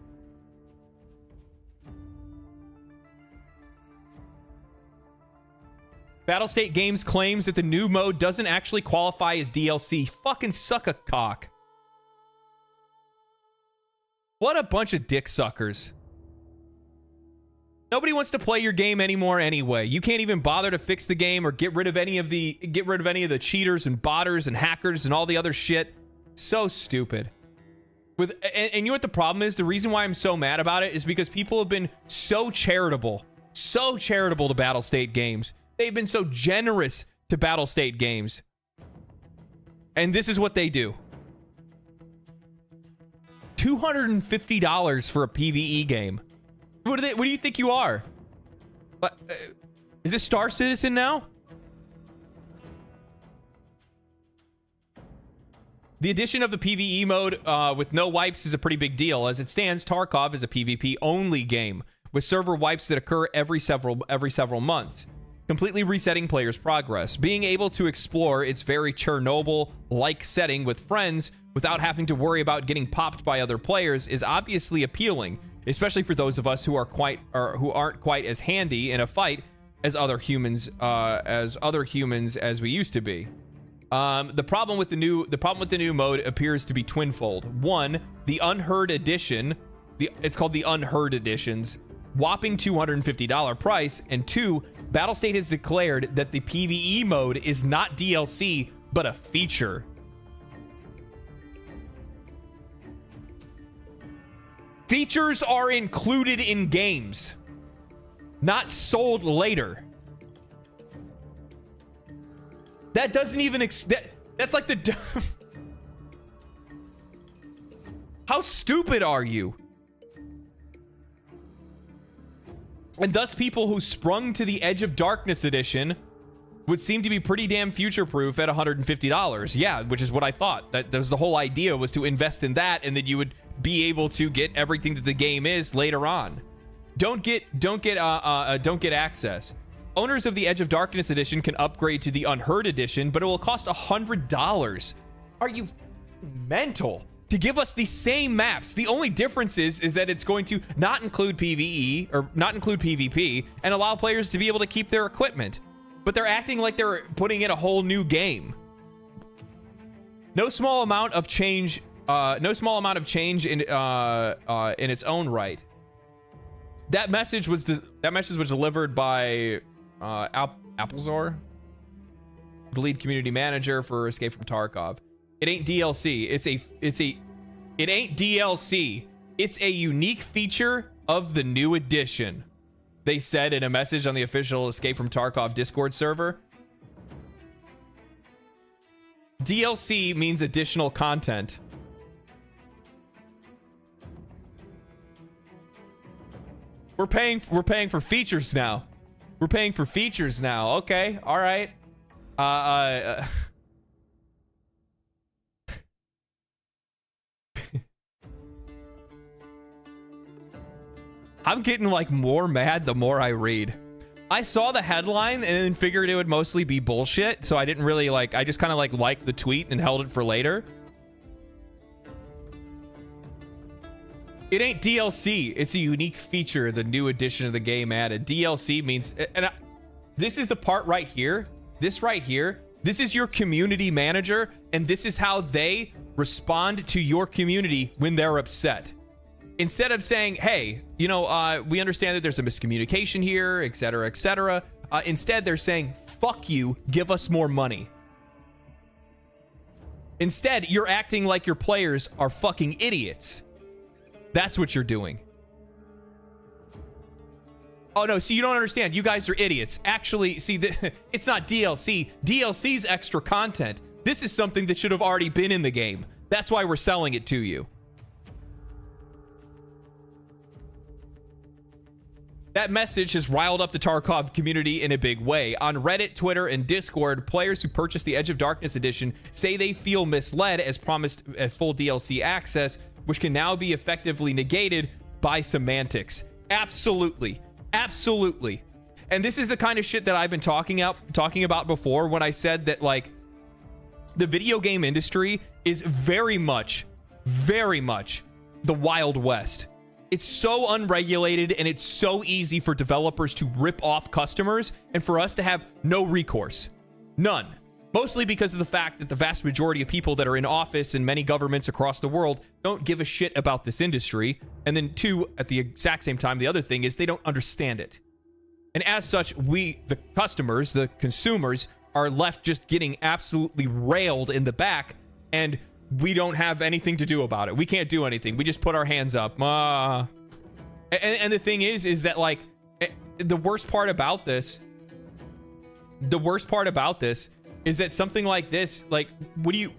Battlestate Games claims that the new mode doesn't actually qualify as DLC. Fucking suck a cock. What a bunch of dick suckers. Nobody wants to play your game anymore anyway. You can't even bother to fix the game or get rid of any of the cheaters and botters and hackers and all the other shit. So stupid. And you know what the problem is? The reason why I'm so mad about it is because people have been so charitable to Battlestate Games. They've been so generous to Battlestate Games. And this is what they do. $250 for a PvE game. What do you think you are? Is it Star Citizen now? The addition of the PvE mode with no wipes is a pretty big deal. As it stands, Tarkov is a PvP only game with server wipes that occur every several months, completely resetting players' progress. Being able to explore its very Chernobyl-like setting with friends without having to worry about getting popped by other players is obviously appealing, especially for those of us who aren't quite as handy in a fight as other humans as we used to be. The problem with the new mode appears to be twinfold. One, the Unheard Edition, it's called the Unheard Editions, whopping $250 price, and two, Battlestate has declared that the PvE mode is not DLC, but a feature. Features are included in games, not sold later. That doesn't even that's like the How stupid are you? And thus people who sprung to the Edge of Darkness edition would seem to be pretty damn future-proof at $150. Yeah, which is what I thought. That was the whole idea, was to invest in that, and then you would be able to get everything that the game is later on. Don't get access. Owners of the Edge of Darkness edition can upgrade to the Unheard edition, but it will cost $100. Are you mental? To give us the same maps. The only difference is that it's going to not include PvE or not include PvP and allow players to be able to keep their equipment. But they're acting like they're putting in a whole new game. No small amount of change. No small amount of change in its own right. That message was delivered by Applezor, the lead community manager for Escape from Tarkov. It ain't DLC. It ain't DLC. It's a unique feature of the new edition, they said in a message on the official Escape from Tarkov Discord server. DLC means additional content. We're paying for features now. We're paying for features now. Okay, all right. I'm getting like more mad the more I read. I saw the headline and then figured it would mostly be bullshit, so I didn't really like, I just kind of like liked the tweet and held it for later. It ain't DLC. It's a unique feature the new edition of the game added. DLC means, this is the part right here. This right here. This is your community manager, and this is how they respond to your community when they're upset. Instead of saying, hey, you know, we understand that there's a miscommunication here, etc., etc. Instead, they're saying, fuck you, give us more money. Instead, you're acting like your players are fucking idiots. That's what you're doing. Oh, no, see, you don't understand. You guys are idiots. Actually, see, it's not DLC. DLC's extra content. This is something that should have already been in the game. That's why we're selling it to you. That message has riled up the Tarkov community in a big way. On Reddit, Twitter, and Discord, players who purchased the Edge of Darkness edition say they feel misled as promised full DLC access, which can now be effectively negated by semantics. Absolutely. Absolutely. And this is the kind of shit that I've been talking about before when I said that, like, the video game industry is very much the Wild West. It's so unregulated and it's so easy for developers to rip off customers and for us to have no recourse. None. Mostly because of the fact that the vast majority of people that are in office in many governments across the world don't give a shit about this industry. And then two, at the exact same time, the other thing is they don't understand it. And as such, we, the customers, the consumers, are left just getting absolutely railed in the back, and we don't have anything to do about it. We can't do anything. We just put our hands up. And the thing is that, like, the worst part about this is that something like this, like, what do you,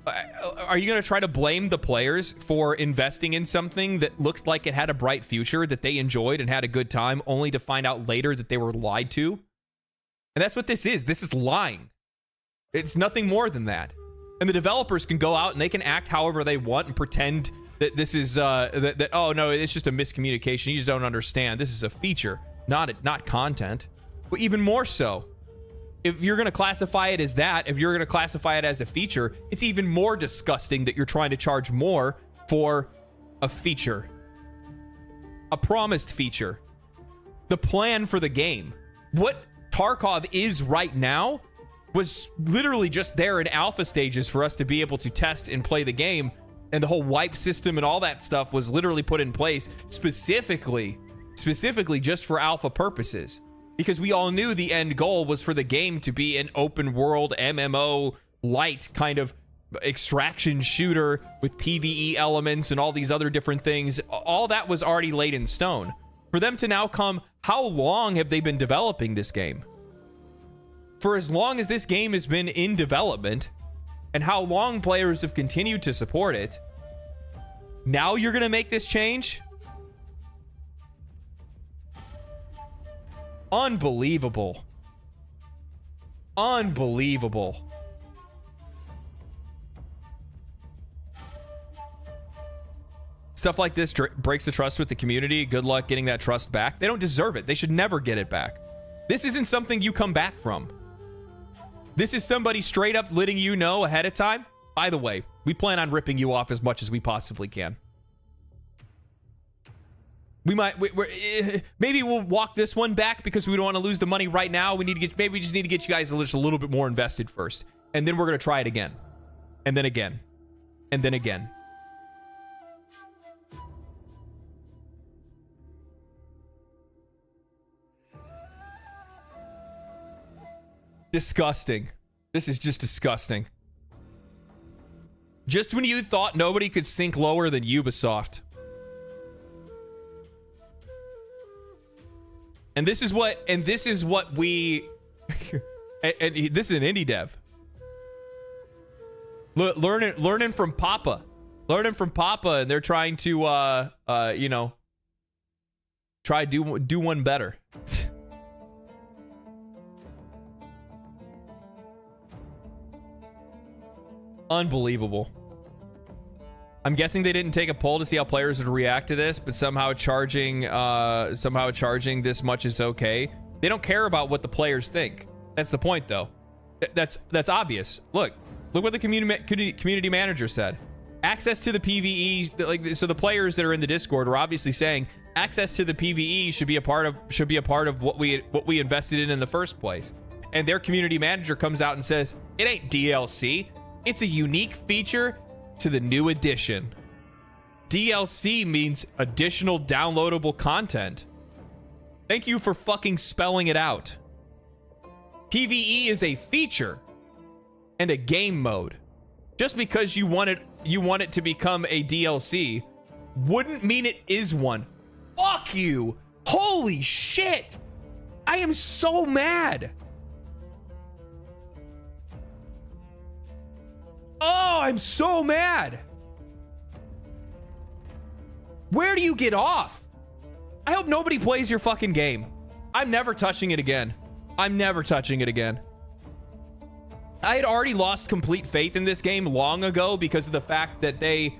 are you going to try to blame the players for investing in something that looked like it had a bright future, that they enjoyed and had a good time, only to find out later that they were lied to? And that's what this is. This is lying. It's nothing more than that. And the developers can go out and they can act however they want and pretend that this is oh no, it's just a miscommunication. You just don't understand. This is a feature, not content. But even more so, if you're going to classify it as that, if you're going to classify it as a feature, it's even more disgusting that you're trying to charge more for a feature, a promised feature, the plan for the game. What Tarkov is right now was literally just there in alpha stages for us to be able to test and play the game, and the whole wipe system and all that stuff was literally put in place specifically just for alpha purposes, because we all knew the end goal was for the game to be an open world MMO light kind of extraction shooter with PvE elements and all these other different things. All that was already laid in stone. For them to now come, how long have they been developing this game? For as long as this game has been in development, and how long players have continued to support it, now you're going to make this change? Unbelievable. Unbelievable. Stuff like this breaks the trust with the community. Good luck getting that trust back. They don't deserve it. They should never get it back. This isn't something you come back from. This is somebody straight up letting you know ahead of time. By the way, we plan on ripping you off as much as we possibly can. Maybe we'll walk this one back because we don't want to lose the money right now. Maybe we just need to get you guys just a little bit more invested first, and then we're going to try it again. And then again. And then again. Disgusting. This is just disgusting. Just when you thought nobody could sink lower than Ubisoft. And this is what we and this is an indie dev. Learning from Papa. Learning from Papa, and they're trying to you know, try do one better. Unbelievable. I'm guessing they didn't take a poll to see how players would react to this, but somehow charging this much is okay. They don't care about what the players think. That's the point, though. That's obvious. Look what the community manager said. Access to the PvE, like, so the players that are in the Discord are obviously saying access to the PvE should be a part of what we invested in the first place. And their community manager comes out and says it ain't DLC. It's a unique feature to the new edition. DLC means additional downloadable content. Thank you for fucking spelling it out. PvE is a feature and a game mode. Just because you want it to become a DLC wouldn't mean it is one. Fuck you. Holy shit. I am so mad. Oh, I'm so mad. Where do you get off? I hope nobody plays your fucking game. I'm never touching it again. I'm never touching it again. I had already lost complete faith in this game long ago because of the fact that they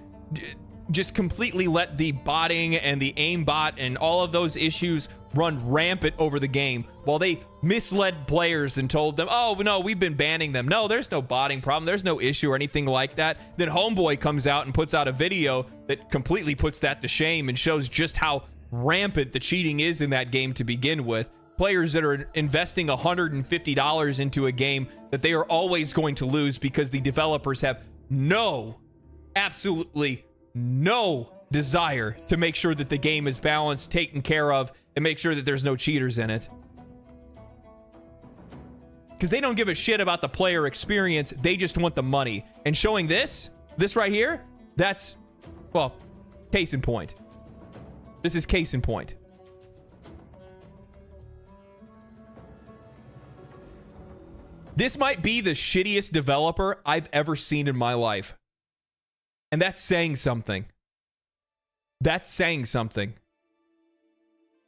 just completely let the botting and the aimbot and all of those issues run rampant over the game while they misled players and told them, oh no, we've been banning them. No, there's no botting problem. There's no issue or anything like that. Then Homeboy comes out and puts out a video that completely puts that to shame and shows just how rampant the cheating is in that game to begin with. Players that are investing $150 into a game that they are always going to lose because the developers have absolutely no desire to make sure that the game is balanced, taken care of, and make sure that there's no cheaters in it. Because they don't give a shit about the player experience. They just want the money. And showing this right here, that's, well, case in point. This is case in point. This might be the shittiest developer I've ever seen in my life. And that's saying something. That's saying something.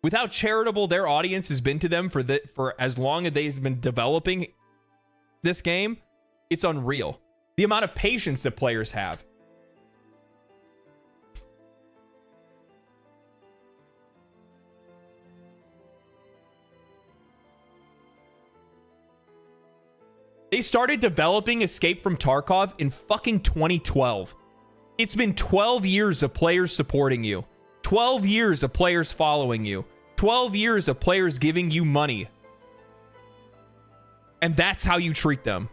With how charitable their audience has been to them for as long as they've been developing this game, it's unreal. The amount of patience that players have. They started developing Escape from Tarkov in fucking 2012. It's been 12 years of players supporting you. 12 years of players following you. 12 years of players giving you money. And that's how you treat them.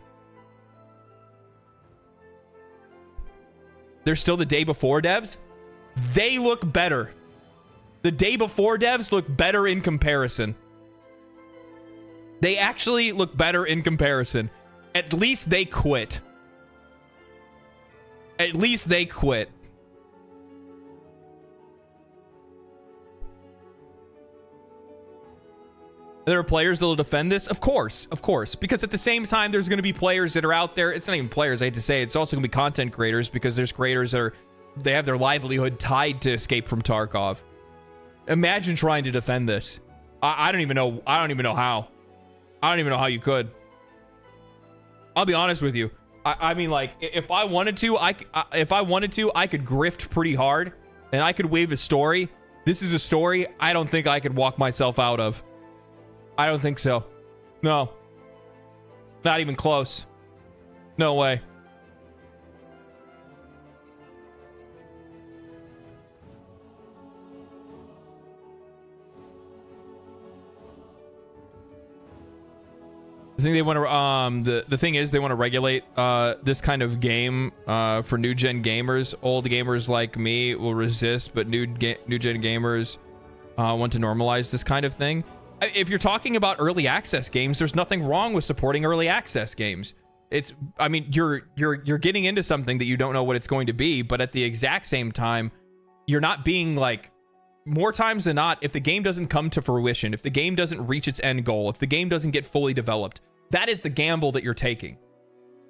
They're still the day before devs. They look better. The day before devs look better in comparison. They actually look better in comparison. At least they quit. At least they quit. There are players that will defend this? Of course. Because at the same time, there's going to be players that are out there. It's not even players, I hate to say. It's also going to be content creators because there's creators that they have their livelihood tied to Escape from Tarkov. Imagine trying to defend this. I don't even know. I don't even know how. I don't even know how you could. I'll be honest with you. I mean, like, if I wanted to, I could grift pretty hard, and I could weave a story. This is a story I don't think I could walk myself out of. I don't think so. No. Not even close. No way. I think they want to the thing is they want to regulate this kind of game for new gen gamers. Old gamers like me will resist, but new gen gamers want to normalize this kind of thing. If you're talking about early access games, there's nothing wrong with supporting early access games. It's, I mean, you're getting into something that you don't know what it's going to be, but at the exact same time, you're not being like, more times than not, if the game doesn't come to fruition, if the game doesn't reach its end goal, if the game doesn't get fully developed, that is the gamble that you're taking.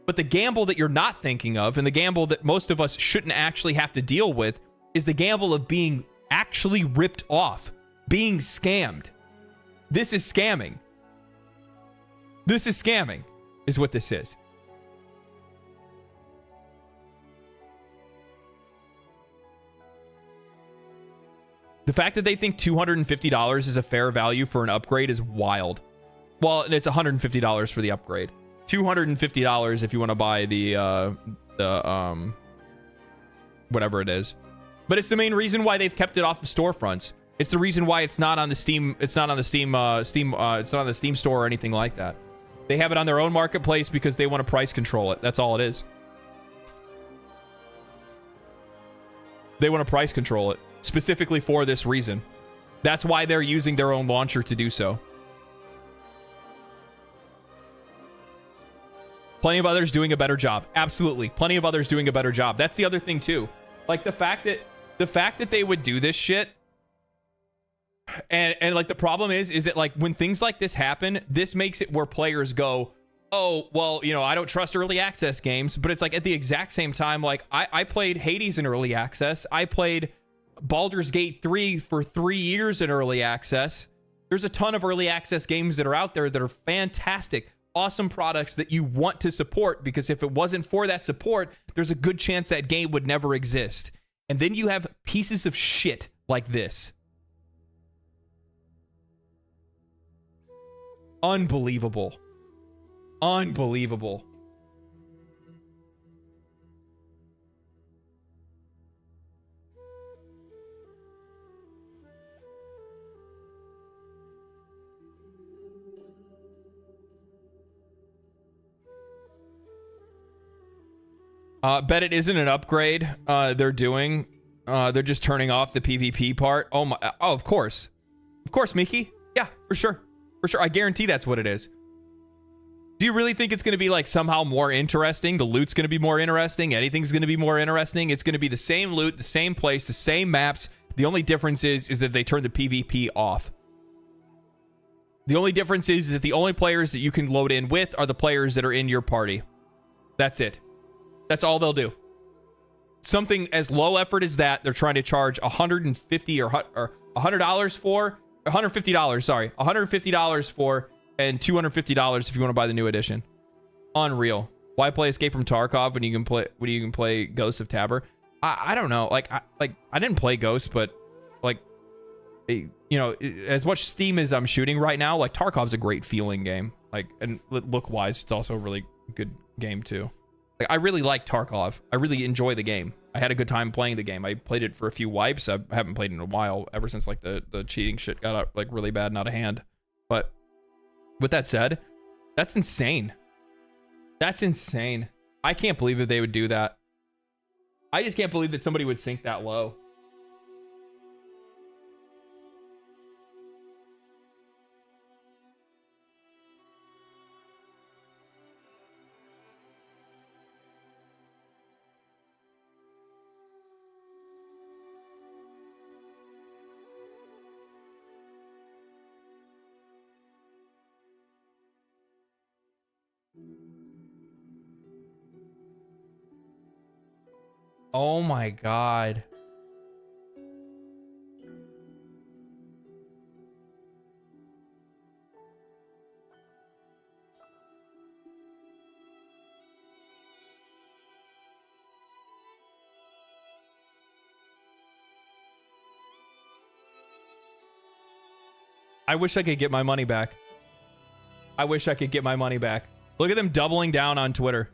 But the gamble that you're not thinking of, and the gamble that most of us shouldn't actually have to deal with, is the gamble of being actually ripped off, being scammed. This is scamming. This is scamming, is what this is. The fact that they think $250 is a fair value for an upgrade is wild. Well, it's $150 for the upgrade. $250 if you want to buy the whatever it is. But it's the main reason why they've kept it off of storefronts. It's the reason why it's not on the Steam. It's not on the Steam. It's not on the Steam store or anything like that. They have it on their own marketplace because they want to price control it. That's all it is. They want to price control it specifically for this reason. That's why they're using their own launcher to do so. Plenty of others doing a better job. Absolutely. Plenty of others doing a better job. That's the other thing too. Like the fact that they would do this shit. And like the problem is that like when things like this happen, this makes it where players go, oh, well, you know, I don't trust early access games. But it's like at the exact same time, like I played Hades in early access. I played Baldur's Gate 3 for 3 years in early access. There's a ton of early access games that are out there that are fantastic, awesome products that you want to support, because if it wasn't for that support, there's a good chance that game would never exist. And then you have pieces of shit like this. Unbelievable. Unbelievable. Bet it isn't an upgrade they're doing. They're just turning off the PvP part. Oh my! Oh, of course, Miki. Yeah, for sure. For sure. I guarantee that's what it is. Do you really think it's going to be like somehow more interesting? The loot's going to be more interesting. Anything's going to be more interesting. It's going to be the same loot, the same place, the same maps. The only difference is that they turn the PvP off. The only difference is that the only players that you can load in with are the players that are in your party. That's it. That's all they'll do. Something as low effort as that, they're trying to charge $150 or $100 for. $150, sorry. $150 for, and $250 if you want to buy the new edition. Unreal. Why play Escape from Tarkov when you can play Ghosts of Tabor? I don't know. Like I didn't play Ghost, but like you know, as much Steam as I'm shooting right now, like Tarkov's a great feeling game. Like, and look wise, it's also a really good game too. Like I really like Tarkov. I really enjoy the game. I had a good time playing the game. I played it for a few wipes. I haven't played in a while, ever since like the cheating shit got like really bad and out of hand. But with that said, that's insane. That's insane. I can't believe that they would do that. I just can't believe that somebody would sink that low. Oh my God. I wish I could get my money back. I wish I could get my money back. Look at them doubling down on Twitter.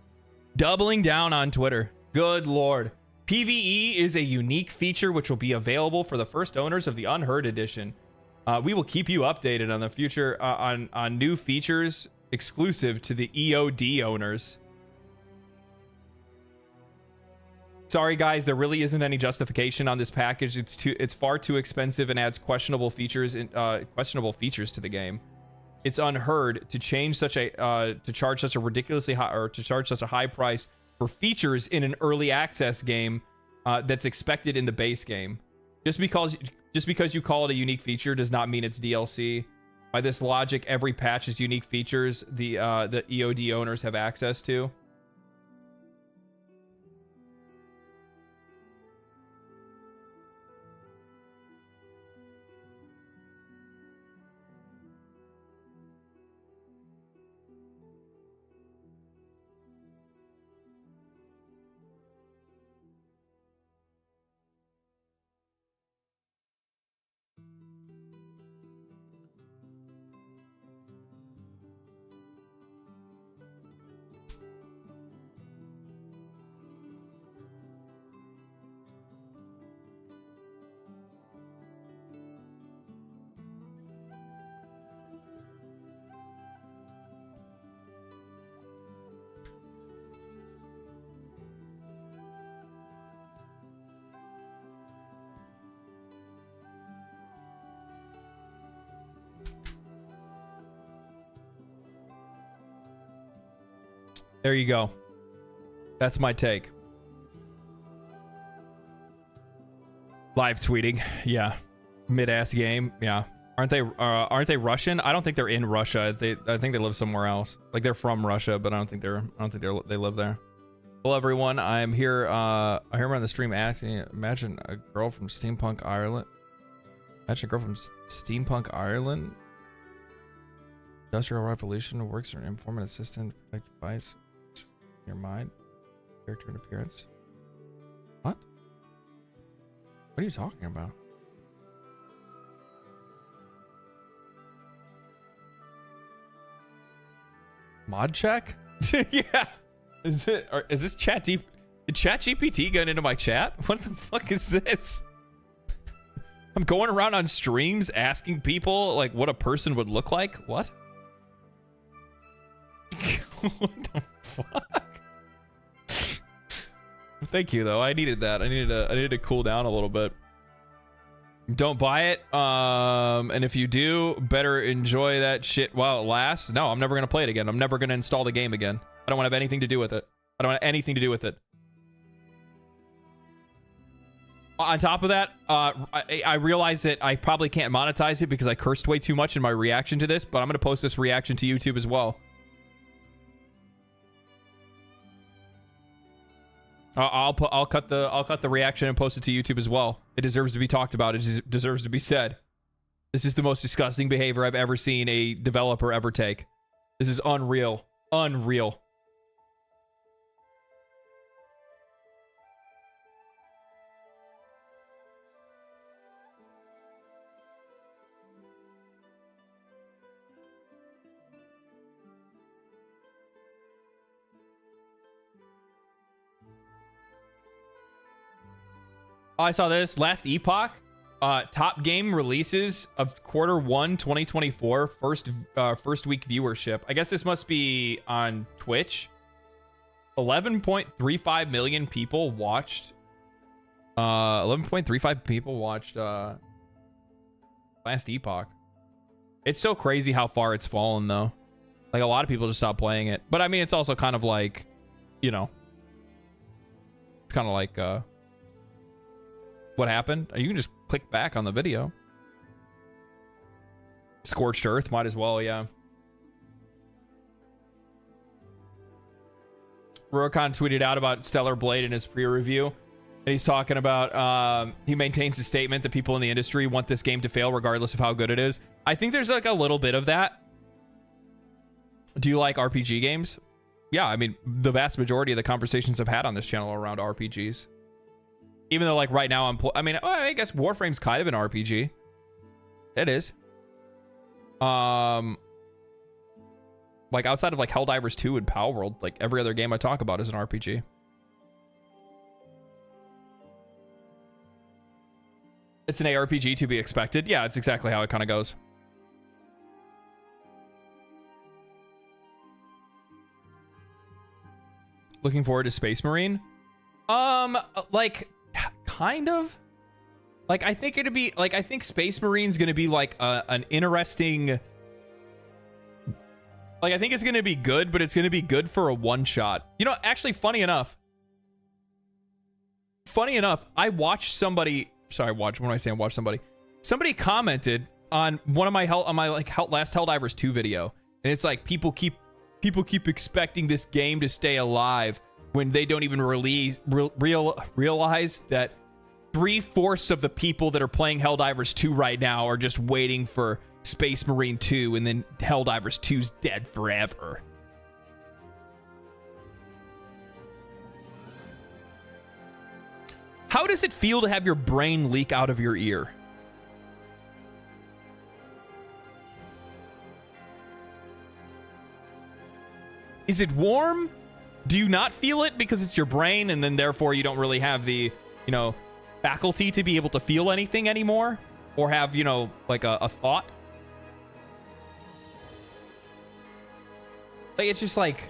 Doubling down on Twitter. Good Lord. PvE is a unique feature which will be available for the first owners of the Unheard Edition. We will keep you updated on the future on new features exclusive to the EOD owners. Sorry guys, there really isn't any justification on this package. It's far too expensive and adds questionable features to the game. It's unheard to change such a to charge such a ridiculously high, or to charge such a high price for features in an early access game that's expected in the base game. Just because you call it a unique feature does not mean it's DLC. By this logic, every patch is unique features the EOD owners have access to. There you go. That's my take. Live tweeting. Yeah. Mid-ass game. Yeah. Aren't they Russian? I don't think they're in Russia. I think they live somewhere else. Like they're from Russia, but I don't think they live there. Hello everyone. I'm here I hear on the stream asking, imagine a girl from Steampunk Ireland. Imagine a girl from Steampunk Ireland. Industrial Revolution works as an informant assistant, protect device. Your mind, character and appearance. What? What are you talking about? Mod check? Yeah. Is this chat deep? Did chat GPT get into my chat? What the fuck is this? I'm going around on streams asking people like what a person would look like. What? What the fuck? Thank you though. I needed that. I needed to cool down a little bit. Don't buy it. And if you do, better enjoy that shit while it lasts. No, I'm never gonna play it again. I'm never gonna install the game again. I don't want to have anything to do with it. I don't want anything to do with it. On top of that, I realize that I probably can't monetize it because I cursed way too much in my reaction to this, but I'm gonna post this reaction to YouTube as well. I'll cut the reaction and post it to YouTube as well. It deserves to be talked about. It deserves to be said. This is the most disgusting behavior I've ever seen a developer ever take. This is unreal. Unreal. Oh, I saw this. Last Epoch. Top game releases of Q1 2024. First week viewership. I guess this must be on Twitch. 11.35 million people watched. 11.35 people watched Last Epoch. It's so crazy how far it's fallen, though. Like, a lot of people just stopped playing it. But, I mean, it's also kind of like, you know. It's kind of like, what happened? You can just click back on the video. Scorched Earth, might as well, yeah. Rurikon tweeted out about Stellar Blade in his pre-review. And he's talking about, he maintains his statement that people in the industry want this game to fail regardless of how good it is. I think there's like a little bit of that. Do you like RPG games? Yeah, I mean, the vast majority of the conversations I've had on this channel are around RPGs. Even though, like, right now I guess Warframe's kind of an RPG. It is. Like, outside of, like, Helldivers 2 and Palworld, like, every other game I talk about is an RPG. It's an ARPG to be expected. Yeah, it's exactly how it kind of goes. looking forward to Space Marine. Like kind of. Like I think it'd be like I think Space Marine's gonna be like an interesting. Like I think it's gonna be good, but it's gonna be good for a one shot. You know, actually, funny enough, I watched somebody. Sorry, watch. When I say I watched somebody, somebody commented on one of my last Helldivers 2 video, and it's like people keep expecting this game to stay alive when they don't even realize that 3/4 of the people that are playing Helldivers 2 right now are just waiting for Space Marine 2, and then Helldivers 2's dead forever. How does it feel to have your brain leak out of your ear? Is it warm? Do you not feel it because it's your brain, and then therefore you don't really have the, you know, faculty to be able to feel anything anymore? Or have, you know, like a thought? Like, it's just like,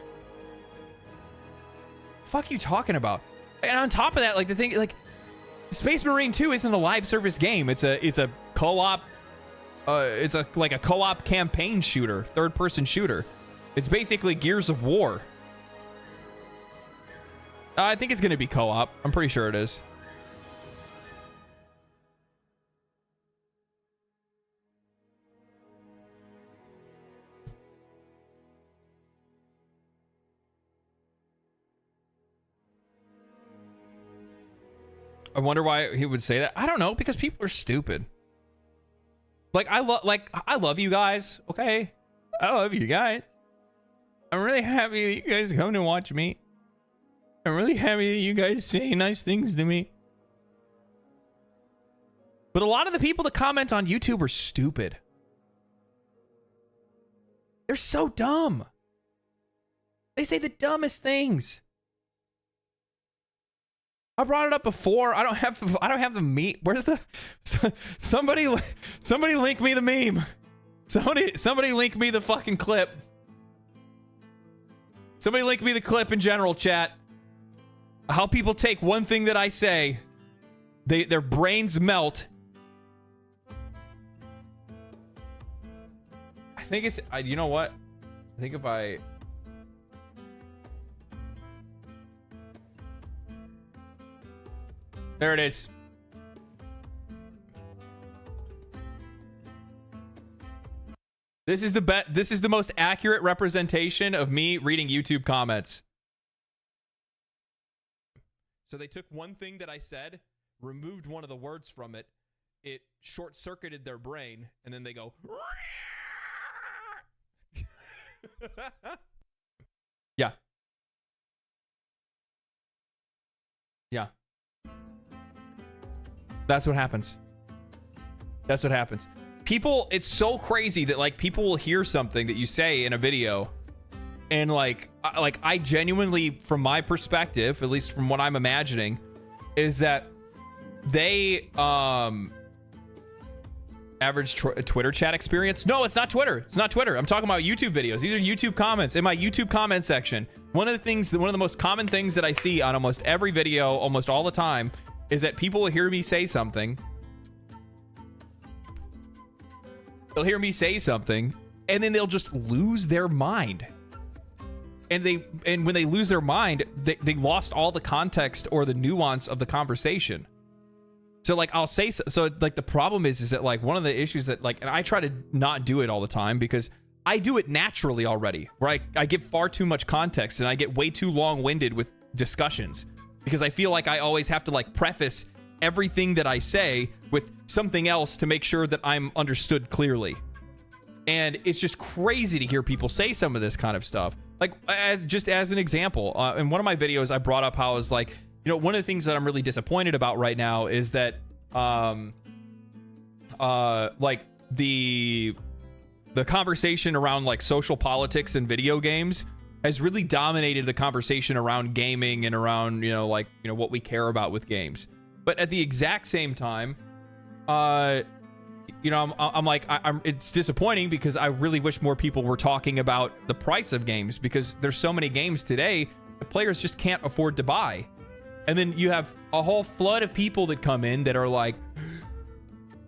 fuck you talking about? And on top of that, like the thing, like Space Marine 2 isn't a live service game. It's a co-op. It's like a co-op campaign shooter, third-person shooter. It's basically Gears of War. I think it's going to be co-op. I'm pretty sure it is. I wonder why he would say that. I don't know, because people are stupid. Like I love you guys. Okay, I love you guys. I'm really happy that you guys come to watch me. I'm really happy that you guys say nice things to me. But a lot of the people that comment on YouTube are stupid. They're so dumb. They say the dumbest things. I brought it up before. I don't have the meme. Where's the somebody link me the meme. Somebody link me the fucking clip. Somebody link me the clip in general chat. How people take one thing that I say, their brains melt. I think it's you know what? I think if I there it is. This is the most accurate representation of me reading YouTube comments. So they took one thing that I said, removed one of the words from it, it short-circuited their brain, and then they go Yeah. Yeah. That's what happens. That's what happens. People, it's so crazy that like people will hear something that you say in a video, and like I genuinely, from my perspective, at least from what I'm imagining, is that they average Twitter chat experience. No, it's not Twitter. It's not Twitter. I'm talking about YouTube videos. These are YouTube comments in my YouTube comment section. One of the most common things that I see on almost every video, almost all the time, is that people will hear me say something. They'll hear me say something, and then they'll just lose their mind. And when they lose their mind, they lost all the context or the nuance of the conversation. So like I'll say so like the problem is that like one of the issues that like, and I try to not do it all the time because I do it naturally already, where I give far too much context and I get way too long-winded with discussions because I feel like I always have to like preface everything that I say with something else to make sure that I'm understood clearly. And it's just crazy to hear people say some of this kind of stuff. Like as an example, in one of my videos, I brought up how I was like, you know, one of the things that I'm really disappointed about right now is that, like the conversation around like social politics and video games has really dominated the conversation around gaming and around, you know, like, you know, what we care about with games. But at the exact same time, you know, I'm like, it's disappointing because I really wish more people were talking about the price of games, because there's so many games today that players just can't afford to buy. And then you have a whole flood of people that come in that are like,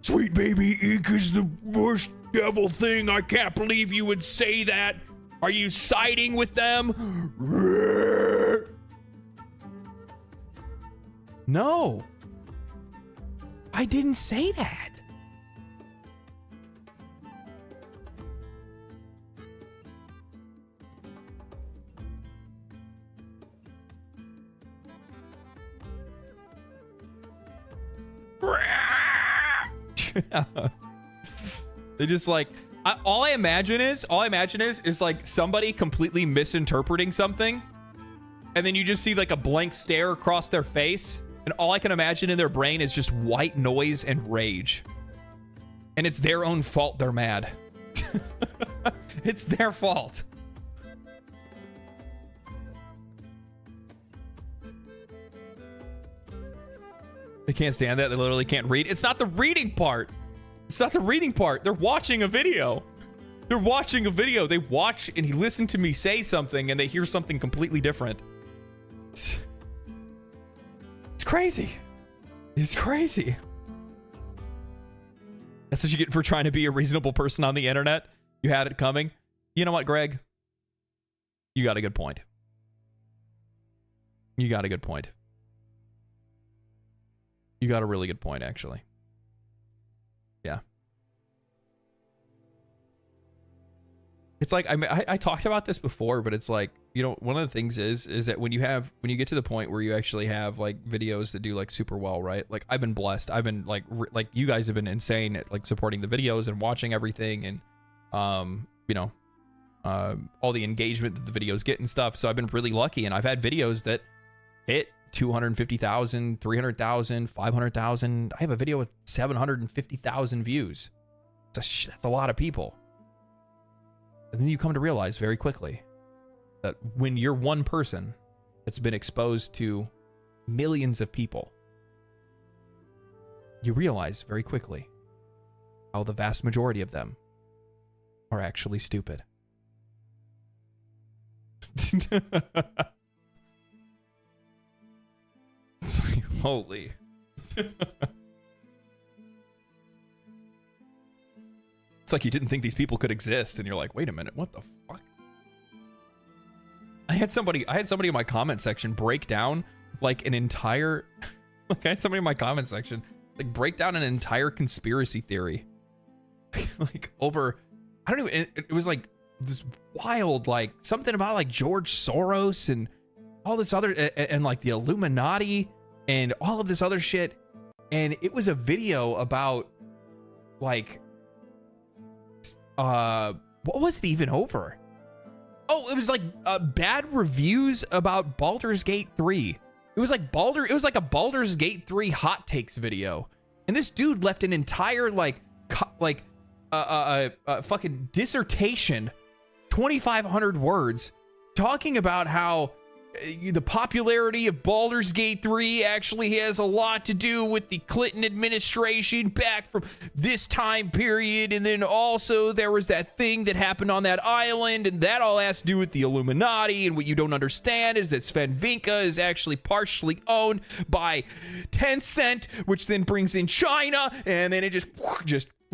Sweet Baby Ink is the worst devil thing. I can't believe you would say that. Are you siding with them? No. I didn't say that. They just like all I imagine is like somebody completely misinterpreting something, and then you just see like a blank stare across their face, and all I can imagine in their brain is just white noise and rage, and it's their own fault they're mad. It's their fault. They can't stand that. They literally can't read. It's not the reading part. It's not the reading part. They're watching a video. They're watching a video. They watch and he listened to me say something and they hear something completely different. It's crazy. It's crazy. That's what you get for trying to be a reasonable person on the internet. You had it coming. You know what, Greg? You got a good point. You got a good point. You got a really good point, actually. Yeah. It's like, I talked about this before, but it's like, you know, one of the things is that when you get to the point where you actually have like videos that do like super well, right? Like I've been blessed. I've been like you guys have been insane at like supporting the videos and watching everything and, you know, all the engagement that the videos get and stuff. So I've been really lucky, and I've had videos that hit 250,000, 300,000, 500,000. I have a video with 750,000 views. That's a lot of people. And then you come to realize very quickly that when you're one person that's been exposed to millions of people, you realize very quickly how the vast majority of them are actually stupid. It's like, holy. It's like you didn't think these people could exist, and you're like, wait a minute, what the fuck? I had somebody in my comment section break down like an entire like I had somebody in my comment section like break down an entire conspiracy theory. Like over, I don't even, it was like this wild, like something about like George Soros and all this other, and like the Illuminati and all of this other shit. And it was a video about like, what was it even over? Oh, it was like bad reviews about Baldur's Gate 3. It was like a Baldur's Gate 3 hot takes video. And this dude left an entire fucking dissertation, 2,500 words, talking about how the popularity of Baldur's Gate 3 actually has a lot to do with the Clinton administration back from this time period. And then also there was that thing that happened on that island, and that all has to do with the Illuminati. And what you don't understand is that Sven Vinka is actually partially owned by Tencent, which then brings in China, and then it just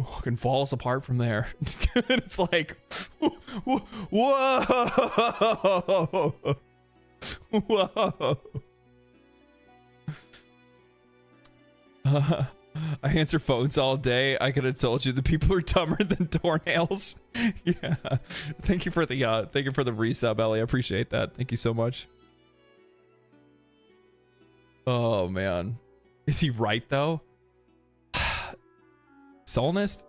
fucking falls apart from there. And it's like, whoa. Whoa. I answer phones all day. I could have told you the people are dumber than doornails. Yeah. Thank you for the resub, Ellie. I appreciate that. Thank you so much. Oh man. Is he right though? Soulnist?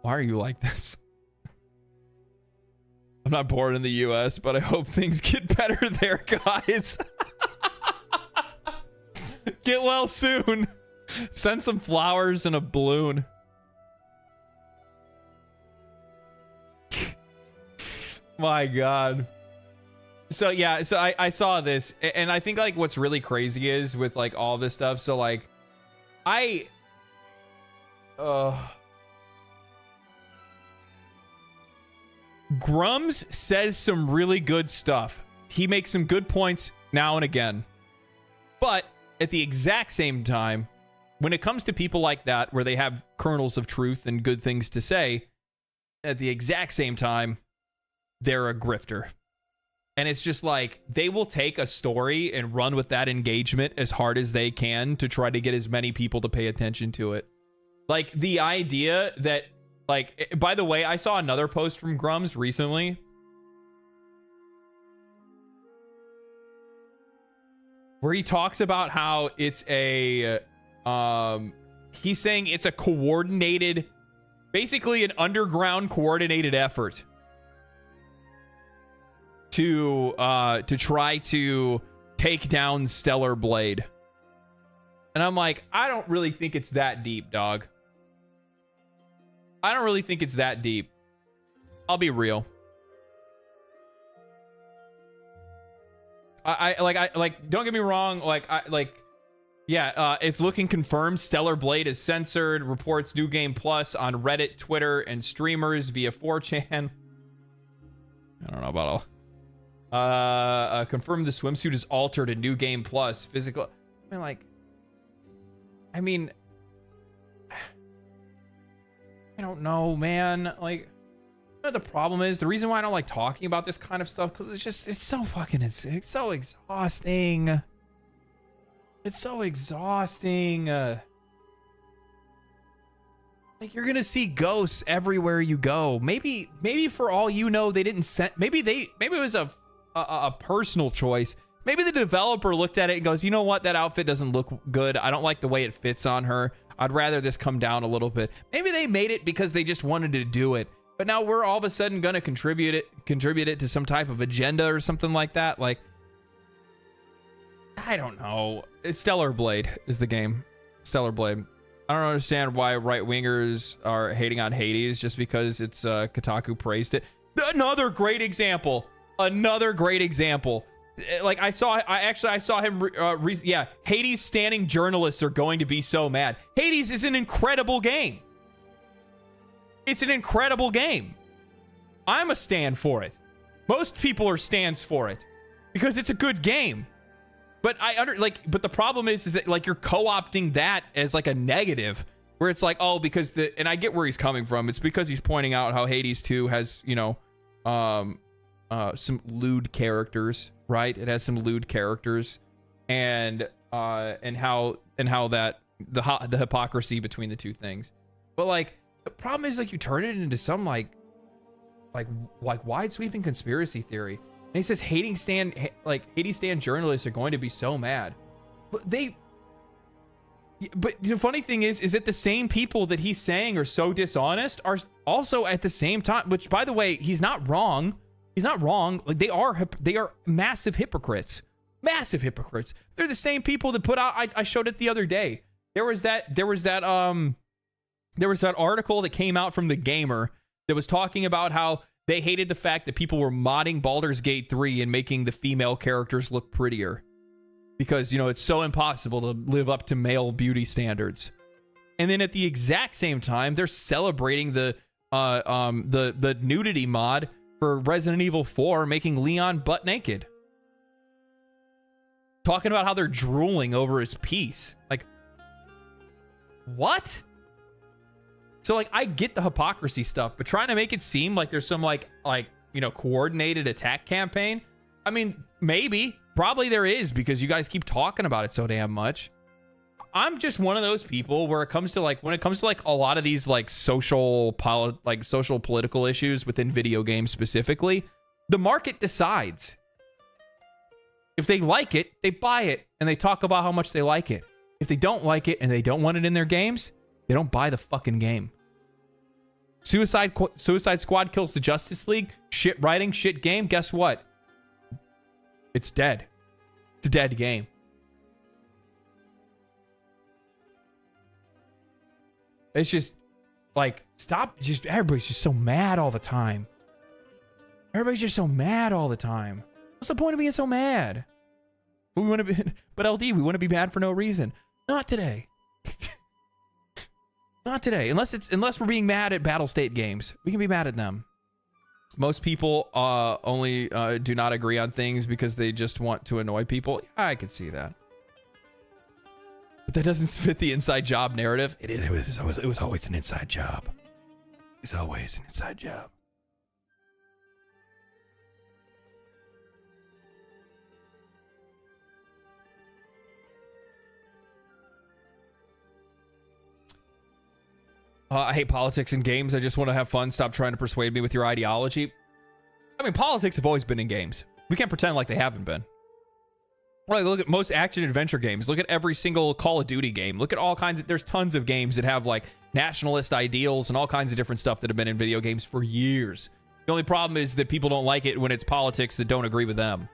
Why are you like this? I'm not born in the US, but I hope things get better there, guys. Get well soon. Send some flowers and a balloon. My God. So yeah, so I saw this, and I think like what's really crazy is with like all this stuff. So like, Grums says some really good stuff. He makes some good points now and again. But at the exact same time, when it comes to people like that, where they have kernels of truth and good things to say, at the exact same time, they're a grifter. And it's just like, they will take a story and run with that engagement as hard as they can to try to get as many people to pay attention to it. Like, the idea that, like, by the way, I saw another post from Grums recently where he talks about how it's a, he's saying it's a coordinated, basically an underground coordinated effort to try to take down Stellar Blade. And I'm like, I don't really think it's that deep, dog. I don't really think it's that deep. I'll be real. I don't get me wrong, it's looking confirmed. Stellar Blade is censored. Reports New Game Plus on Reddit, Twitter, and streamers via 4chan. I don't know about all. Confirmed the swimsuit is altered in New Game Plus. Physical. I mean, I don't know, man. Like, you know, the problem is, the reason why I don't like talking about this kind of stuff, because it's so exhausting. It's so exhausting. Like, you're gonna see ghosts everywhere you go. Maybe for all you know, they didn't send. Maybe it was a personal choice. Maybe the developer looked at it and goes, you know what, that outfit doesn't look good. I don't like the way it fits on her. I'd rather this come down a little bit. Maybe they made it because they just wanted to do it. But now we're all of a sudden gonna contribute it to some type of agenda or something like that. Like, I don't know. It's Stellar Blade is the game. Stellar Blade. I don't understand why right-wingers are hating on Hades just because it's Kotaku praised it. Another great example. Like, I saw him. Hades standing journalists are going to be so mad. Hades is an incredible game. It's an incredible game. I'm a stand for it. Most people are stands for it because it's a good game. But but the problem is that, like, you're co-opting that as like a negative, where it's like, oh, because and I get where he's coming from. It's because he's pointing out how Hades 2 has, you know, some lewd characters, right? It has some lewd characters, and how that the hypocrisy between the two things. But like, the problem is, like, you turn it into some like wide sweeping conspiracy theory. And he says Hades stand journalists are going to be so mad. But the funny thing is that the same people that he's saying are so dishonest are also at the same time, which, by the way, he's not wrong. He's not wrong. Like, they are massive hypocrites. Massive hypocrites. They're the same people that put out, I showed it the other day. There was that article that came out from The Gamer that was talking about how they hated the fact that people were modding Baldur's Gate 3 and making the female characters look prettier. Because, you know, it's so impossible to live up to male beauty standards. And then at the exact same time, they're celebrating the nudity mod for Resident Evil 4, making Leon butt naked. Talking about how they're drooling over his piece. Like, what? So, like, I get the hypocrisy stuff, but trying to make it seem like there's some, like, you know, coordinated attack campaign. I mean, probably there is, because you guys keep talking about it so damn much. I'm just one of those people where when it comes to a lot of these, like, social political issues within video games specifically, the market decides. If they like it, they buy it, and they talk about how much they like it. If they don't like it and they don't want it in their games, they don't buy the fucking game. Suicide Squad kills the Justice League. Shit writing, shit game. Guess what? It's dead. It's a dead game. It's just like, stop. Everybody's just so mad all the time. Everybody's just so mad all the time. What's the point of being so mad? But LD, we want to be mad for no reason. Not today. Not today. Unless we're being mad at Battle State games. We can be mad at them. Most people only do not agree on things because they just want to annoy people. Yeah, I could see that. But that doesn't fit the inside job narrative. It was always an inside job. It's always an inside job. I hate politics in games. I just want to have fun. Stop trying to persuade me with your ideology. I mean, politics have always been in games. We can't pretend like they haven't been. Like, look at most action adventure games. Look at every single Call of Duty game. Look at all kinds of... There's tons of games that have, like, nationalist ideals and all kinds of different stuff that have been in video games for years. The only problem is that people don't like it when it's politics that don't agree with them.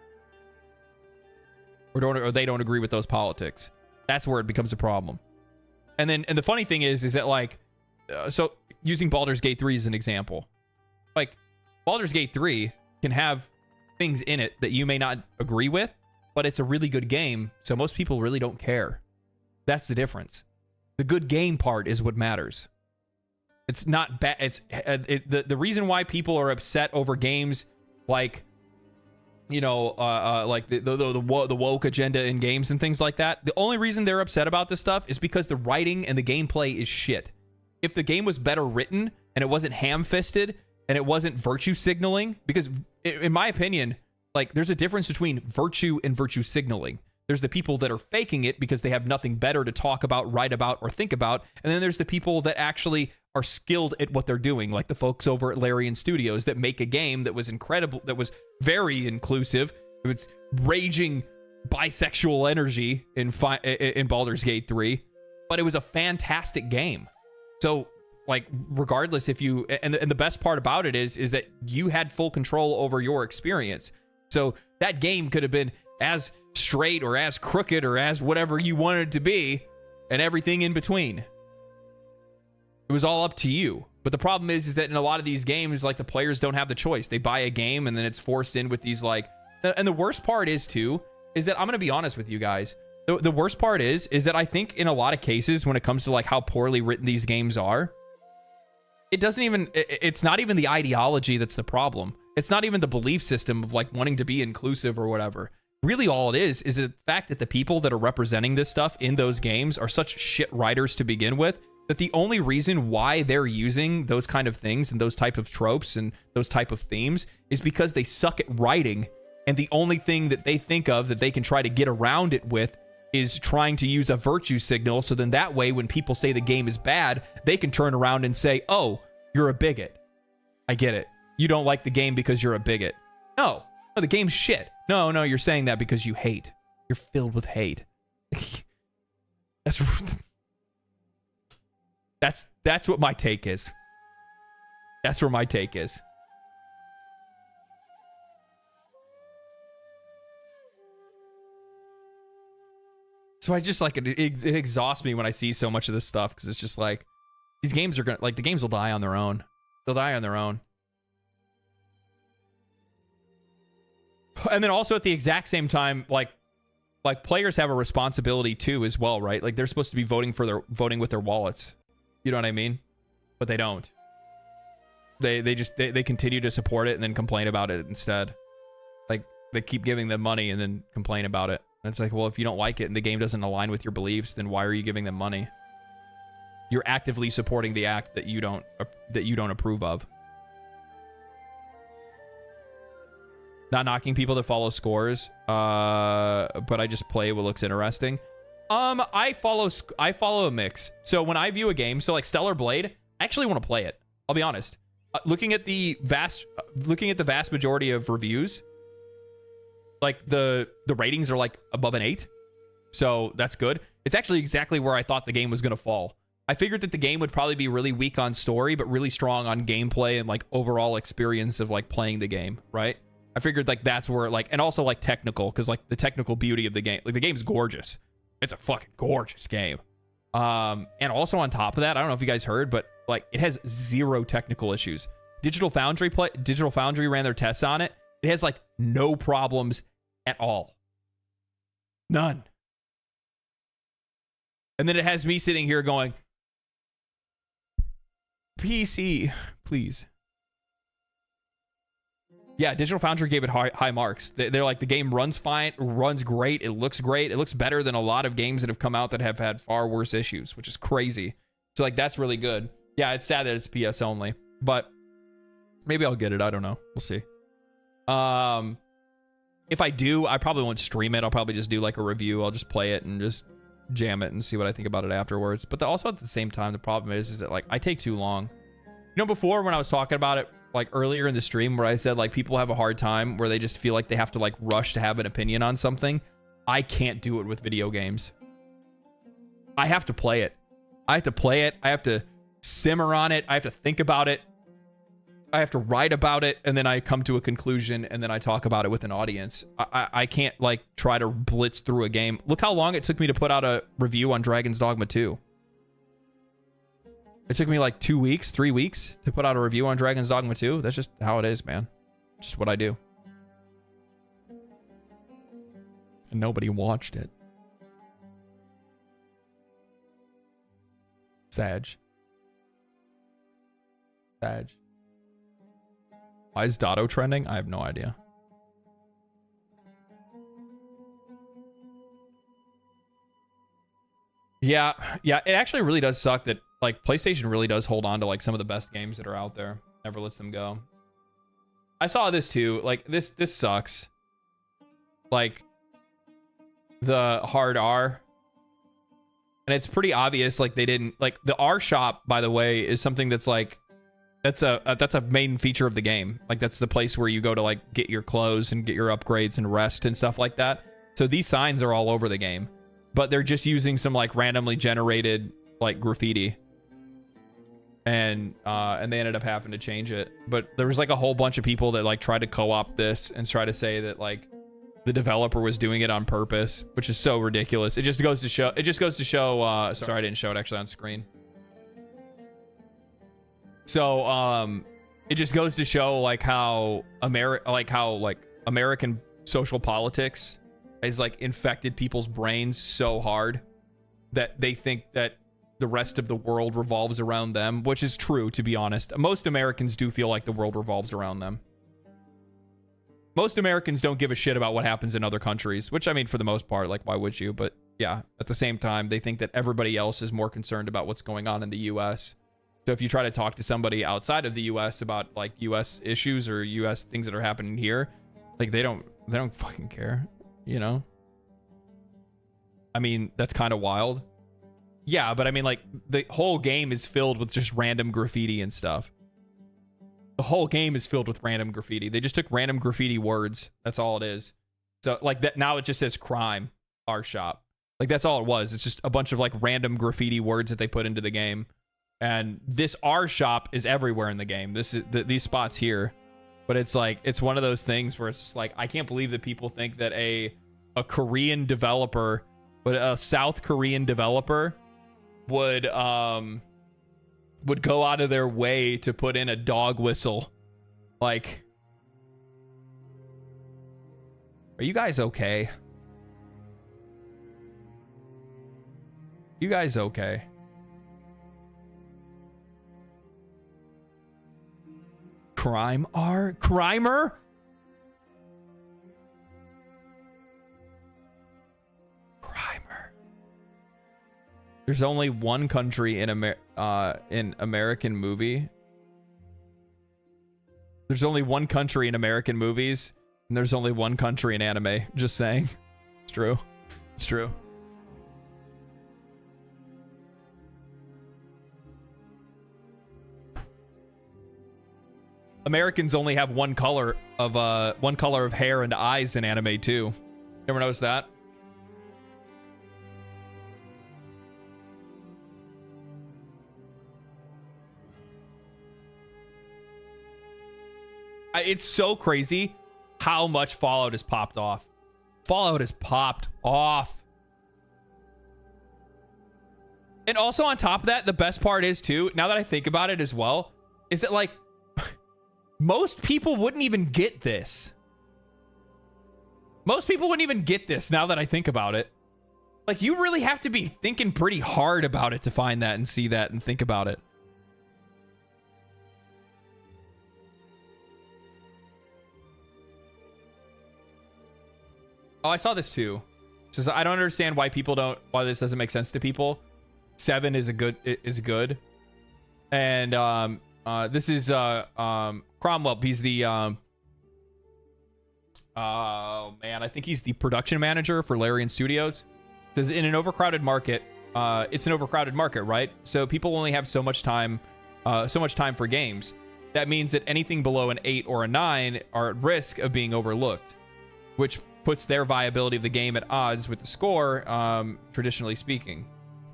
Or they don't agree with those politics. That's where it becomes a problem. And the funny thing is that, like... so, using Baldur's Gate 3 as an example. Like, Baldur's Gate 3 can have things in it that you may not agree with, but it's a really good game, so most people really don't care. That's the difference. The good game part is what matters. It's not bad. It's the reason why people are upset over games like, you know, like the woke agenda in games and things like that. The only reason they're upset about this stuff is because the writing and the gameplay is shit. If the game was better written and it wasn't ham-fisted and it wasn't virtue signaling, because in my opinion, like, there's a difference between virtue and virtue signaling. There's the people that are faking it because they have nothing better to talk about, write about, or think about. And then there's the people that actually are skilled at what they're doing, like the folks over at Larian Studios that make a game that was incredible, that was very inclusive. It was raging bisexual energy in Baldur's Gate 3, but it was a fantastic game. So, like, regardless if you... And the best part about it is that you had full control over your experience. So that game could have been as straight or as crooked or as whatever you wanted it to be, and everything in between. It was all up to you. But the problem is that in a lot of these games, like, the players don't have the choice. They buy a game and then it's forced in with these, like... And the worst part is, too, is that I'm going to be honest with you guys. The worst part is that I think in a lot of cases, when it comes to, like, how poorly written these games are, it doesn't even... It's not even the ideology that's the problem. It's not even the belief system of, like, wanting to be inclusive or whatever. Really, all it is the fact that the people that are representing this stuff in those games are such shit writers to begin with, that the only reason why they're using those kind of things and those type of tropes and those type of themes is because they suck at writing, and the only thing that they think of that they can try to get around it with is trying to use a virtue signal, so then that way, when people say the game is bad, they can turn around and say, oh, you're a bigot. I get it. You don't like the game because you're a bigot. No, the game's shit. No, you're saying that because you hate. You're filled with hate. That's what my take is. That's where my take is. So I just, like, it exhausts me when I see so much of this stuff, because it's just like, these games are gonna, like, the games will die on their own. They'll die on their own. And then also at the exact same time, like players have a responsibility too as well, right? Like, they're supposed to be voting with their wallets. You know what I mean? But they don't. They continue to support it and then complain about it instead. Like, they keep giving them money and then complain about it. And it's like, well, if you don't like it and the game doesn't align with your beliefs, then why are you giving them money? You're actively supporting the act that you don't approve of. Not knocking people that follow scores, but I just play what looks interesting. I follow a mix. So when I view a game, so like Stellar Blade, I actually want to play it. I'll be honest. Looking at the vast majority of reviews, like the ratings are like above an 8, so that's good. It's actually exactly where I thought the game was gonna fall. I figured that the game would probably be really weak on story, but really strong on gameplay and like overall experience of like playing the game, right? I figured like that's where like, and also like technical, because like the technical beauty of the game, like the game's gorgeous. It's a fucking gorgeous game. And also on top of that, I don't know if you guys heard, but like it has 0 technical issues. Digital Foundry ran their tests on it. It has like no problems at all. None. And then it has me sitting here going, PC, please. Yeah, Digital Foundry gave it high marks. They're like, the game runs fine, runs great, it looks great. It looks better than a lot of games that have come out that have had far worse issues, which is crazy. So like, that's really good. Yeah, it's sad that it's PS only, but maybe I'll get it. I don't know. We'll see. If I do, I probably won't stream it. I'll probably just do like a review. I'll just play it and just jam it and see what I think about it afterwards. But also at the same time, the problem is that like, I take too long. You know, before when I was talking about it, like earlier in the stream where I said like people have a hard time where they just feel like they have to like rush to have an opinion on something. I can't do it with video games. I have to play it. I have to play it. I have to simmer on it. I have to think about it. I have to write about it. And then I come to a conclusion and then I talk about it with an audience. I can't like try to blitz through a game. Look how long it took me to put out a review on Dragon's Dogma 2. It took me like 2 weeks, 3 weeks to put out a review on Dragon's Dogma 2. That's just how it is, man. Just what I do. And nobody watched it. Sag. Why is Dotto trending? I have no idea. Yeah, it actually really does suck that like PlayStation really does hold on to like some of the best games that are out there. Never lets them go. I saw this too. Like this sucks. Like the hard R. And it's pretty obvious like they didn't like the R shop, by the way, is something that's like that's a main feature of the game. Like that's the place where you go to like get your clothes and get your upgrades and rest and stuff like that. So these signs are all over the game. But they're just using some like randomly generated like graffiti. And they ended up having to change it. But there was like a whole bunch of people that like tried to co-opt this and try to say that like the developer was doing it on purpose, which is so ridiculous. It just goes to show sorry, I didn't show it actually on screen. So it just goes to show like how American social politics has like infected people's brains so hard that they think that the rest of the world revolves around them, which is true, to be honest. Most Americans do feel like the world revolves around them. Most Americans don't give a shit about what happens in other countries, which I mean, for the most part, like, why would you? But yeah, at the same time, they think that everybody else is more concerned about what's going on in the US. So if you try to talk to somebody outside of the US about like US issues or US things that are happening here, like they don't fucking care, you know? I mean, that's kind of wild. Yeah, but I mean, like, the whole game is filled with just random graffiti and stuff. The whole game is filled with random graffiti. They just took random graffiti words. That's all it is. So, like, that now it just says crime, our shop. Like, that's all it was. It's just a bunch of, like, random graffiti words that they put into the game. And this our shop is everywhere in the game. This is these spots here. But it's, like, it's one of those things where it's just, like, I can't believe that people think that a Korean developer, but a South Korean developer would go out of their way to put in a dog whistle. Like, are you guys okay? You guys okay? Crime R? Crimer? There's only one country in American movie. There's only one country in American movies, and there's only one country in anime. Just saying. It's true. It's true. Americans only have one color of hair and eyes in anime too. You ever notice that? It's so crazy how much Fallout has popped off. Fallout has popped off. And also on top of that, the best part is too, now that I think about it as well, is that like most people wouldn't even get this. Most people wouldn't even get this now that I think about it. Like you really have to be thinking pretty hard about it to find that and see that and think about it. Oh, I saw this too. Just I don't understand why why this doesn't make sense to people. 7 is good. And this is Cromwell. He's the oh man, I think he's the production manager for Larian Studios. Says in an overcrowded market, it's an overcrowded market, right? So people only have so much time for games. That means that anything below an 8 or a 9 are at risk of being overlooked, which puts their viability of the game at odds with the score, traditionally speaking.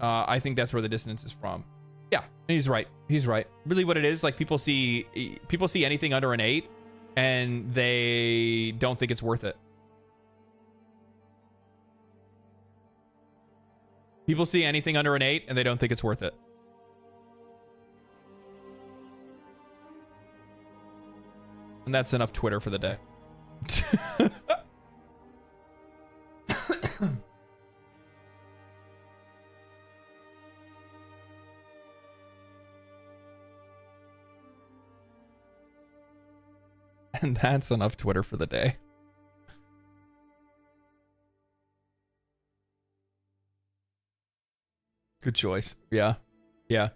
I think that's where the dissonance is from. Yeah, he's right. He's right. Really what it is, like people see anything under an 8 and they don't think it's worth it. People see anything under an 8 and they don't think it's worth it. And that's enough Twitter for the day. And that's enough Twitter for the day. Good choice. Yeah. Yeah.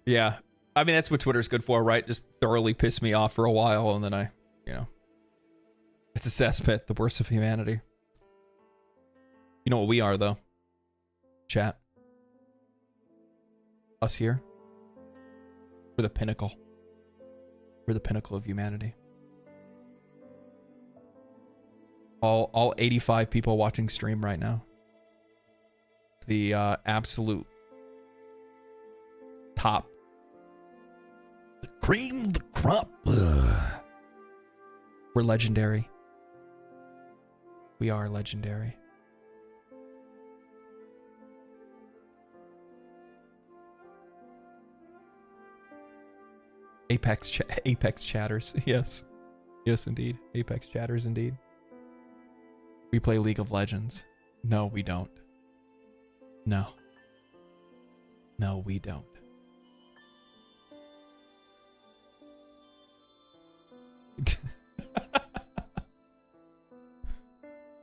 Yeah. I mean, that's what Twitter's good for, right? Just thoroughly piss me off for a while, and then it's a cesspit, the worst of humanity. You know what we are, though? Chat. Us here. We're the pinnacle. We're the pinnacle of humanity. All 85 people watching stream right now. The absolute top. The cream of the crop. We're legendary. We are legendary. Apex chatters. Yes. Yes, indeed. Apex chatters, indeed. We play League of Legends. No, we don't. No. No, we don't.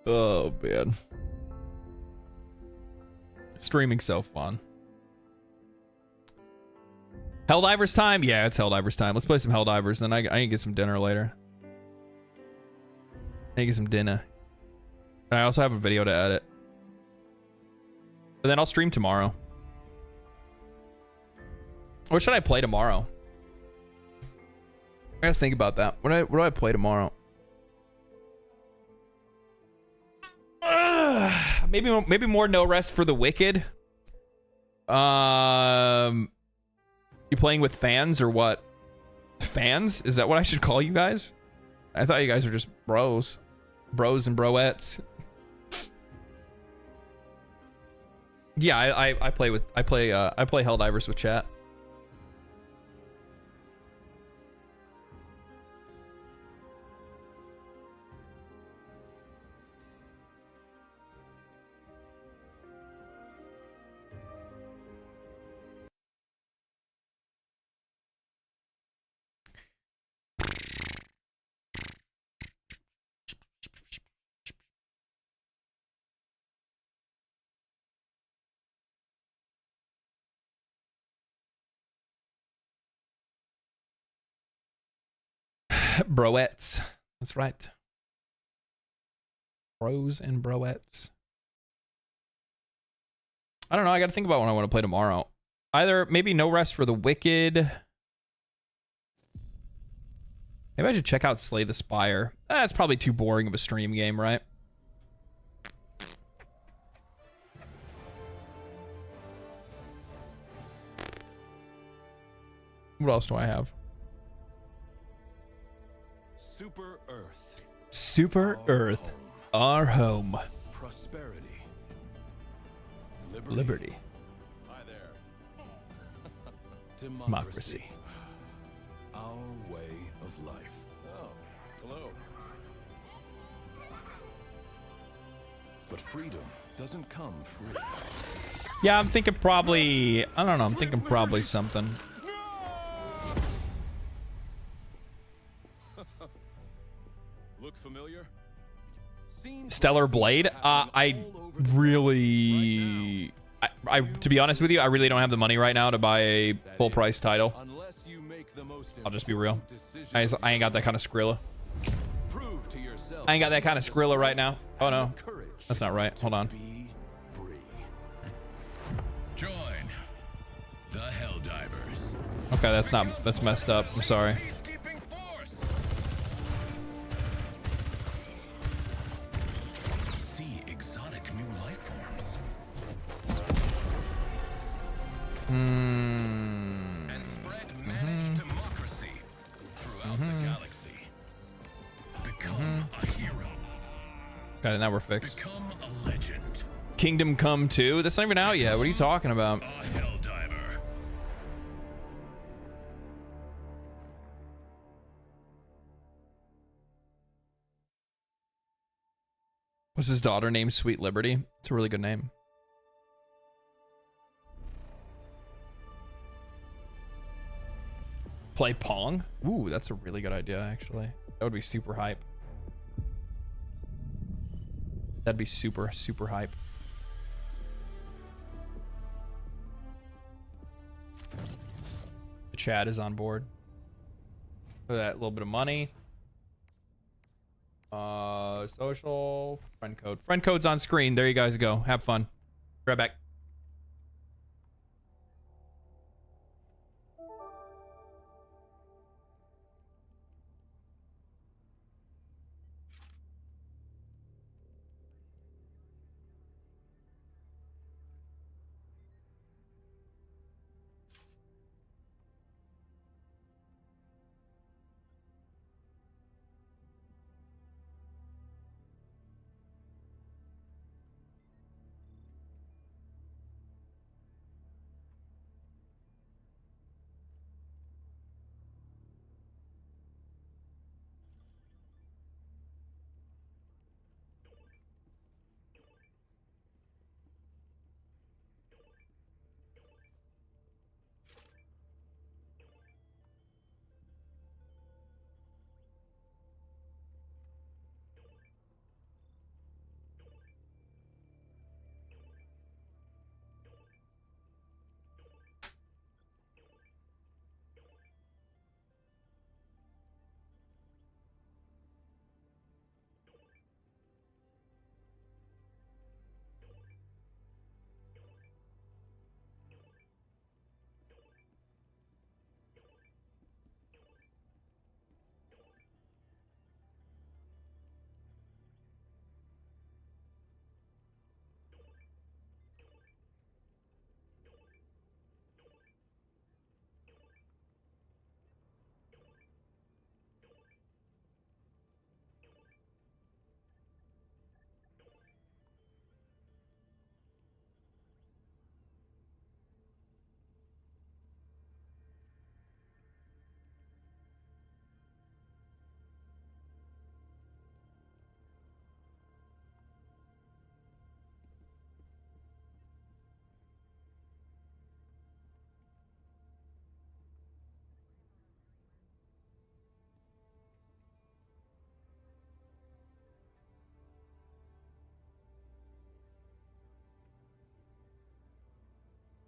Oh, man. Streaming's so fun. Helldivers time? Yeah, it's Helldivers time. Let's play some Helldivers, then I can get some dinner later. I can get some dinner. And I also have a video to edit. But then I'll stream tomorrow. What should I play tomorrow? I gotta think about that. What do I play tomorrow? Maybe more No Rest for the Wicked. You playing with fans or what? Fans? Is that what I should call you guys? I thought you guys were just bros. Bros and broettes. Yeah, I play Helldivers with chat. Broettes. That's right. Bros and broettes. I don't know. I got to think about what I want to play tomorrow. Either maybe No Rest for the Wicked. Maybe I should check out Slay the Spire. That's probably too boring of a stream game, right? What else do I have? Super Earth. Super Earth. Our home. Prosperity. Liberty. Hi there. Democracy. Our way of life. Oh, hello. But freedom doesn't come free. Yeah, I'm thinking probably... I don't know. I'm thinking probably something. Look familiar? Stellar Blade. I really, I to be honest with you, I really don't have the money right now to buy a full price title. I'll just be real. I ain't got that kind of Skrilla. I ain't got that kind of Skrilla right now. Oh no, that's not right. Hold on. Join the Helldivers. Okay, that's messed up. I'm sorry. See exotic new life forms. And spread managed democracy throughout the galaxy. Become a hero. Okay, now we're fixed. Become a legend. Kingdom Come 2? That's not even out yet. What are you talking about? A Helldiver. What's his daughter named? Sweet Liberty. It's a really good name. Play Pong? Ooh, that's a really good idea, actually. That would be super hype. That'd be super, super hype. The chat is on board. For that little bit of money. Social friend code. Friend code's on screen. There you guys go. Have fun. Right back.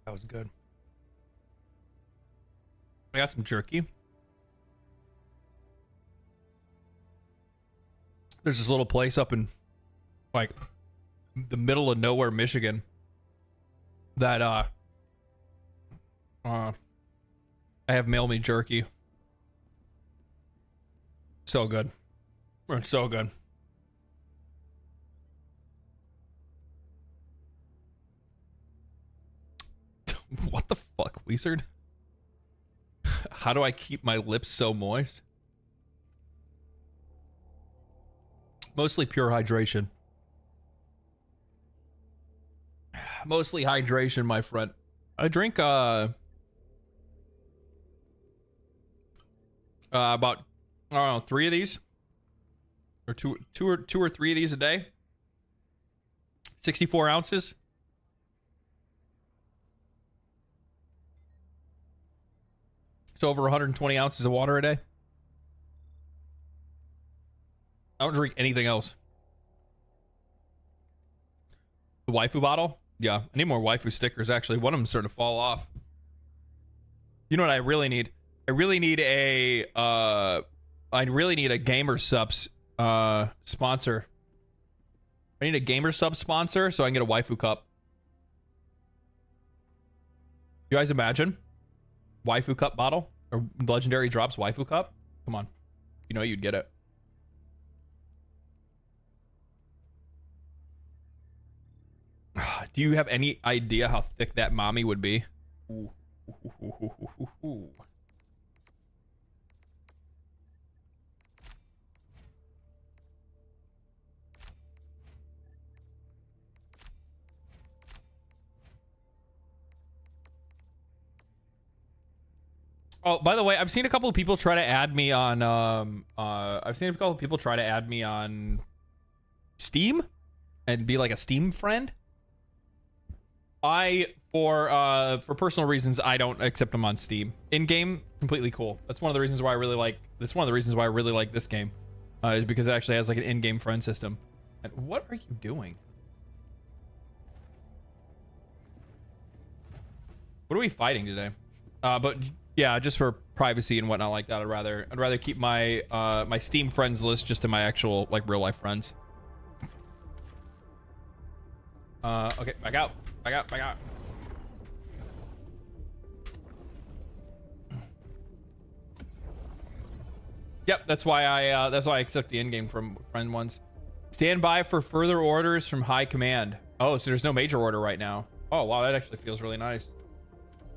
That was good. I got some jerky. There's this little place up in like the middle of nowhere, Michigan, that I have mail me jerky. So good. It's so good. What the fuck, Wizard? How do I keep my lips so moist? Mostly pure hydration. Mostly hydration, my friend. I drink about I don't know, 3 of these, or two or three of these a day. 64 ounces. So over 120 ounces of water a day. I don't drink anything else. The waifu bottle? Yeah, I need more waifu stickers, actually. One of them's starting to fall off. You know what I really need? I really need a Gamer Subs sponsor. I need a Gamer Sub sponsor so I can get a waifu cup. You guys imagine? Waifu cup bottle? Or Legendary Drops waifu cup? Come on. You know you'd get it. Do you have any idea how thick that mommy would be? Ooh. Ooh. Oh, by the way, I've seen a couple of people try to add me on Steam and be like a Steam friend. For personal reasons, I don't accept them on Steam. In game, completely cool. That's one of the reasons why I really like this game, is because it actually has like an in-game friend system. And what are you doing? What are we fighting today? But yeah, just for privacy and whatnot like that, I'd rather keep my my Steam friends list just to my actual like real life friends. Okay, back out. Yep, that's why I accept the in-game from friend ones. Stand by for further orders from high command. Oh, so there's no major order right now. Oh wow, that actually feels really nice.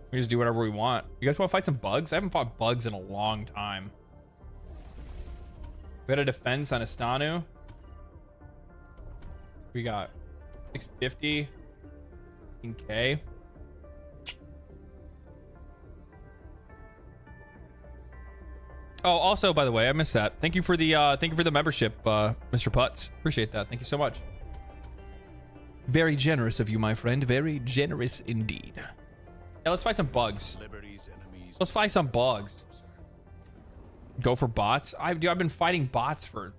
We just do whatever we want. You guys want to fight some bugs? I haven't fought bugs in a long time. We got a defense on Istanu. We got 650. K. Oh, also, by the way, I missed that. Thank you for the membership, Mr. Putz. Appreciate that. Thank you so much. Very generous of you, my friend. Very generous indeed. Yeah, let's fight some bugs. Let's fight some bugs. Go for bots. I've been fighting bots for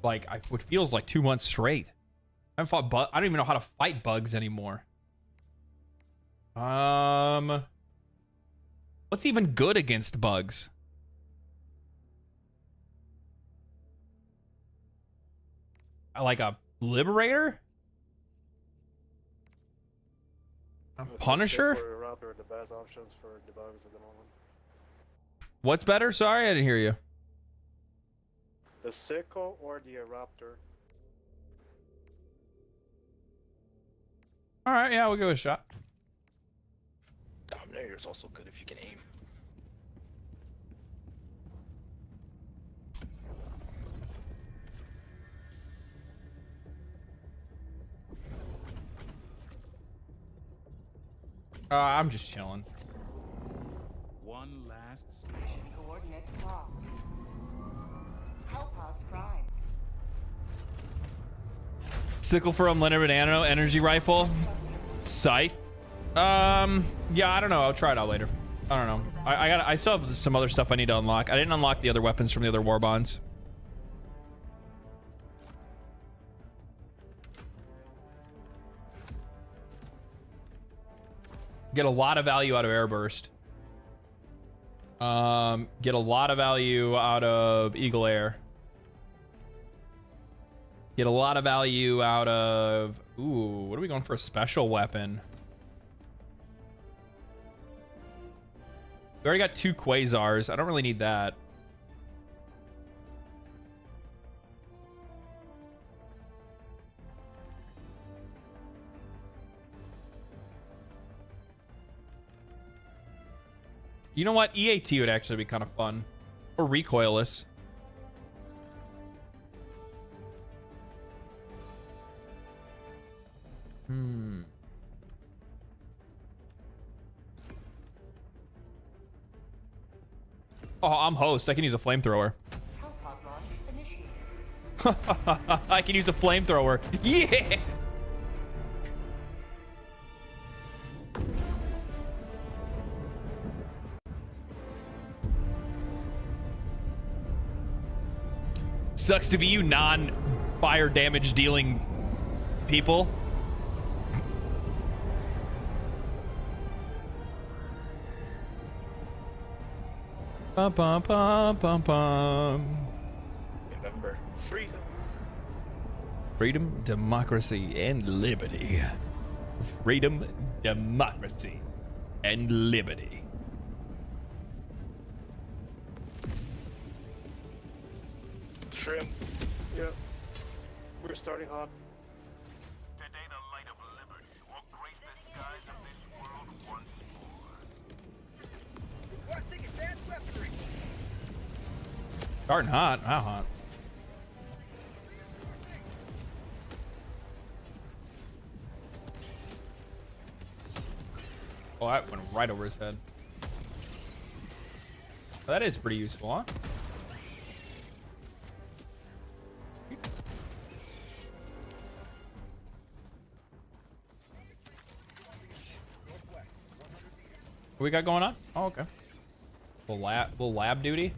like what feels like 2 months straight. I haven't fought I don't even know how to fight bugs anymore. What's even good against bugs? Like a liberator? A Punisher? The best options for debugs at the moment. What's better? Sorry, I didn't hear you. The sickle or the Raptor? All right, yeah, we'll give it a shot. Dominator is also good if you can aim. I'm just chilling. One last Mission coordinates locked. Hellpods prime. Sickle for unlimited ammo, energy rifle, scythe. Yeah, I don't know. I'll try it out later. I don't know. I still have some other stuff I need to unlock. I didn't unlock the other weapons from the other war bonds. Get a lot of value out of airburst. Get a lot of value out of eagle air. Get a lot of value out of... Ooh, what are we going for? A special weapon. We already got 2 quasars. I don't really need that. You know what? EAT would actually be kind of fun. Or recoilless. Oh, I'm host. I can use a flamethrower. Hellpod launch initiated. I can use a flamethrower. Yeah! Sucks to be you non-fire damage dealing people. Bum, bum, bum, bum, bum. Remember, freedom. Freedom, democracy, and liberty. Freedom, democracy, and liberty. Trim. Yep. We're starting hot. Today the light of liberty will grace the skies of this world once more. Requesting advanced weaponry. Starting hot. How hot? Oh, that went right over his head. Well, that is pretty useful, huh? What we got going on? Oh, okay. Little lab duty.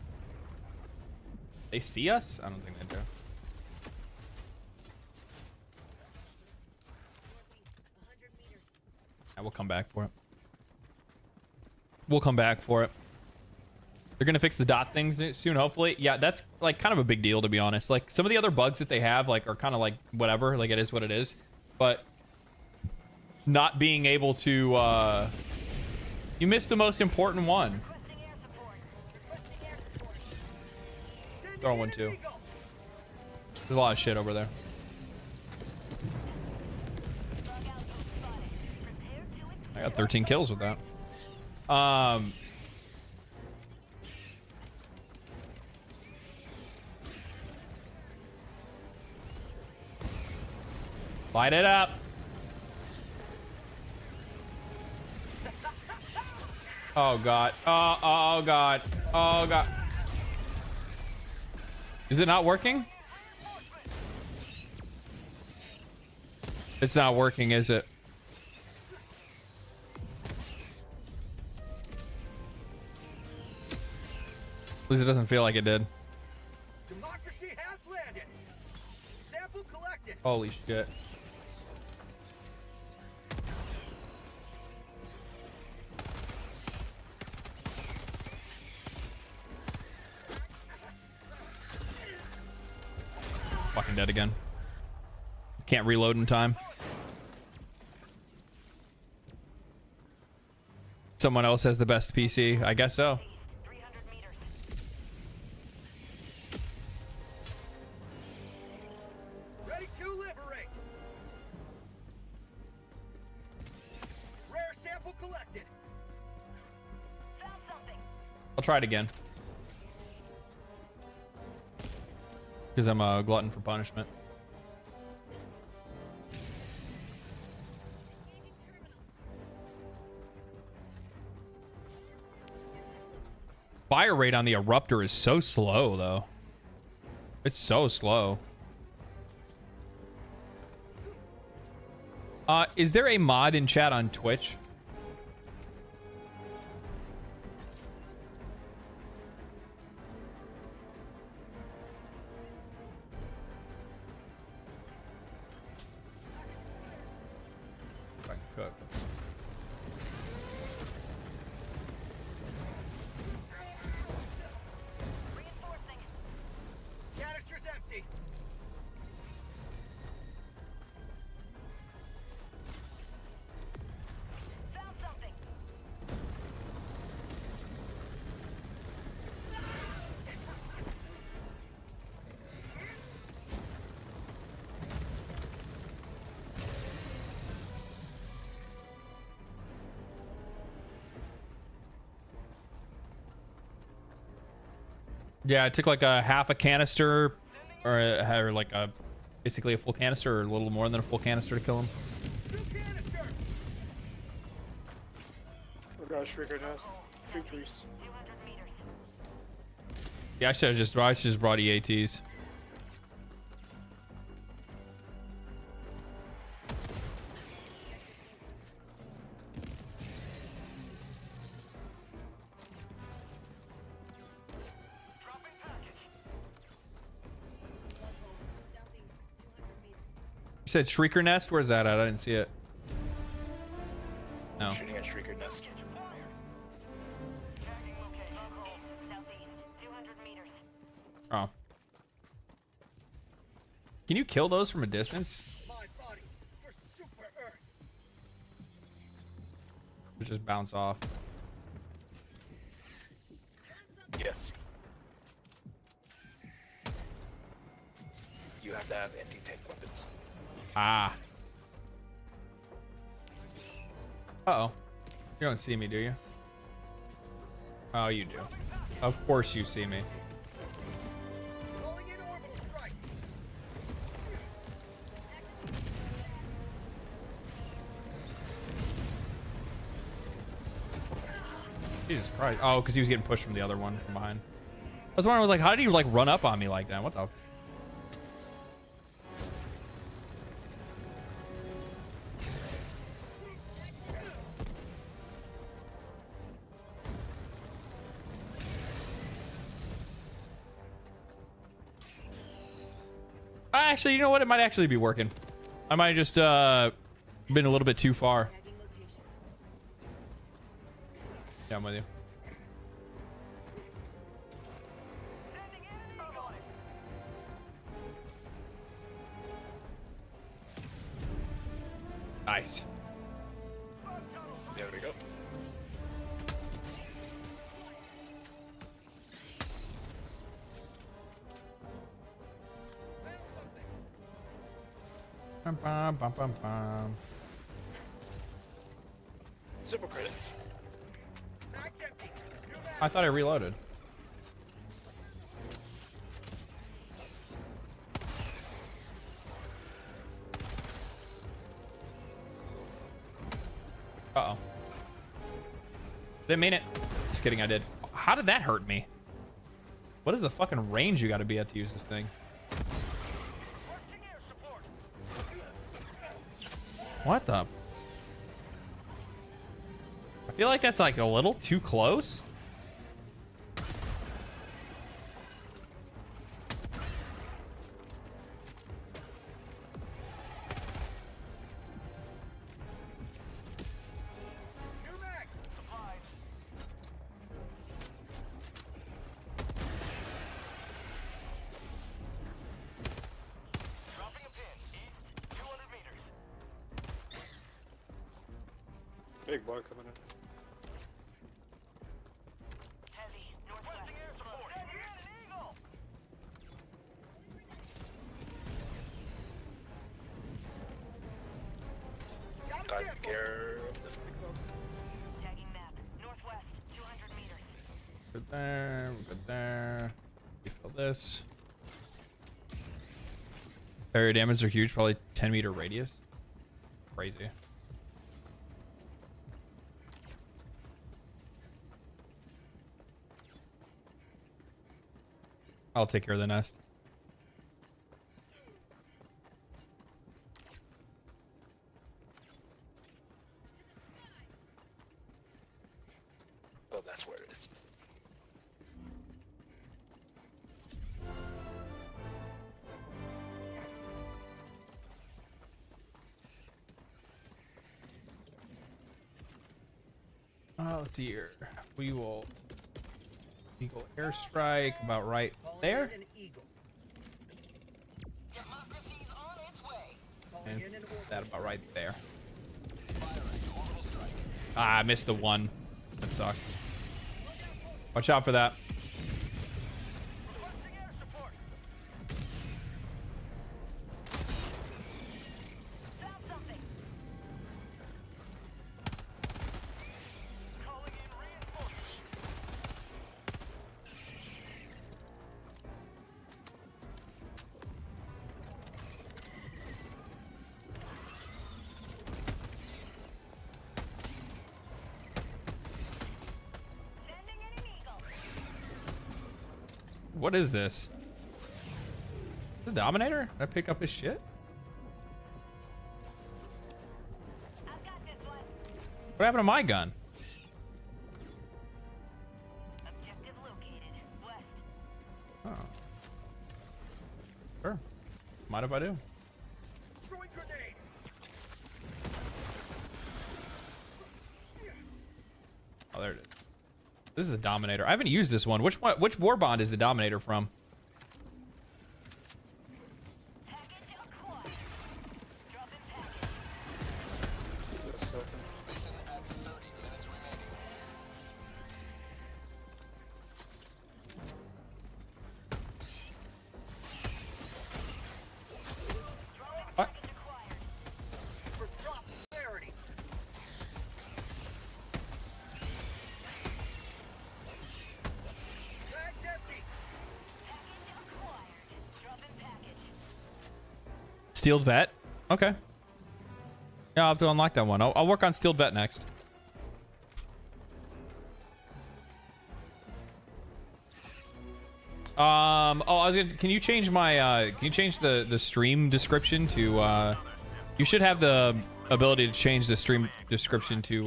They see us? I don't think they do. Yeah, we'll come back for it. We'll come back for it. They're gonna fix the dot things soon, hopefully. Yeah, that's like kind of a big deal, to be honest. Like some of the other bugs that they have, like, are kind of like whatever. Like it is what it is. But not being able to, you missed the most important one. Throw one too. There's a lot of shit over there. I got 13 kills with that. Light it up. Oh god. Oh god. Oh god. Is it not working? It's not working, is it? At least it doesn't feel like it did. Democracy has landed. Sample collected. Holy shit. Fucking dead again. Can't reload in time. Someone else has the best PC. I guess so. 300 meters. Ready to liberate. Rare sample collected. Found something. I'll try it again. Because I'm a glutton for punishment. Fire rate on the eruptor is so slow, though. It's so slow. Is there a mod in chat on Twitch? If I can cook. Reinforcing. Canister's empty. Found something. Yeah, it took like a half a canister, or like a basically a full canister, or a little more than a full canister to kill him. New canister. We got a Shrieker Nest. 2 priests. 200 meters. Yeah, I should have just brought EATs. Dropping package. You said Shrieker Nest? Where's that at? I didn't see it. No. Shooting at Shrieker Nest. Tagging location. Southeast. Can you kill those from a distance? Or just bounce off? Yes. You have to have anti-tank weapons. Ah. Uh-oh. You don't see me, do you? Oh, you do. Of course you see me. Jesus Christ. Oh, because he was getting pushed from the other one from behind. I was wondering, like, how did he, like, run up on me like that? What the... Actually, you know what? It might actually be working. I might have just been a little bit too far. Yeah, I'm with you. Nice. There we go. Bum, bum, bum, bum, bum. Super credits. I thought I reloaded. Uh-oh. Didn't mean it. Just kidding, I did. How did that hurt me? What is the fucking range you gotta be at to use this thing? What the? I feel like that's like a little too close. Big boy coming in. Heavy. Northwest. Air support. Send in an eagle. Got care of the Tagging map. Northwest. 200 meters. Good there, good there. Refill this. Area damage are huge, probably 10-meter radius. Crazy. I'll take care of the nest. Oh, that's where it is. Let's see here. We will Eagle airstrike about right there. And that about right there. Ah, I missed the one. That sucked. Watch out for that. What is this? The Dominator? Did I pick up his shit? I've got this one. What happened to my gun? Objective located. West. Oh. Sure. Mind if I do? Oh, there it is. This is the Dominator. I haven't used this one. Which war bond is the Dominator from? Package Steeled Vet. Okay. Yeah, I'll have to unlock that one. I'll work on Steeled Vet next. Oh, I was gonna. Can you change my? Can you change the stream description to? You should have the ability to change the stream description to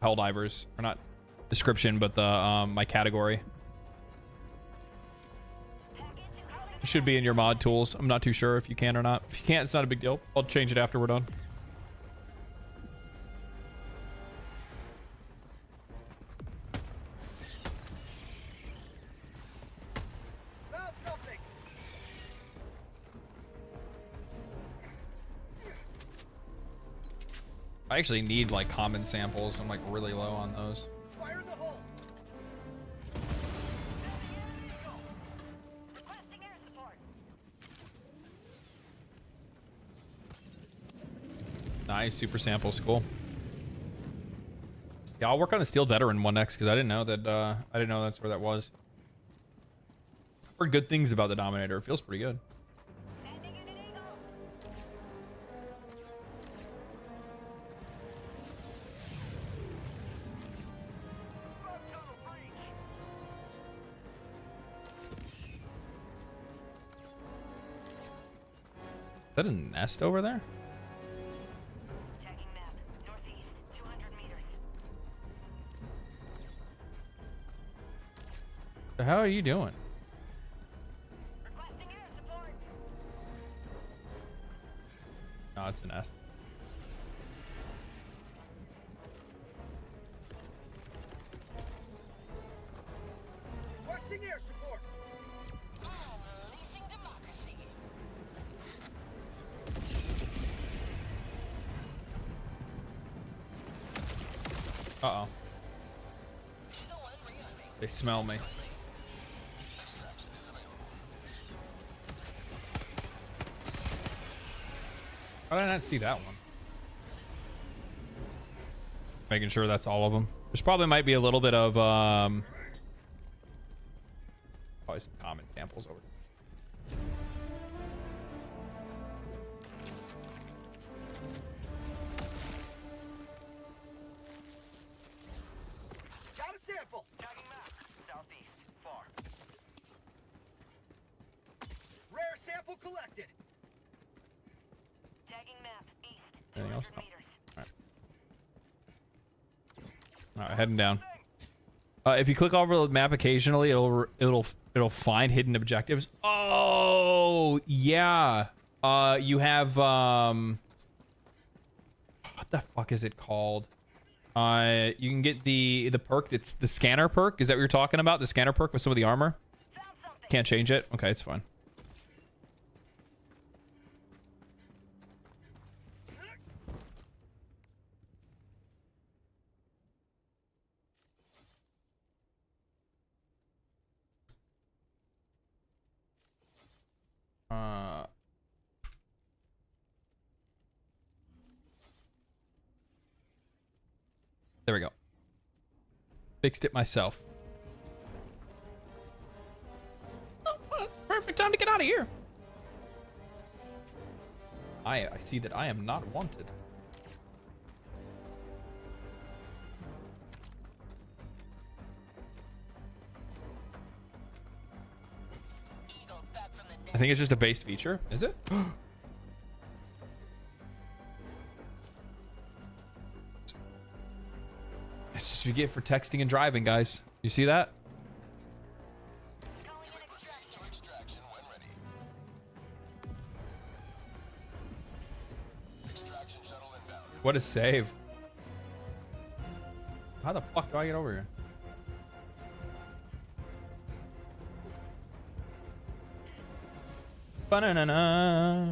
Helldivers, or not description, but the my category. It should be in your mod tools. I'm not too sure if you can or not. If you can't, it's not a big deal. I'll change it after we're done. I actually need like common samples. I'm like really low on those. Fire in the hole. Requesting air support. Nice, super samples, cool. Yeah, I'll work on the Steel Veteran one next because I didn't know that. I didn't know that's where that was. I've heard good things about the Dominator. It feels pretty good. Sending in an eagle. Tunnel breach. Is that a nest over there? Tagging map. Northeast, 200 meters. The hell are you doing? Requesting air support. No, it's a nest. Requesting air support. Unleashing democracy. Uh-oh. They smell me. How did I not see that one? Making sure that's all of them. There's probably might be a little bit of probably some common samples over. Got a sample. Tagging map. Southeast, far. Rare sample collected. Tagging map. East, Anything 200 else? No. meters. All right, heading down. If you click over the map occasionally, it'll find hidden objectives. Oh yeah. You have what the fuck is it called? You can get the perk. It's the scanner perk. Is that what you're talking about? The scanner perk with some of the armor. Found something. Can't change it. Okay, it's fine. There we go. Fixed it myself. Oh, well, that's the perfect time to get out of here. I see that I am not wanted. I think it's just a base feature. Is it? That's just what you get for texting and driving, guys. You see that? Calling in extraction. What a save. How the fuck do I get over here? Ba-na-na-na.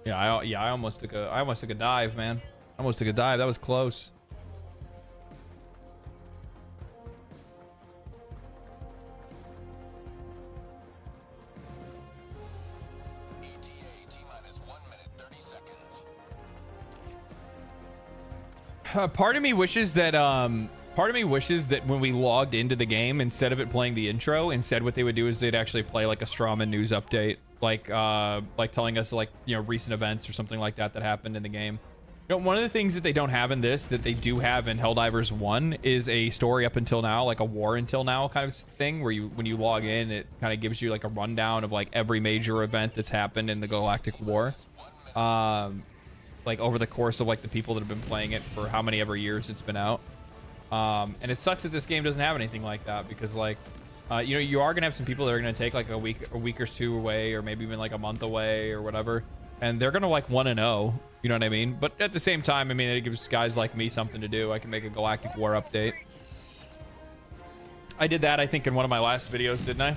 Yeah, I almost took a dive, man. I almost took a dive. That was close. Part of me wishes that Part of me wishes that when we logged into the game, instead of it playing the intro, instead what they would do is they'd actually play like a Strawman news update, like telling us like, you know, recent events or something like that that happened in the game. You know, one of the things that they don't have in this that they do have in Helldivers 1 is a story up until now, like a war until now kind of thing, where you, when you log in, it kind of gives you like a rundown of like every major event that's happened in the Galactic War. Like over the course of like the people that have been playing it for how many ever years it's been out. And it sucks that this game doesn't have anything like that, because like, you know, you are gonna have some people that are gonna take like a week or two away, or maybe even like a month away or whatever, and they're gonna like want to know, you know what I mean? But at the same time, I mean, it gives guys like me something to do. I can make a Galactic War update. I did that, I think, in one of my last videos, didn't I?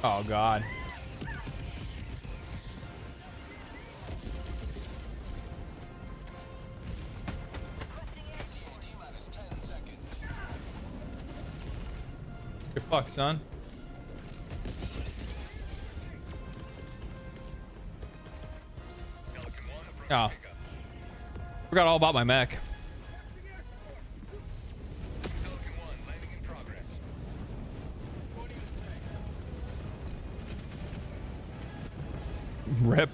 Oh, God. Good fuck, son. Oh. Forgot all about my mech. Rip.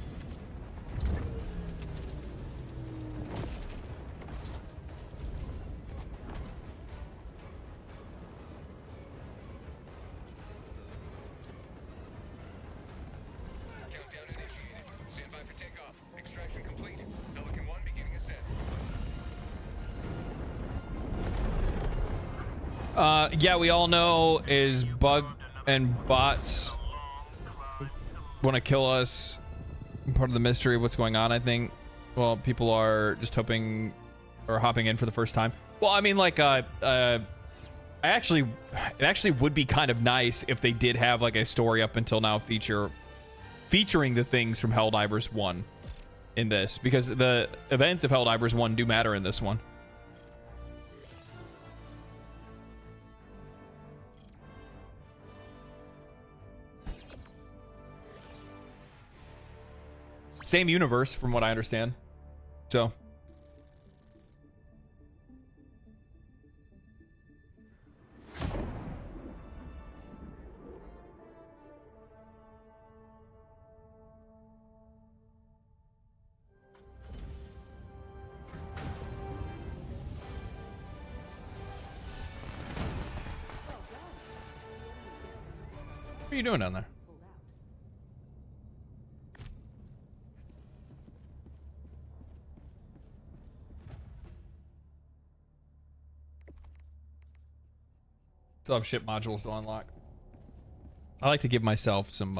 Yeah, we all know is bug and bots want to kill us. Part of the mystery of what's going on, I think. Well, people are just hoping or hopping in for the first time. Well, I mean, like, it actually would be kind of nice if they did have like a story up until now featuring the things from Helldivers 1 in this, because the events of Helldivers 1 do matter in this one. Same universe, from what I understand. So. What are you doing down there? Still have ship modules to unlock. I like to give myself some,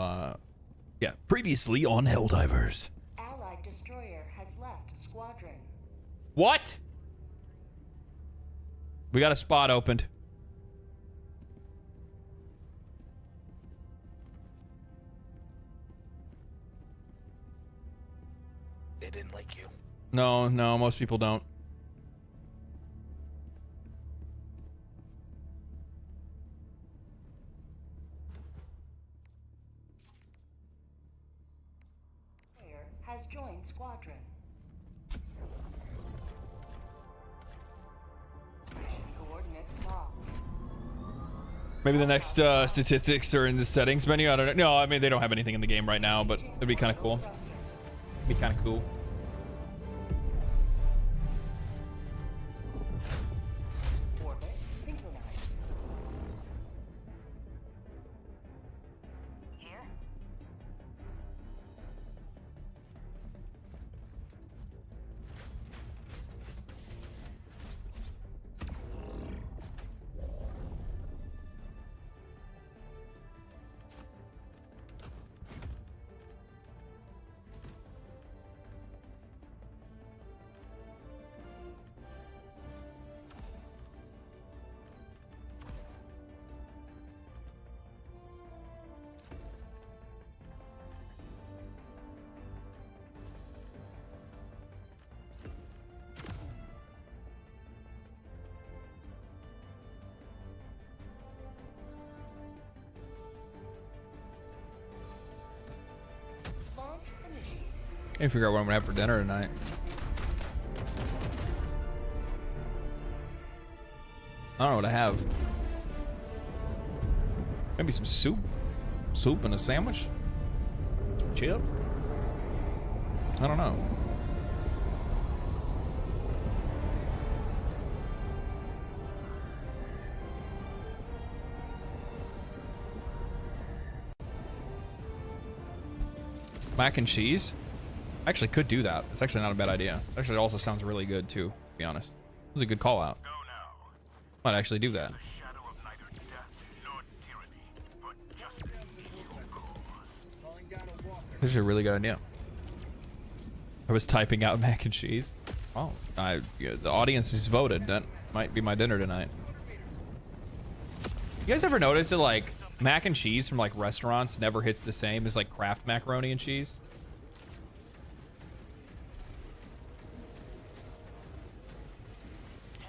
yeah, previously on Helldivers. Allied destroyer has left squadron. What? We got a spot opened. They didn't like you. No, most people don't. Has joined squadron. Mission coordinates locked. Maybe the next statistics are in the settings menu. I don't know. No, I mean, they don't have anything in the game right now, but it'd be kind of cool. Be kind of cool. Orbit synchronized. Here. Can't figure out what I'm gonna have for dinner tonight. I don't know what I have. Maybe some soup. Soup and a sandwich? Some chips? I don't know. Mac and cheese? I actually could do that. It's actually not a bad idea. Actually, it also sounds really good too, to be honest. It was a good call out. Go now. Might actually do that. The shadow of neither death nor tyranny, but justice is your cause. This is a really good idea. I was typing out mac and cheese. Oh, yeah, the audience has voted. That might be my dinner tonight. You guys ever notice that like mac and cheese from like restaurants never hits the same as like Kraft macaroni and cheese?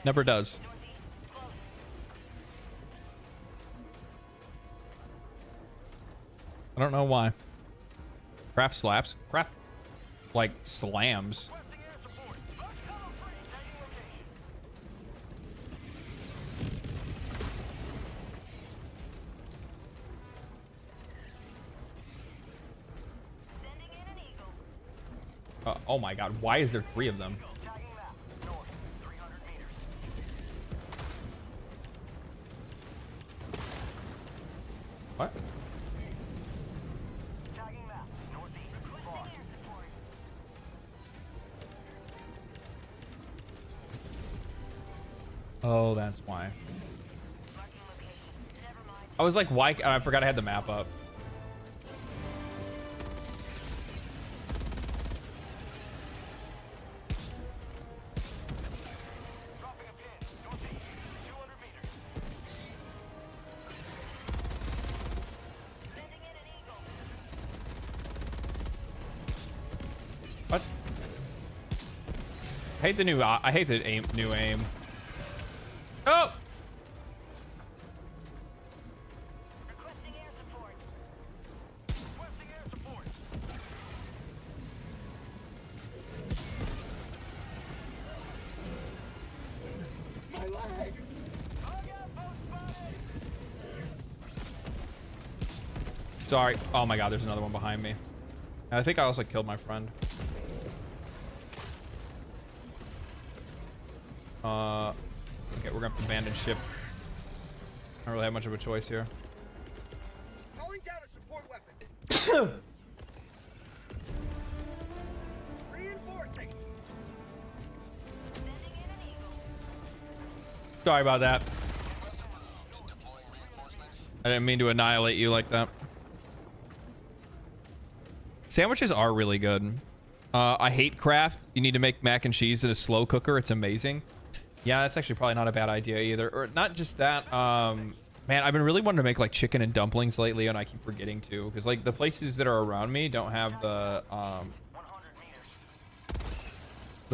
Never does. I don't know why. Kraft slaps. Kraft like slams. Oh my god, why is there 3 of them? What? Oh, that's why. I was like, why? I forgot I had the map up. What? I hate the new. I hate the new aim. Oh! Requesting air support. Requesting air support. Sorry. Oh my god, there's another one behind me. And I think I also killed my friend. Okay, we're gonna have to abandon ship. I don't really have much of a choice here. Calling down a support weapon. Reinforcing. Sending in an eagle. Sorry about that. I didn't mean to annihilate you like that. Sandwiches are really good. I hate Kraft. You need to make mac and cheese in a slow cooker. It's amazing. Yeah, that's actually probably not a bad idea either. Or not just that. Man, I've been really wanting to make like chicken and dumplings lately, and I keep forgetting to. Because like the places that are around me don't have the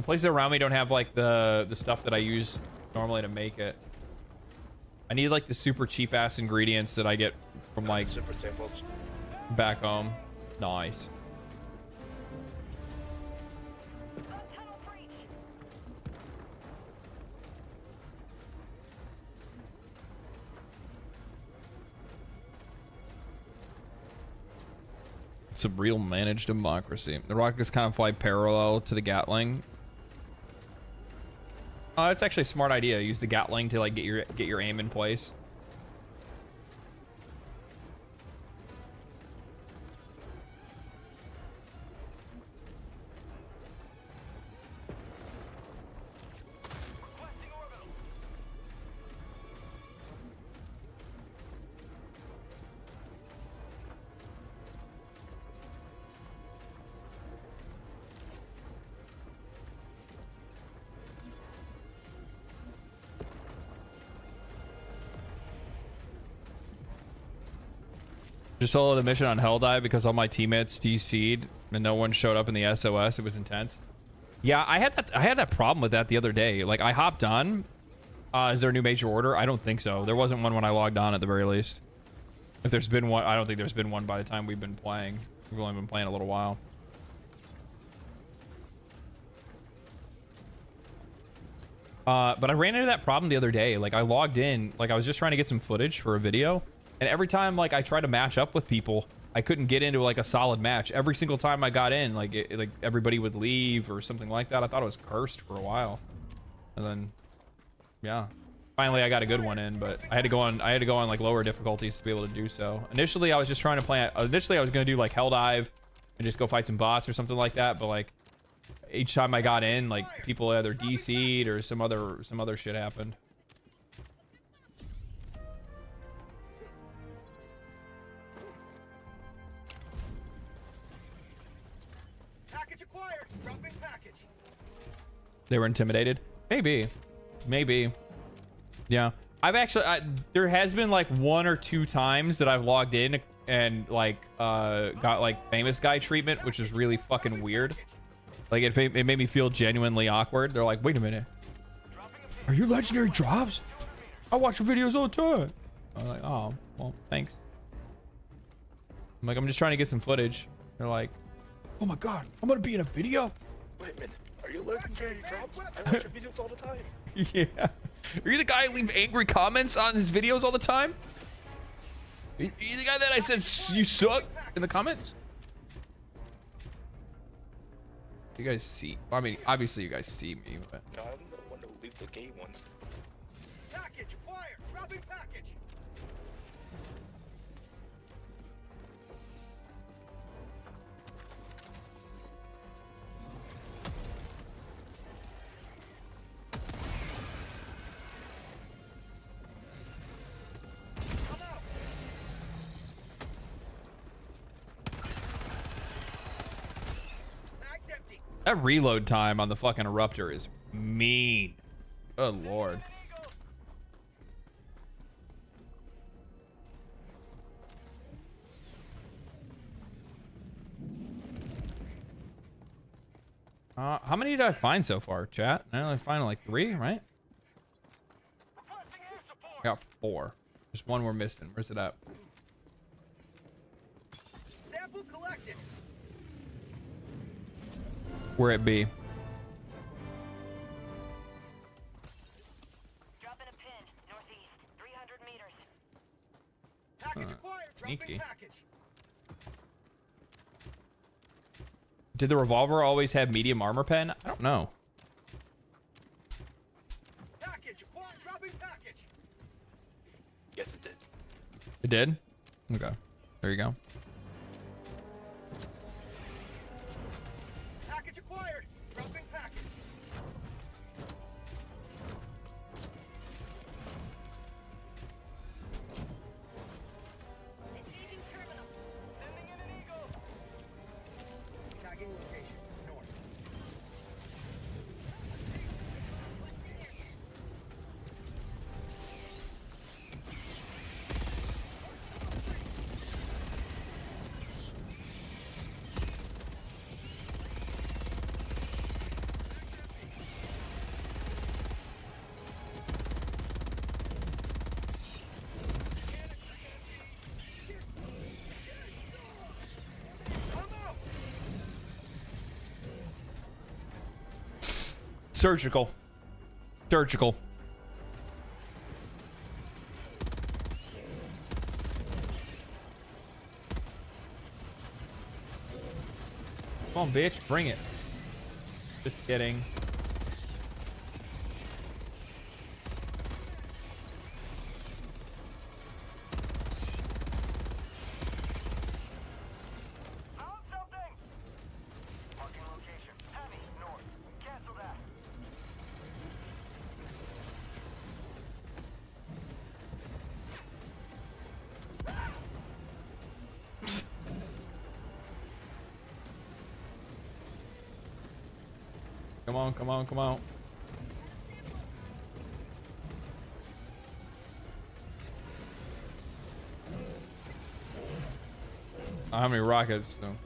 places around me don't have like the stuff that I use normally to make it. I need like the super cheap ass ingredients that I get from like Super samples. back home. Nice. Tunnel breach. It's a real managed democracy. The rockets kind of fly parallel to the Gatling. It's actually a smart idea. Use the Gatling to like get your aim in place. Requesting orbital. Just soloed a mission on Helldive because all my teammates DC'd and no one showed up in the SOS. It was intense. Yeah, I had that problem with that the other day. Like I hopped on. Is there a new major order? I don't think so. There wasn't one when I logged on at the very least. If there's been one, I don't think there's been one by the time we've been playing. We've only been playing a little while. But I ran into that problem the other day. Like I logged in, like I was just trying to get some footage for a video, and every time like I tried to match up with people, I couldn't get into like a solid match. Every single time I got in, like like everybody would leave or something like that. I thought it was cursed for a while, and then yeah, finally I got a good one in. But I had to go on like lower difficulties to be able to do so. Initially, I was just trying to play. Initially, I was gonna do like Helldive and just go fight some bots or something like that. But like each time I got in, like people either DC'd or some other shit happened. Package acquired. Dropping package. They were intimidated. Maybe. Yeah. There has been like 1 or 2 times that I've logged in and like got like famous guy treatment, which is really fucking weird. Like it made me feel genuinely awkward. They're like, wait a minute, are you legendary drops? I watch your videos all the time. I'm like, oh well, thanks. I'm like, I'm just trying to get some footage. They're like, oh my god, I'm gonna be in a video. Wait a minute. Are you legendary drops? I watch your videos all the time. Yeah. Are you the guy who leave angry comments on his videos all the time? Are you the guy that I said you suck in the comments? You guys see? I mean, obviously you guys see me, but No, I'm the one who leaves the gay ones. Package acquired. Dropping package. Bag's empty. that reload time on the fucking eruptor is mean. Oh lord. How many did I find so far, chat? I only find like 3, right? I got 4. There's 1 we're missing. Where's it at? Sample collected. Where it be? Dropping a pin, northeast, 300 meters. Package acquired. sneaky. Dropping package. Did the revolver always have medium armor pen? I don't know. Package acquired. Dropping package. Yes, it did. It did? Okay. There you go. Package acquired. Dropping package. Engaging terminal. Sending in an eagle. Tagging location. North. Surgical. Surgical. Come on, bitch. Bring it. Just kidding. Found something! Marking location. Heavy, north. Cancel that. Come on, come on, come on. I don't have any rockets, so I'm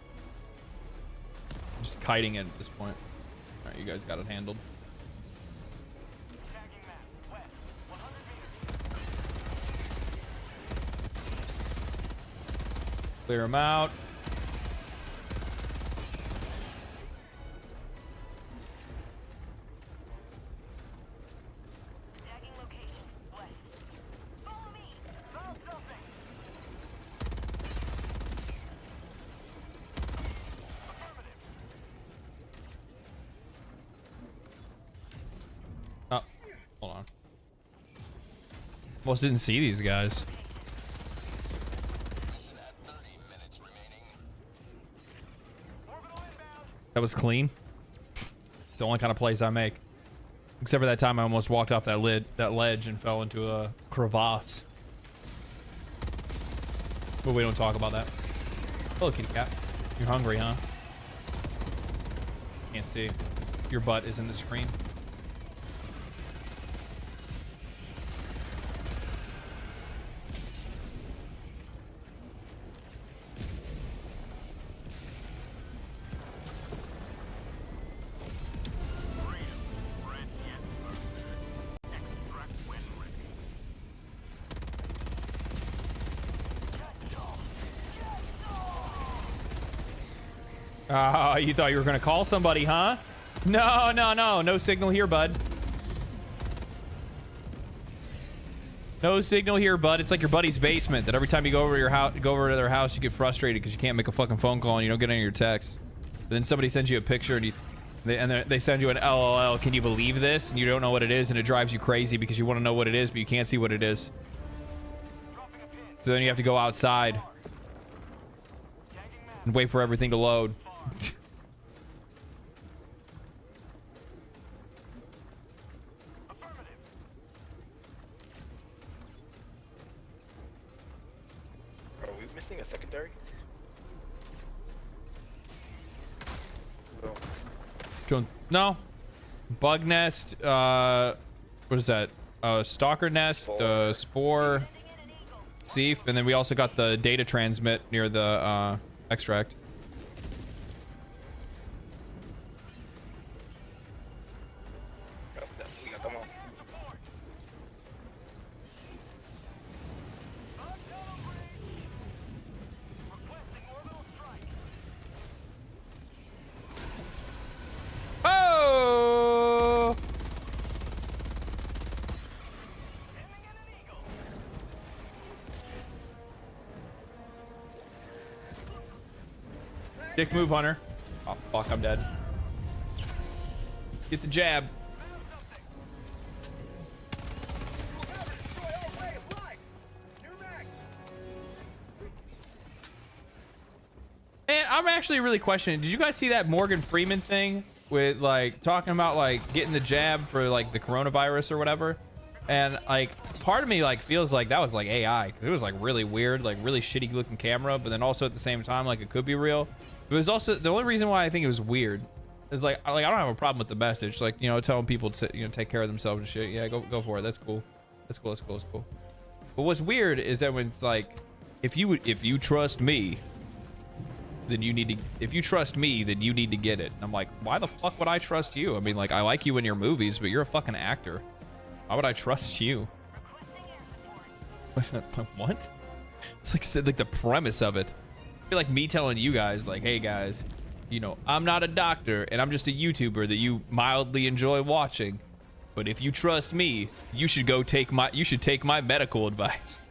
just kiting it at this point. All right, you guys got it handled. Tagging map. West. 100 meters. Clear them out. Almost didn't see these guys. That was clean. It's the only kind of plays I make. Except for that time I almost walked off that ledge and fell into a crevasse. But we don't talk about that. Hello, kitty cat. You're hungry, huh? Can't see. Your butt is in the screen. You thought you were gonna call somebody, huh? No signal here, bud. No signal here, bud. It's like your buddy's basement that every time you go over to to their house, you get frustrated because you can't make a fucking phone call and you don't get any of your texts. But then somebody sends you a picture and they send you an LOL. Can you believe this? And you don't know what it is, and it drives you crazy because you want to know what it is, but you can't see what it is. So then you have to go outside and wait for everything to load. Are we missing a secondary? No. Bug nest, what is that? Stalker nest, spore, Seif, and then we also got the data transmit near the extract. We got them all. Oh! Dick move, Hunter. Oh, fuck, I'm dead. Get the jab. And I'm actually really questioning. Did you guys see that Morgan Freeman thing with like talking about like getting the jab for like the coronavirus or whatever? And like part of me like feels like that was like AI because it was like really weird, like really shitty looking camera, but then also at the same time like it could be real. It was also the only reason why I think it was weird is like I don't have a problem with the message, like, you know, telling people to, you know, take care of themselves and shit. Yeah, go for it. That's cool. That's cool. That's cool. That's cool. But what's weird is that when it's like, if you trust me, then you need to. If you trust me, then you need to get it. And I'm like, why the fuck would I trust you? I mean, like, I like you in your movies, but you're a fucking actor. Why would I trust you? What? It's like the premise of it. I feel like me telling you guys, like, hey guys, you know, I'm not a doctor and I'm just a YouTuber that you mildly enjoy watching. But if you trust me, you should take my medical advice.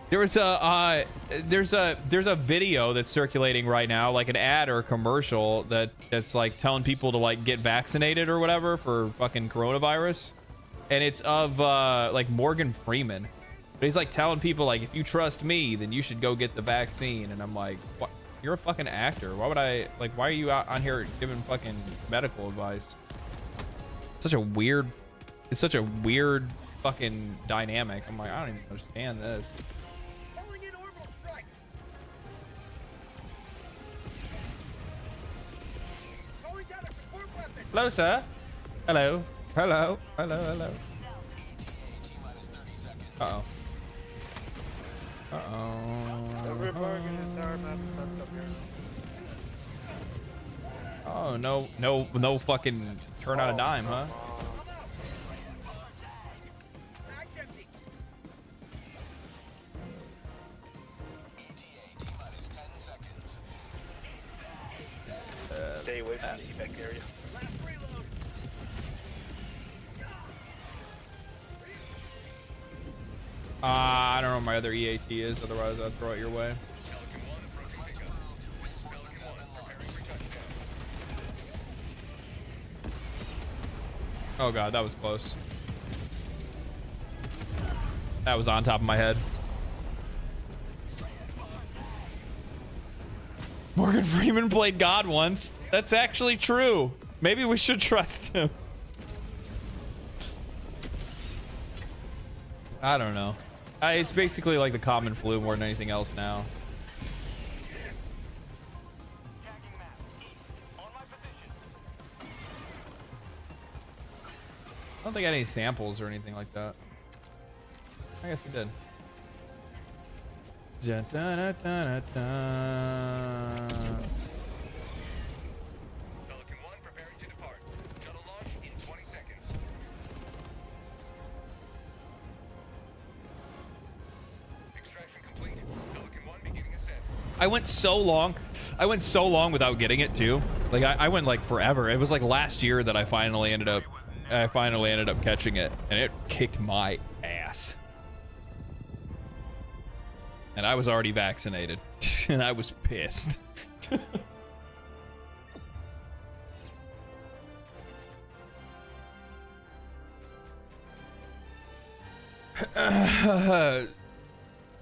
There's a video that's circulating right now, like an ad or a commercial that's like telling people to like get vaccinated or whatever for fucking coronavirus, and it's of like Morgan Freeman, but he's like telling people like, if you trust me, then you should go get the vaccine. And I'm like, what? You're a fucking actor. Why would I like? Why are you out on here giving fucking medical advice? It's such a weird fucking dynamic. I'm like, I don't even understand this. Hello, sir. Hello. Hello. Hello. Hello. Uh-oh. Uh-oh. Every bargain is our map up here. Oh, no fucking turn on a dime, huh? Stay away from the evac area. I don't know what my other EAT is, otherwise I'd throw it your way. Oh god, that was close. That was on top of my head. Morgan Freeman played God once. That's actually true. Maybe we should trust him. I don't know. It's basically like the common flu more than anything else now. Tagging map. East. On my position. I don't think I had any samples or anything like that. I guess it did. Pelican 1 preparing to depart. Shuttle launch in 20 seconds. Extraction complete. Pelican 1 beginning ascent. I went so long without getting it too. Like I went like forever. It was like last year that I finally ended up catching it, and it kicked my ass. And I was already vaccinated, and I was pissed.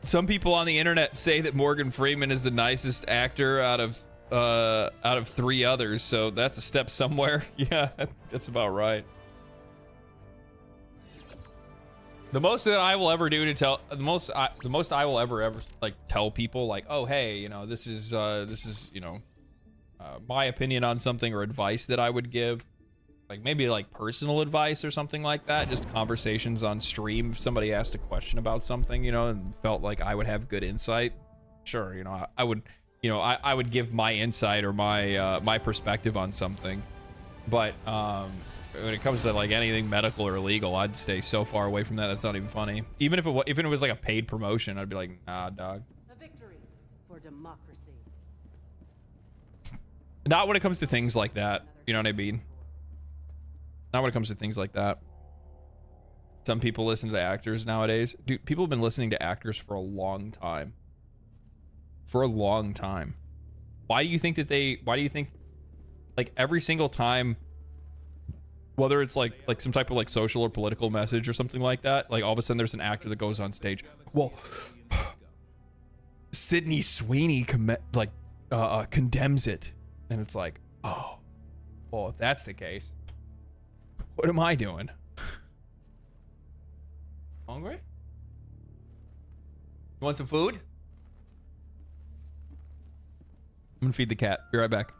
Some people on the internet say that Morgan Freeman is the nicest actor out of 3 others, so that's a step somewhere. Yeah, that's about right. The most that I will ever do to tell the most I will ever like tell people like, oh hey, you know, this is you know, my opinion on something or advice that I would give, like maybe like personal advice or something like that, just conversations on stream. If somebody asked a question about something, you know, and felt like I would have good insight, sure, you know, I would, you know, I would give my insight or my my perspective on something, but when it comes to like anything medical or legal, I'd stay so far away from that. That's not even funny. Even if it was like a paid promotion, I'd be like, nah, dog. A victory for democracy. Not when it comes to things like that. You know what I mean? Not when it comes to things like that. Some people listen to actors nowadays. Dude, people have been listening to actors for a long time. For a long time. Why do you think like every single time, whether it's like some type of like social or political message or something like that, like all of a sudden there's an actor that goes on stage, well, Sydney Sweeney condemns it, and it's like, oh, well, if that's the case, what am I doing? Hungry? You want some food? I'm gonna feed the cat. Be right back.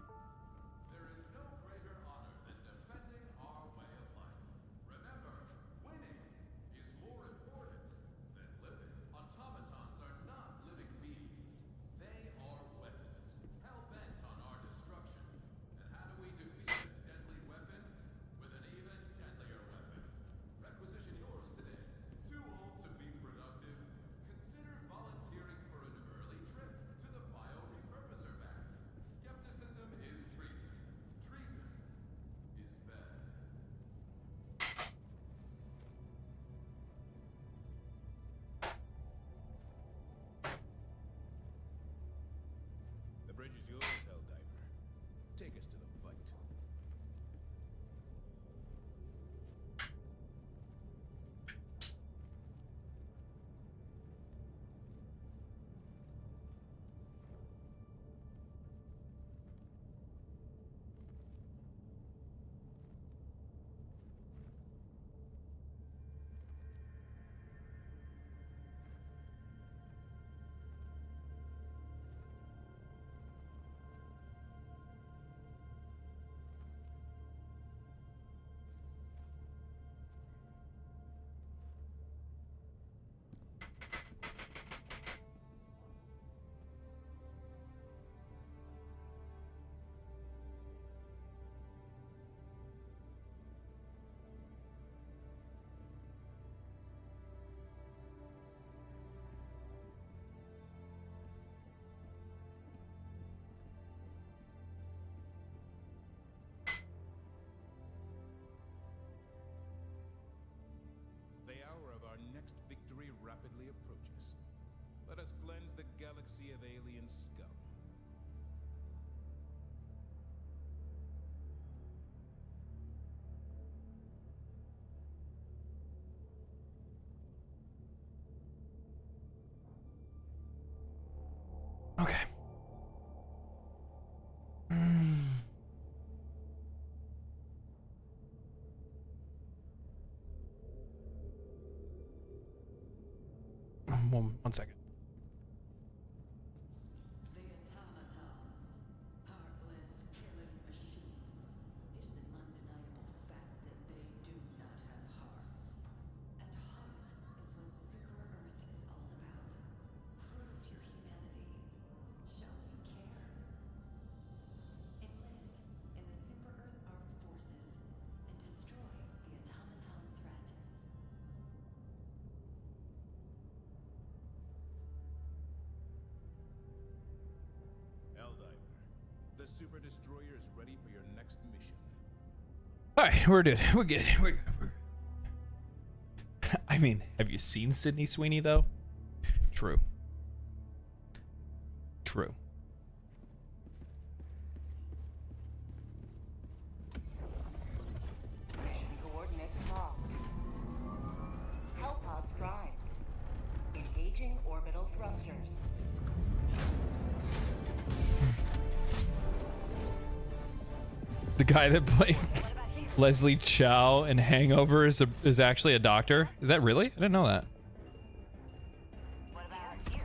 The bridge is yours, Helldiver. Take us to the fight. The hour of our next victory rapidly approaches. Let us cleanse the galaxy of alien scum. One second. The automatons, heartless killing machines. It is an undeniable fact that they do not have hearts. And heart is what Super Earth is all about. Prove your humanity. Show you care. Enlist in the Super Earth Armed Forces and destroy the automaton threat. Helldiver, the Super Destroyer is ready for your next mission. All right, we're good. We're good. We're good. I mean, have you seen Sydney Sweeney though? True. True. Mission coordinates locked. Hellpods prime. Engaging orbital thrusters. The guy that played Leslie Chow in Hangover is actually a doctor. Is that really? I didn't know that. What about here?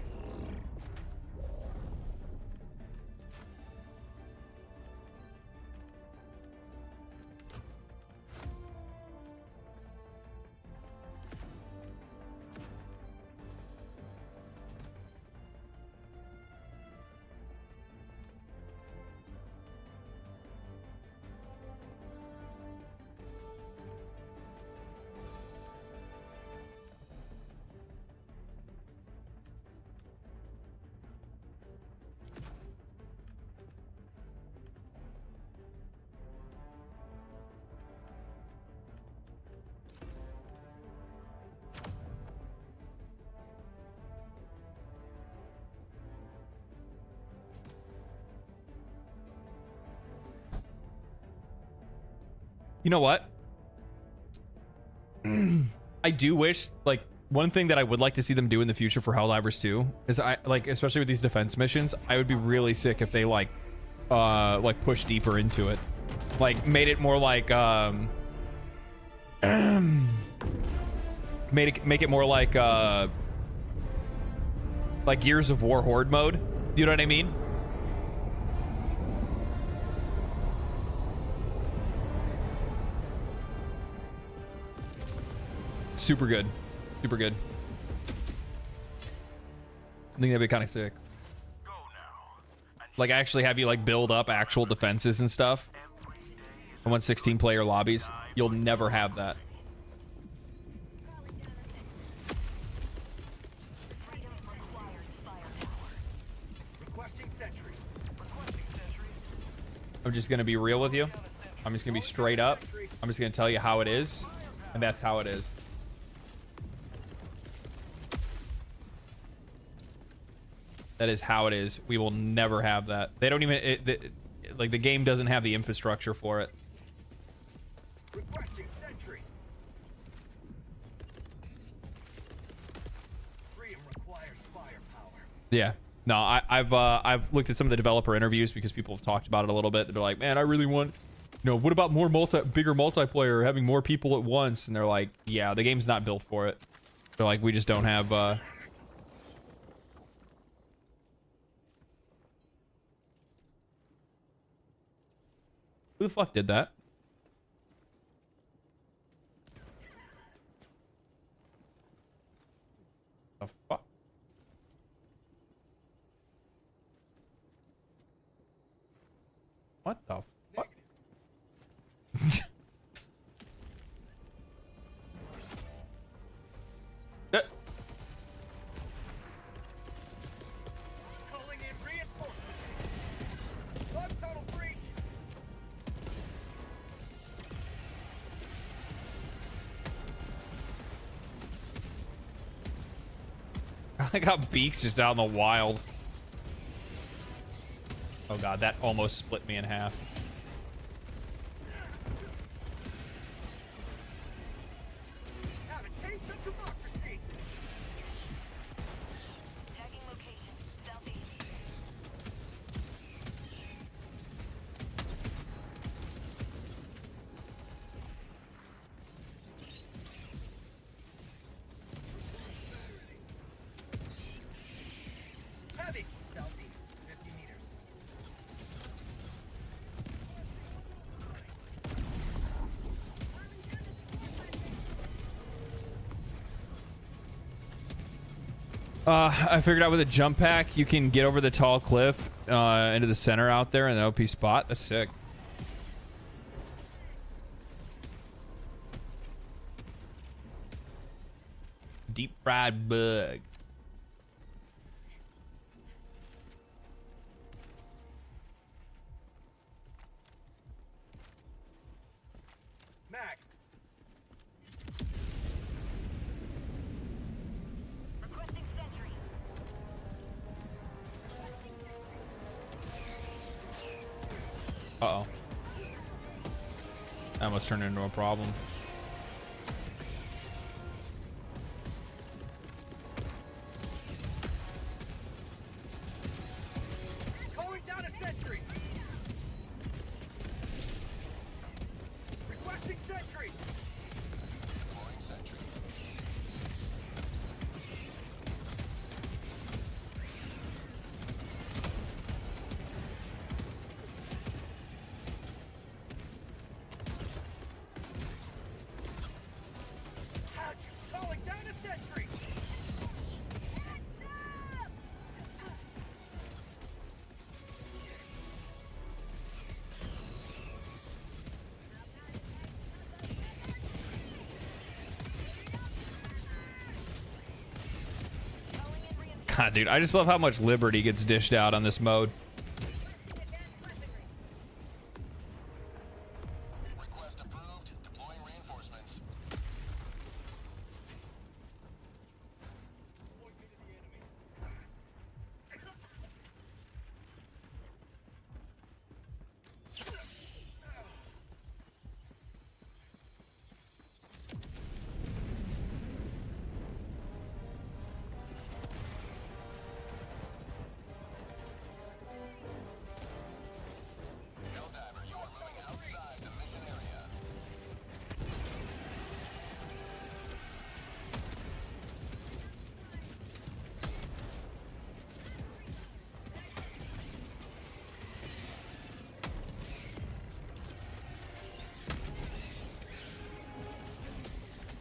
You know what? I do wish, like, one thing that I would like to see them do in the future for Helldivers 2 is especially with these defense missions, I would be really sick if they like push deeper into it. Like made it more like make it more like Gears of War Horde mode. You know what I mean? Super good. Super good. I think that'd be kind of sick. Go now. Like actually have you like build up actual defenses and stuff. I want 16 player lobbies. You'll never have that. Freedom requires firepower. Requesting sentry. I'm just gonna be real with you. I'm just gonna be straight up. I'm just gonna tell you how it is, and that's how it is. That is how it is. We will never have that. They don't even like the game doesn't have the infrastructure for it. Requesting sentry. Freedom requires firepower. Yeah. No, I've looked at some of the developer interviews because people have talked about it a little bit. They're like, man, I really want, what about more bigger multiplayer, having more people at once? And they're like, yeah, the game's not built for it. They're like, we just don't have Who the fuck did that? The fuck? What the fuck? Calling in reinforcements. Log tunnel breach. I got beaks just out in the wild. Oh god, that almost split me in half. Have a taste of democracy. Tagging location. Southeast. I figured out with a jump pack, you can get over the tall cliff into the center out there in the OP spot. That's sick. Deep fried bug. Mac. Requesting sentry. Uh-oh. That almost turned into a problem. Calling down a sentry. Requesting sentry. Calling down a sentry. God, dude, I just love how much liberty gets dished out on this mode. Request approved. Deploying reinforcements. Helldiver, you are moving outside the mission area.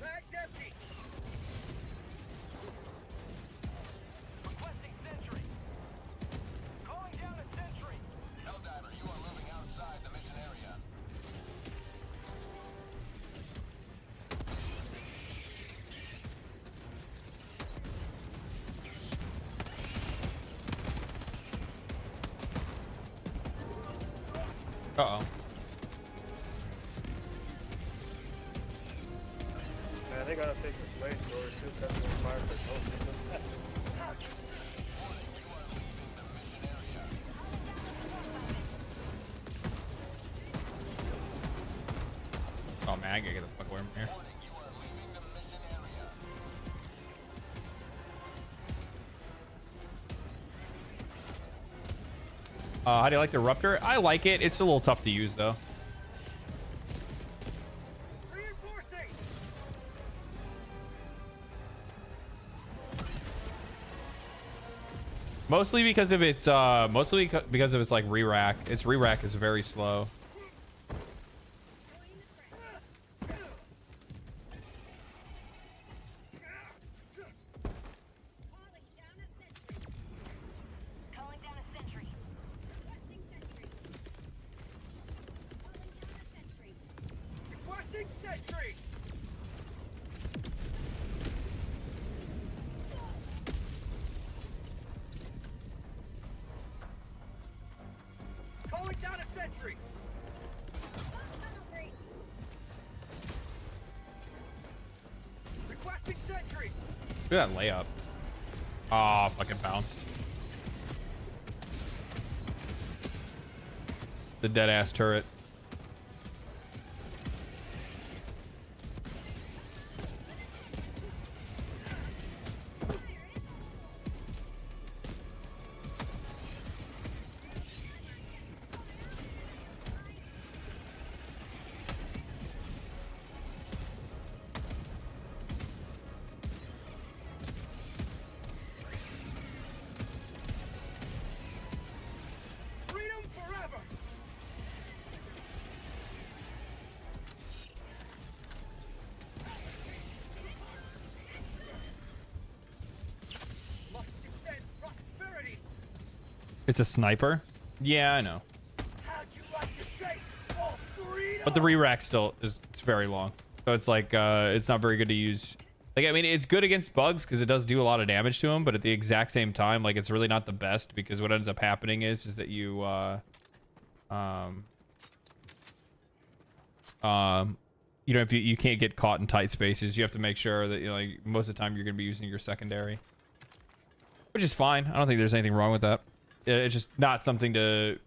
Bag's empty. Requesting sentry. Calling down a sentry. Helldiver, you are moving outside the mission area. Uh-oh. Man, they gotta take the flamethrower 2715 for no reason. Oh man, I gotta get the fuck away from here. You are leaving the mission area. How do you like the Ruptor? I like it. It's a little tough to use though. Reinforcing. Mostly because of its because of its like re-rack. Its re-rack is very slow. Calling down a sentry. Requesting sentry. Calling down a sentry. Requesting sentry. Look at that layup. Oh, fucking bounced. The dead ass turret. Freedom forever. It's a sniper. Yeah, I know. How'd you like to say all three? But the re-rack still is it's very long. So it's like it's not very good to use. Like I mean, it's good against bugs because it does do a lot of damage to them, but at the exact same time, like it's really not the best because what ends up happening is that you you know, if you can't get caught in tight spaces, you have to make sure that, you know, like most of the time you're going to be using your secondary, which is fine. I don't think there's anything wrong with that. It's just not something to.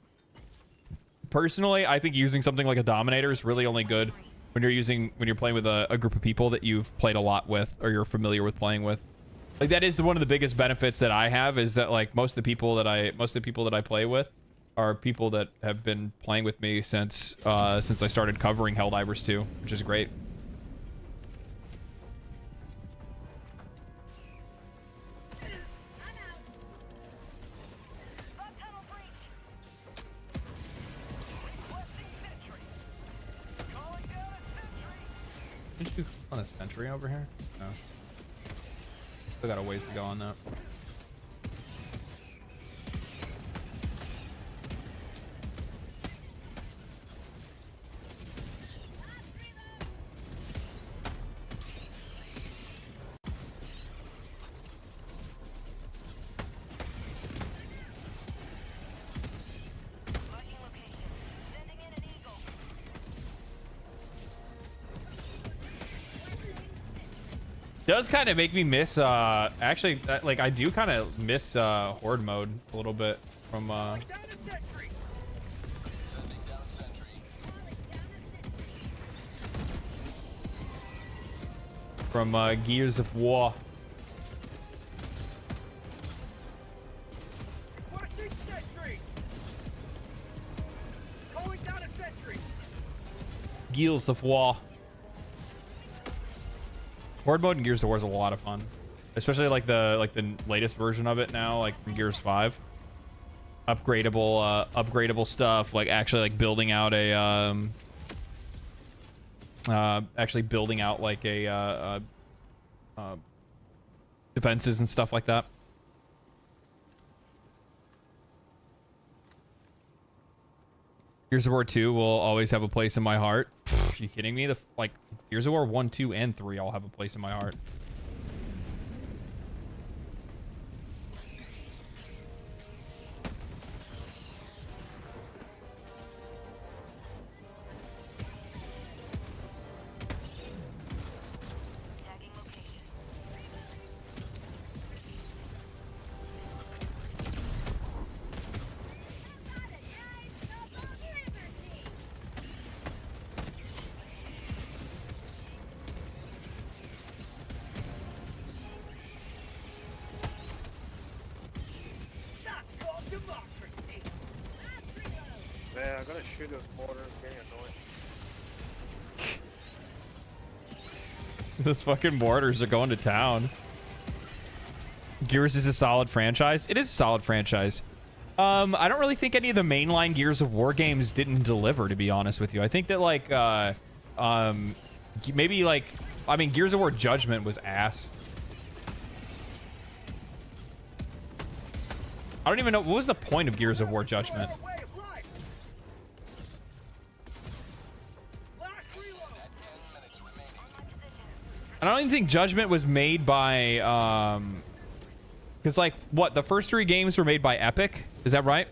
Personally, I think using something like a Dominator is really only good when you're playing with a group of people that you've played a lot with or you're familiar with playing with. Like that is one of the biggest benefits that I have is that like most of the people that I play with are people that have been playing with me since I started covering Helldivers 2, which is great. Did you on a sentry over here? No. Still got a ways to go on that. Does kind of make me miss actually like I do kind of miss horde mode a little bit from Gears of War. Gears of War. Horde mode in Gears of War is a lot of fun, especially like the latest version of it now, like from Gears 5. Upgradable stuff, like actually like building out a defenses and stuff like that. Gears of War 2 will always have a place in my heart. Are you kidding me? Like Gears of War 1, 2, and 3 all have a place in my heart. Man, I'm gonna shoot those mortars. Getting annoying. Those fucking mortars are going to town. Gears is a solid franchise. It is a solid franchise. I don't really think any of the mainline Gears of War games didn't deliver, to be honest with you. I think that like maybe like I mean Gears of War Judgment was ass. I don't even know what was the point of Gears of War Judgment. I don't even think Judgment was made by because like what the first 3 games were made by Epic, is that right?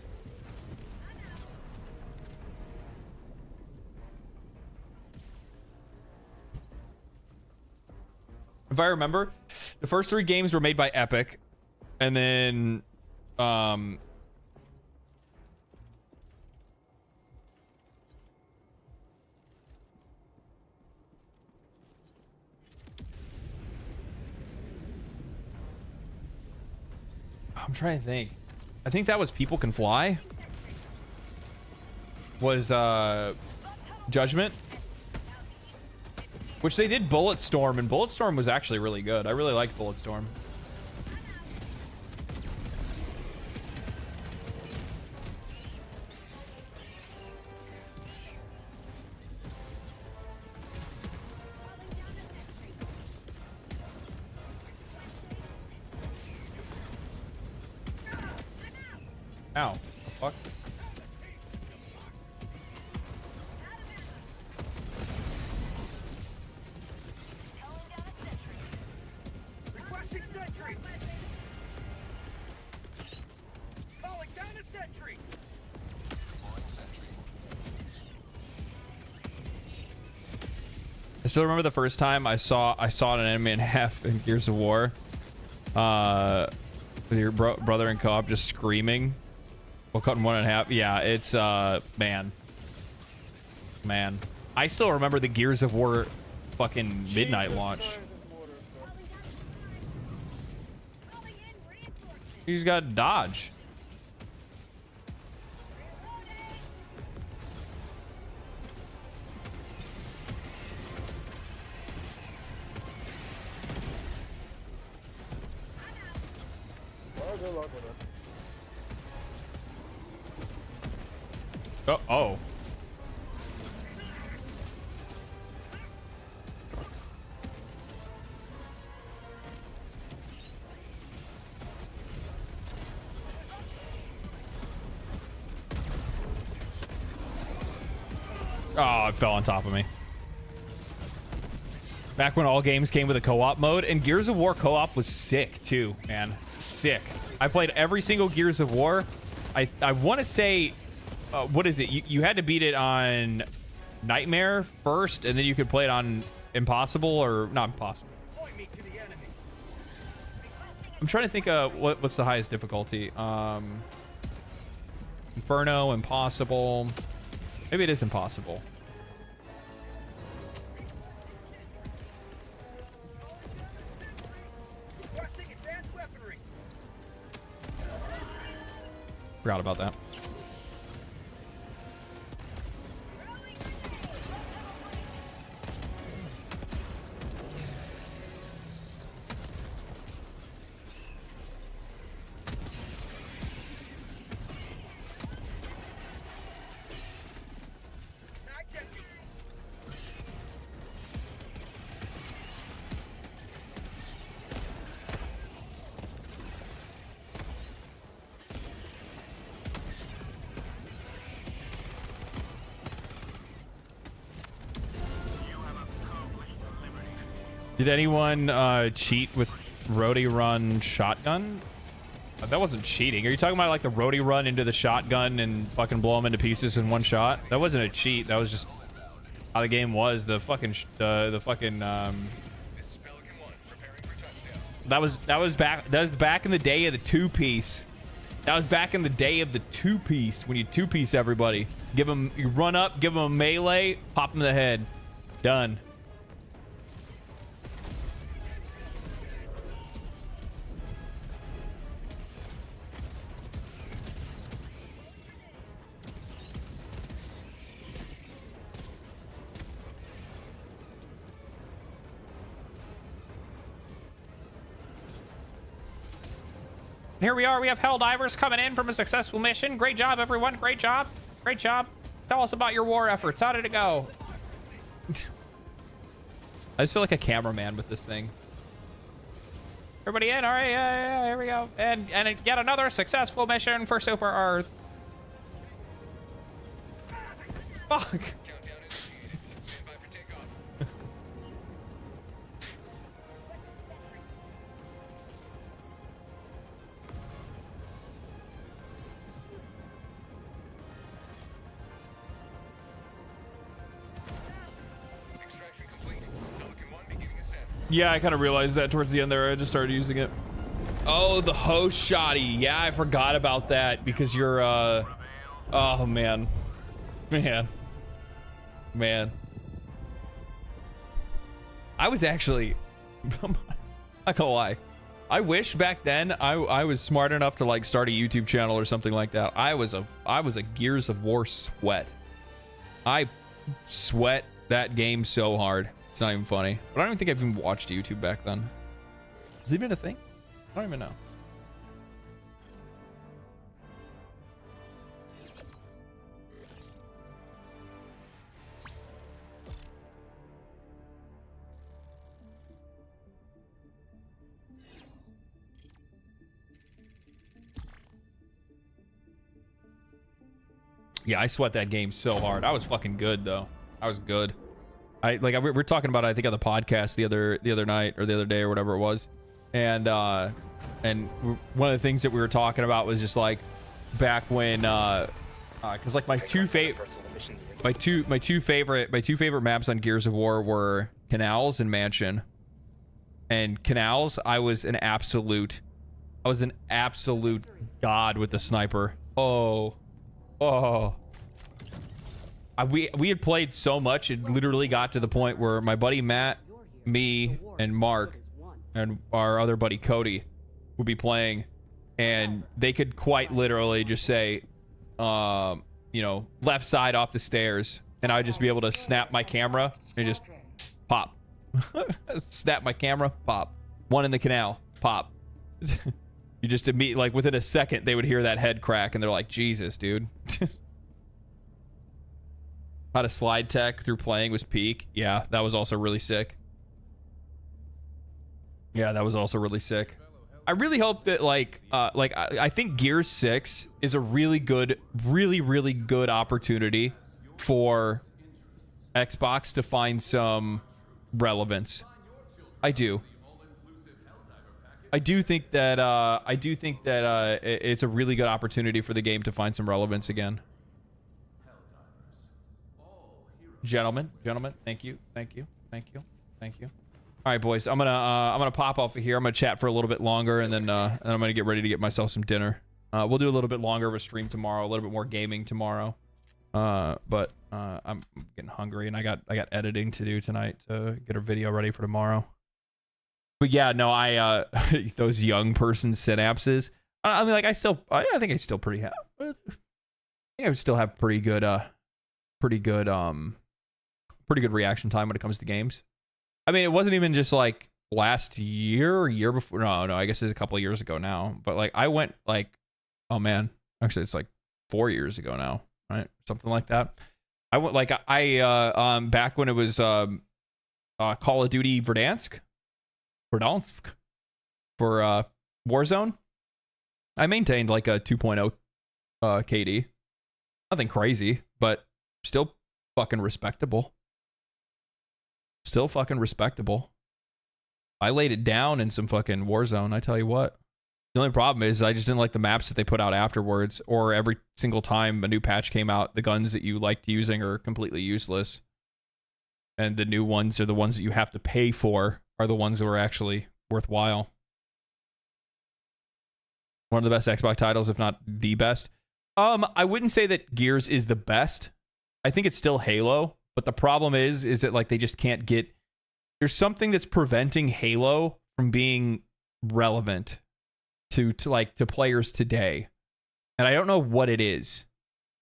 If I remember, the first 3 games were made by Epic, and then I'm trying to think. I think that was People Can Fly. Was Judgment. Which they did Bulletstorm, and Bulletstorm was actually really good. I really liked Bulletstorm. Ow. Fuck. Requesting sentry. Calling down a sentry. I still remember the first time I saw an enemy in half in Gears of War. With your brother in co-op just screaming. Well, cutting one in half. Yeah, it's man. I still remember the Gears of War fucking midnight launch. He's got dodge. Well, good luck with it. Oh. Oh, it fell on top of me. Back when all games came with a co-op mode, and Gears of War co-op was sick too, man. Sick. I played every single Gears of War. I want to say, what is it? You had to beat it on Nightmare first, and then you could play it on Impossible, or not Impossible. Point me to the enemy. I'm trying to think of what's the highest difficulty. Inferno, Impossible. Maybe it is Impossible. Requesting advanced weaponry. Forgot about that. Did anyone cheat with roadie run shotgun? That wasn't cheating. Are you talking about like the roadie run into the shotgun and fucking blow them into pieces in one shot? That wasn't a cheat. That was just how the game was. The fucking that was back in the day of the two-piece. That was back in the day of the two-piece, when you two-piece everybody. You run up, give them a melee, pop them in the head. Done. Here we are. We have Helldivers coming in from a successful mission. Great job, everyone. Great job. Great job. Tell us about your war efforts. How did it go? I just feel like a cameraman with this thing. Everybody in? All right. Yeah. Here we go. And yet another successful mission for Super Earth. Fuck. Yeah, I kind of realized that towards the end there. I just started using it. Oh, the host shoddy. Yeah, I forgot about that because you're, oh, man. Man. I was actually, I'm not gonna lie. I wish back then I was smart enough to like start a YouTube channel or something like that. I was a Gears of War sweat. I sweat that game so hard. It's not even funny. But I don't even think I've even watched YouTube back then. Is it even a thing? I don't even know. Yeah, I sweat that game so hard. I was fucking good though. I was good. We were talking about it, I think on the podcast the other night or the other day or whatever it was, and one of the things that we were talking about was just like back when because like my two favorite maps on Gears of War were Canals and Mansion. And Canals, I was an absolute god with the sniper. We had played so much, it literally got to the point where my buddy Matt, me, and Mark, and our other buddy Cody would be playing, and they could quite literally just say, you know, left side off the stairs, and I'd just be able to snap my camera and just pop. Snap my camera, pop. One in the canal, pop. You just immediately, like within a second, they would hear that head crack, and they're like, Jesus, dude. How to slide tech through playing was peak. Yeah, that was also really sick. Yeah, that was also really sick. I really hope that I think Gears 6 is a really good opportunity for Xbox to find some relevance. I do think that it's a really good opportunity for the game to find some relevance again. Gentlemen, thank you. All right, boys, I'm gonna pop off of here. I'm gonna chat for a little bit longer, and then I'm gonna get ready to get myself some dinner. We'll do a little bit longer of a stream tomorrow, a little bit more gaming tomorrow. But I'm getting hungry, and I got editing to do tonight to get a video ready for tomorrow. But yeah, no, I those young person synapses. I mean, like I think I still pretty have. I think I still have pretty good reaction time when it comes to games. I mean, it wasn't even just like last year or year before. No, I guess it's a couple of years ago now. But like I went like, oh man, actually it's like 4 years ago now, right? Something like that. I went like back when it was Call of Duty Verdansk for Warzone. I maintained like a 2.0 KD. Nothing crazy, but still fucking respectable. I laid it down in some fucking Warzone, I tell you what. The only problem is I just didn't like the maps that they put out afterwards, or every single time a new patch came out, the guns that you liked using are completely useless. And the new ones are the ones that you have to pay for, are the ones that were actually worthwhile. One of the best Xbox titles, if not the best. I wouldn't say that Gears is the best. I think it's still Halo, but the problem is that like they just can't get. There's something that's preventing Halo from being relevant to players today, and I don't know what it is.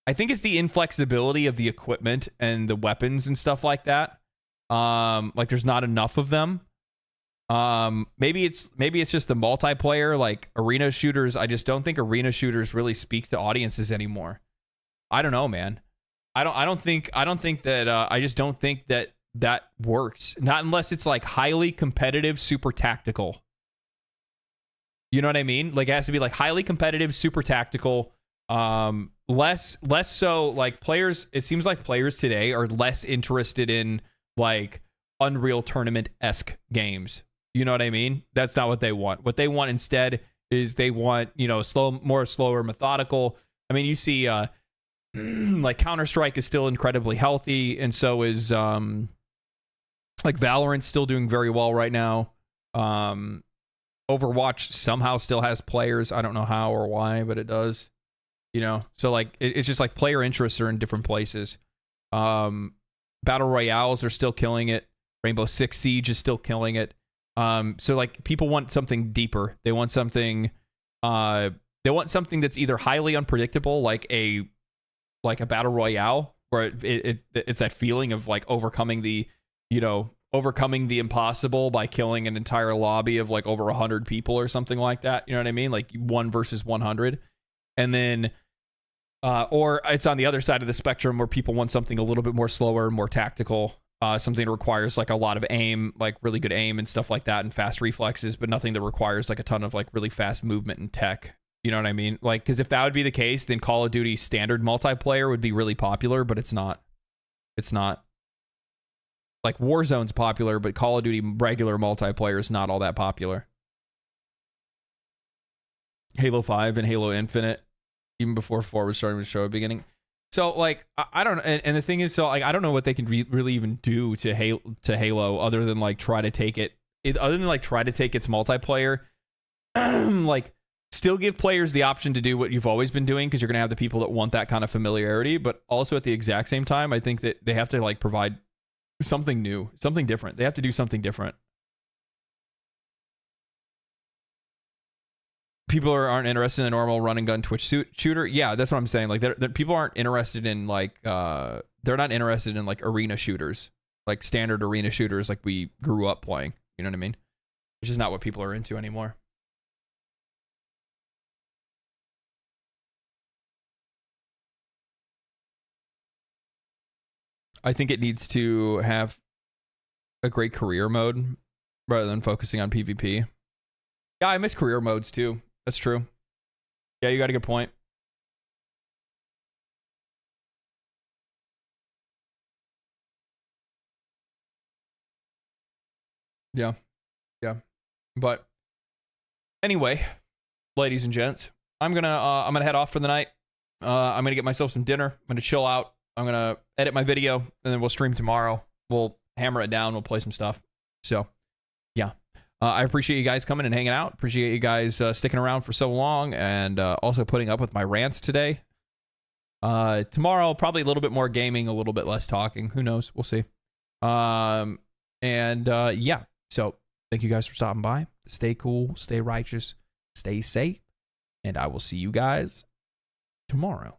I think it's the inflexibility of the equipment and the weapons and stuff like that. Like there's not enough of them. Maybe it's just the multiplayer, like arena shooters. I just don't think arena shooters really speak to audiences anymore. I don't know, man. I just don't think that works. Not unless it's like highly competitive, super tactical. You know what I mean? Like it has to be like highly competitive, super tactical. Less so like players. It seems like players today are less interested in like Unreal Tournament-esque games. You know what I mean? That's not what they want. What they want instead is they want, you know, slower, methodical. I mean, you see like Counter-Strike is still incredibly healthy, and so is like Valorant's still doing very well right now. Overwatch somehow still has players. I don't know how or why, but it does. You know, so like it's just like player interests are in different places. Battle Royales are still killing it. Rainbow Six Siege is still killing it. So like people want something deeper. They want something that's either highly unpredictable, like a battle royale, where it's that feeling of like overcoming the impossible by killing an entire lobby of like over 100 people or something like that. You know what I mean? Like 1 versus 100. And then or it's on the other side of the spectrum where people want something a little bit more slower, more tactical. Something that requires like a lot of aim, like really good aim and stuff like that, and fast reflexes, but nothing that requires like a ton of like really fast movement and tech. You know what I mean? Like, because if that would be the case, then Call of Duty standard multiplayer would be really popular, but it's not. It's not. Like, Warzone's popular, but Call of Duty regular multiplayer is not all that popular. Halo 5 and Halo Infinite, even before 4 was starting to show at the beginning. So, like, I don't know. And the thing is, so, like, I don't know what they can really even do to Halo other than, like, try to take it, other than, like, try to take its multiplayer, like, still give players the option to do what you've always been doing, because you're going to have the people that want that kind of familiarity, but also at the exact same time, I think that they have to, like, provide something new, something different. They have to do something different. People aren't interested in the normal run and gun Twitch shooter. Yeah, that's what I'm saying. Like, people aren't interested in, like, they're not interested in, like, arena shooters, like standard arena shooters like we grew up playing. You know what I mean? Which is not what people are into anymore. I think it needs to have a great career mode rather than focusing on PvP. Yeah, I miss career modes too. That's true. Yeah, you got a good point. Yeah. Yeah. But anyway, ladies and gents, I'm gonna head off for the night. I'm gonna get myself some dinner. I'm gonna chill out. I'm gonna edit my video, and then we'll stream tomorrow. We'll hammer it down. We'll play some stuff. So, yeah. I appreciate you guys coming and hanging out. Appreciate you guys sticking around for so long, and also putting up with my rants today. Tomorrow, probably a little bit more gaming, a little bit less talking. Who knows? We'll see. Yeah. So, thank you guys for stopping by. Stay cool, stay righteous, stay safe, and I will see you guys tomorrow.